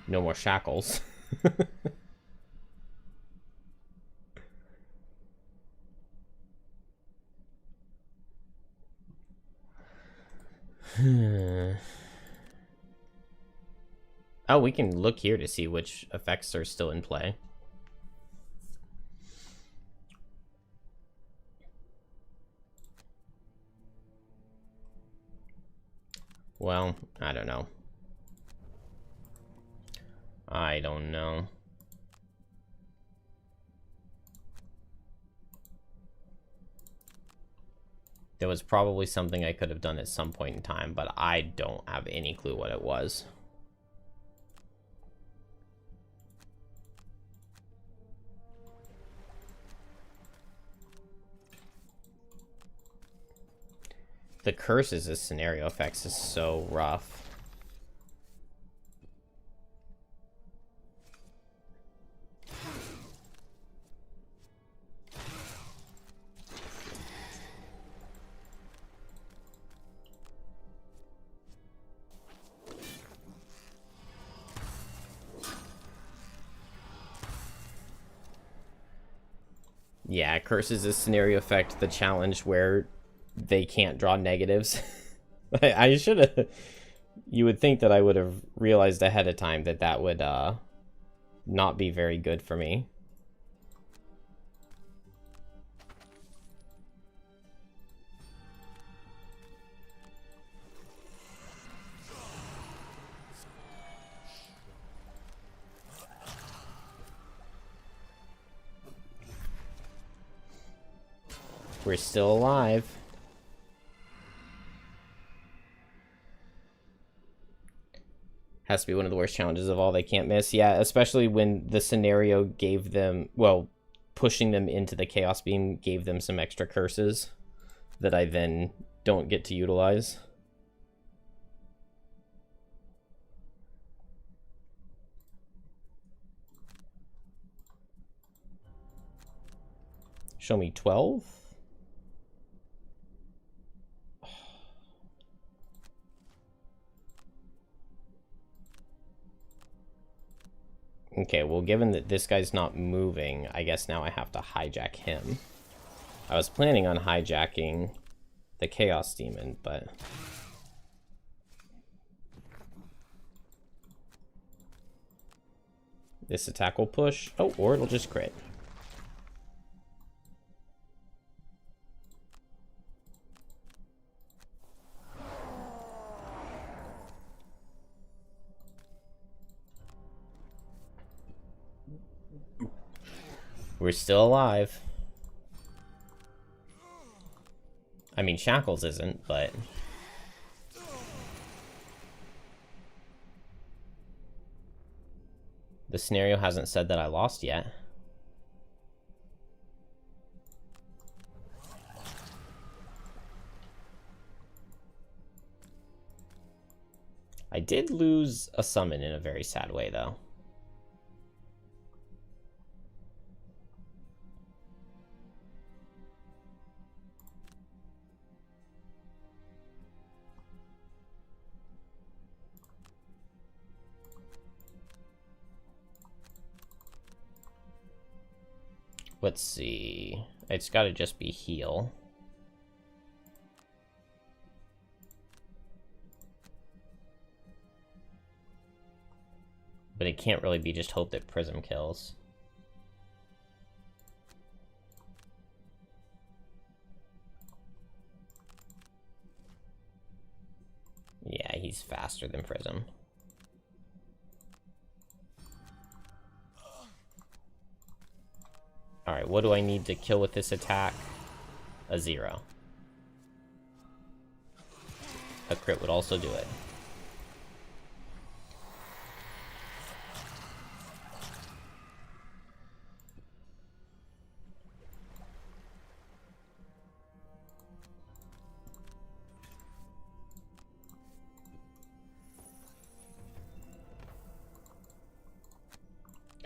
No more shackles. Oh, we can look here to see which effects are still in play. Well, I don't know. I don't know. There was probably something I could have done at some point in time, but I don't have any clue what it was. The curses as scenario effects is so rough. Yeah, curses as scenario effect, the challenge where they can't draw negatives. I should have... You would think that I would have realized ahead of time that that would not be very good for me. We're still alive. Has to be one of the worst challenges of all. They can't miss. Yeah, especially when the scenario gave them... Well, pushing them into the Chaos Beam gave them some extra curses that I then don't get to utilize. Show me 12? Okay, well, given that this guy's not moving, I guess now I have to hijack him. I was planning on hijacking the Chaos Demon, but... This attack will push. Oh, or it'll just crit. We're still alive. I mean, Shackles isn't, but... The scenario hasn't said that I lost yet. I did lose a summon in a very sad way, though. Let's see. It's got to just be heal. But it can't really be just hope that Prism kills. Yeah, he's faster than Prism. Alright, what do I need to kill with this attack? A 0. A crit would also do it.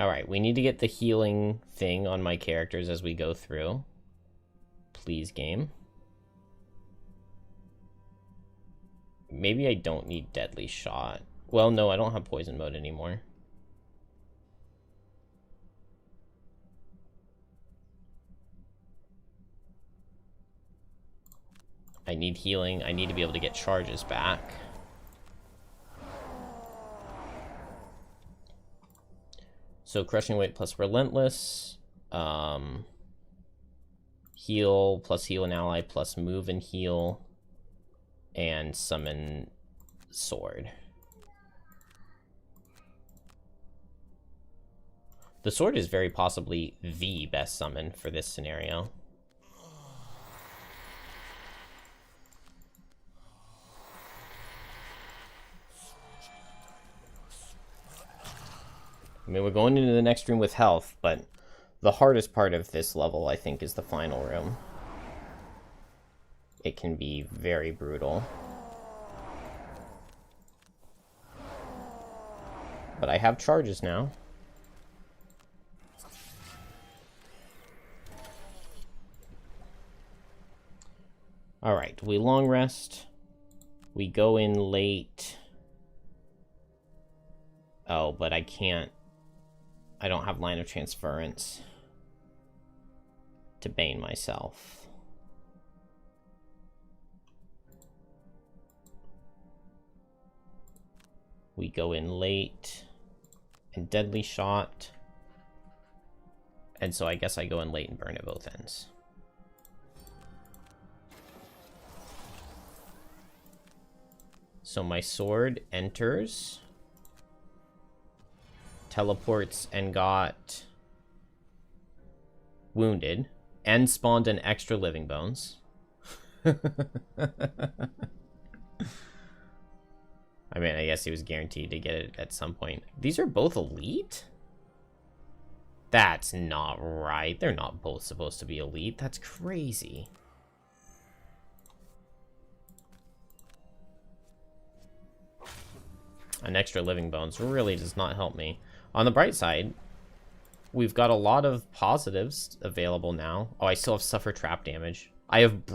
Alright, we need to get the healing thing on my characters as we go through. Please, game. Maybe I don't need Deadly Shot. Well, no, I don't have Poison Mode anymore. I need healing. I need to be able to get charges back. So Crushing Weight plus Relentless, heal plus heal an ally plus move and heal, and summon sword. The sword is very possibly the best summon for this scenario. I mean, we're going into the next room with health, but the hardest part of this level, I think, is the final room. It can be very brutal. But I have charges now. Alright, we long rest. We go in late. Oh, but I can't. I don't have line of transference to Bane myself. We go in late and Deadly Shot. And so I guess I go in late and burn at both ends. So my sword enters, teleports, and got wounded, and spawned an extra living bones. I mean, I guess he was guaranteed to get it at some point. These are both elite? That's not right. They're not both supposed to be elite. That's crazy. An extra living bones really does not help me. On the bright side, we've got a lot of positives available now. Oh, I still have suffer trap damage. I have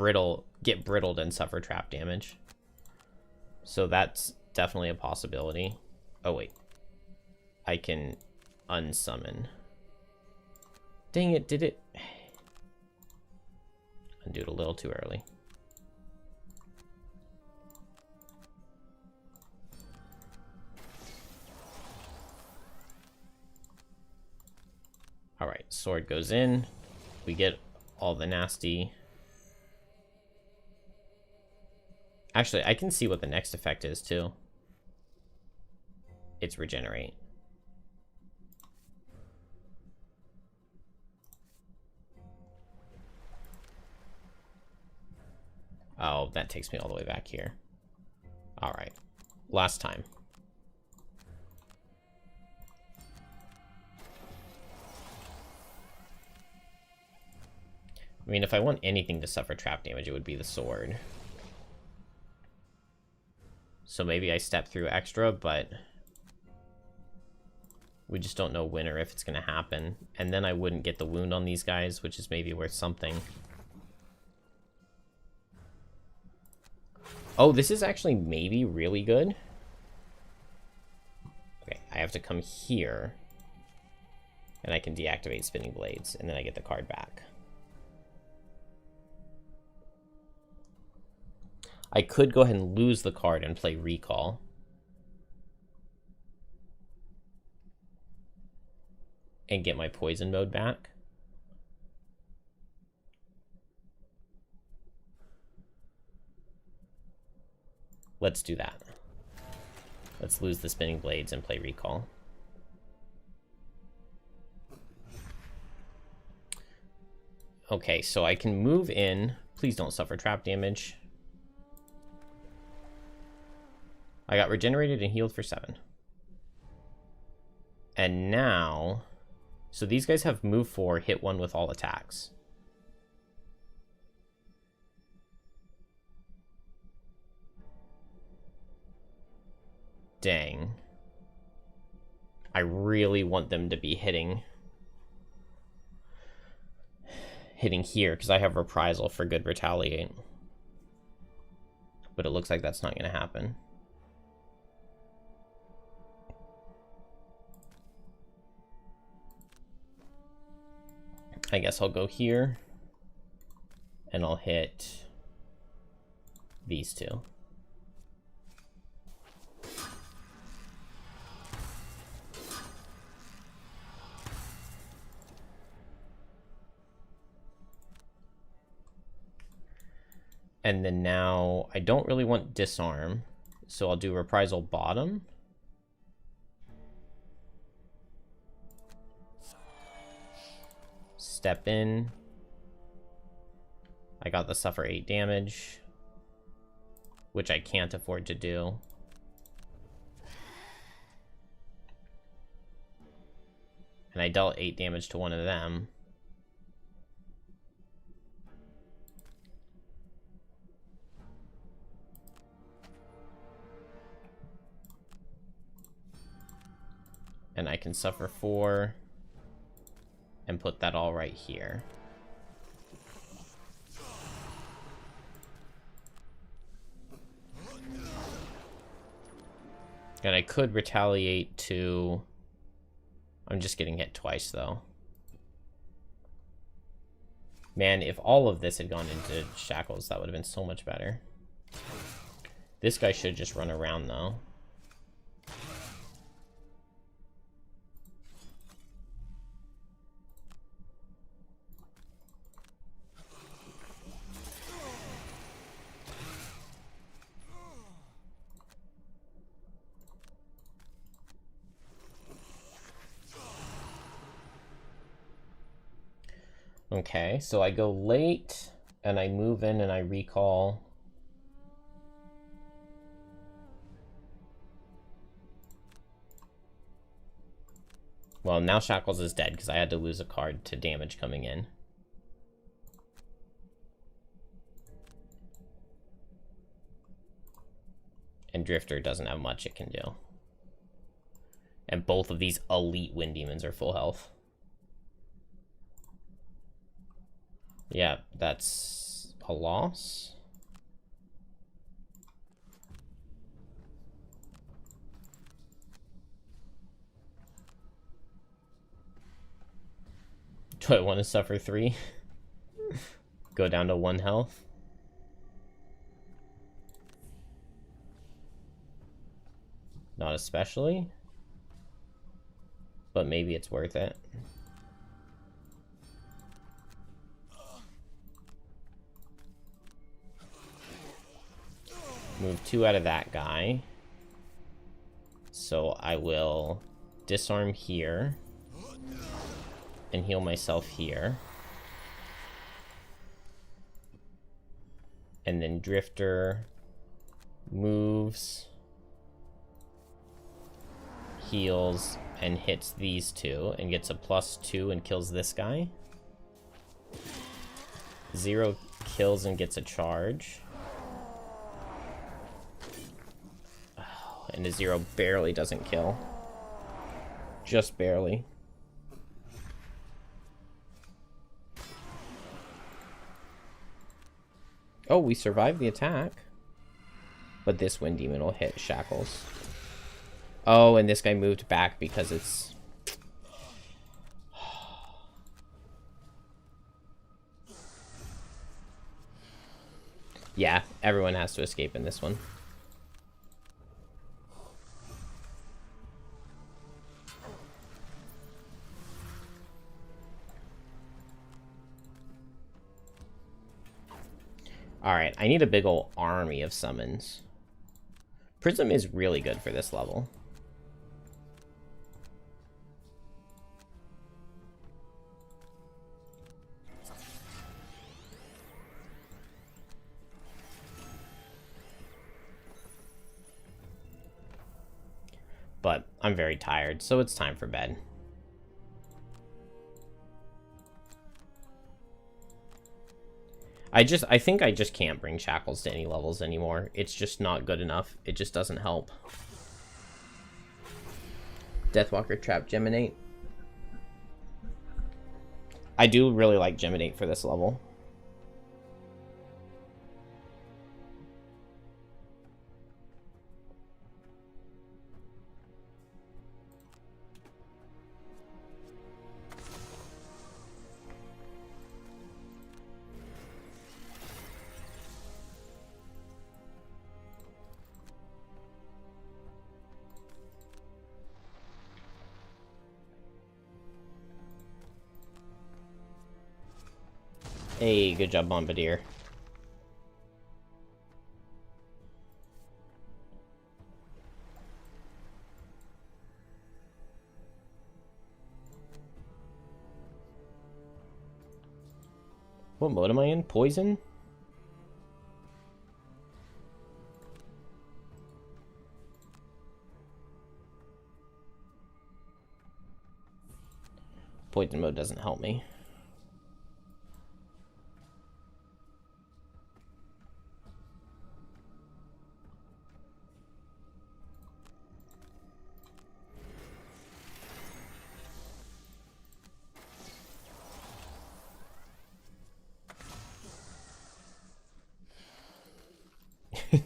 get brittled and suffer trap damage. So that's definitely a possibility. Oh, wait. I can unsummon. Dang it, did it? Undo it a little too early. Alright, sword goes in. We get all the nasty. Actually, I can see what the next effect is, too. It's regenerate. Oh, that takes me all the way back here. Alright. Last time. I mean, if I want anything to suffer trap damage, it would be the sword. So maybe I step through extra, but we just don't know when or if it's going to happen. And then I wouldn't get the wound on these guys, which is maybe worth something. Oh, this is actually maybe really good. Okay, I have to come here. And I can deactivate Spinning Blades, and then I get the card back. I could go ahead and lose the card and play Recall. And get my poison mode back. Let's do that. Let's lose the Spinning Blades and play Recall. Okay, so I can move in. Please don't suffer trap damage. I got regenerated and healed for 7. And now... So these guys have move 4, hit 1 with all attacks. Dang. I really want them to be hitting here, because I have Reprisal for good Retaliate. But it looks like that's not going to happen. I guess I'll go here, and I'll hit these two. And then now, I don't really want Disarm, so I'll do Reprisal bottom. Step in. I got the suffer 8 damage, which I can't afford to do. And I dealt 8 damage to one of them. And I can suffer 4 and put that all right here. And I could retaliate to... I'm just getting hit twice, though. Man, if all of this had gone into shackles, that would have been so much better. This guy should just run around, though. Okay, so I go late, and I move in, and I recall. Well, now Shackles is dead, because I had to lose a card to damage coming in. And Drifter doesn't have much it can do. And both of these elite Wind Demons are full health. Yeah, that's a loss. Do I want to suffer 3? Go down to 1 health? Not especially. But maybe it's worth it. Move 2 out of that guy. So I will disarm here. And heal myself here. And then Drifter moves, heals, and hits these two and gets a +2 and kills this guy. 0 kills and gets a charge. Oh, and a 0 barely doesn't kill. Just barely. Oh, we survived the attack. But this Wind Demon will hit Shackles. Oh, and this guy moved back because it's... Yeah, everyone has to escape in this one. Alright, I need a big ol' army of summons. Prism is really good for this level. But I'm very tired, so it's time for bed. I think I just can't bring Shackles to any levels anymore. It's just not good enough. It just doesn't help. Deathwalker Trap Geminate. I do really like Geminate for this level. Hey, good job, Bombardier. What mode am I in? Poison? Poison mode doesn't help me.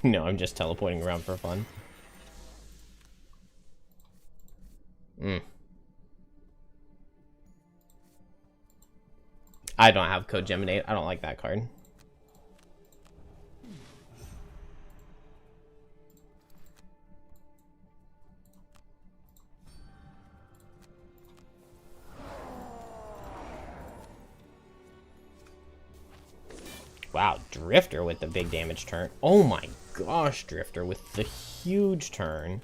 No, I'm just teleporting around for fun. I don't have Code Geminate. I don't like that card. Wow, Drifter with the big damage turn. Oh my gosh, Drifter with the huge turn.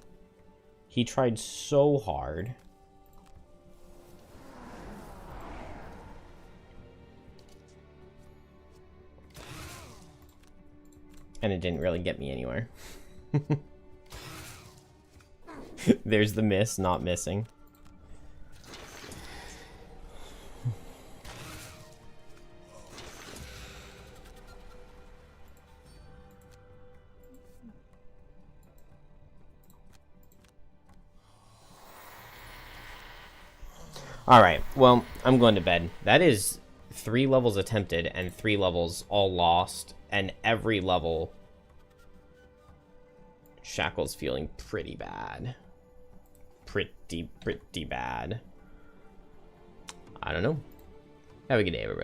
He tried so hard. And it didn't really get me anywhere. There's the miss, not missing. Alright, well, I'm going to bed. That is 3 levels attempted and 3 levels all lost. And every level, Shackle's feeling pretty bad. Pretty bad. I don't know. Have a good day, everybody.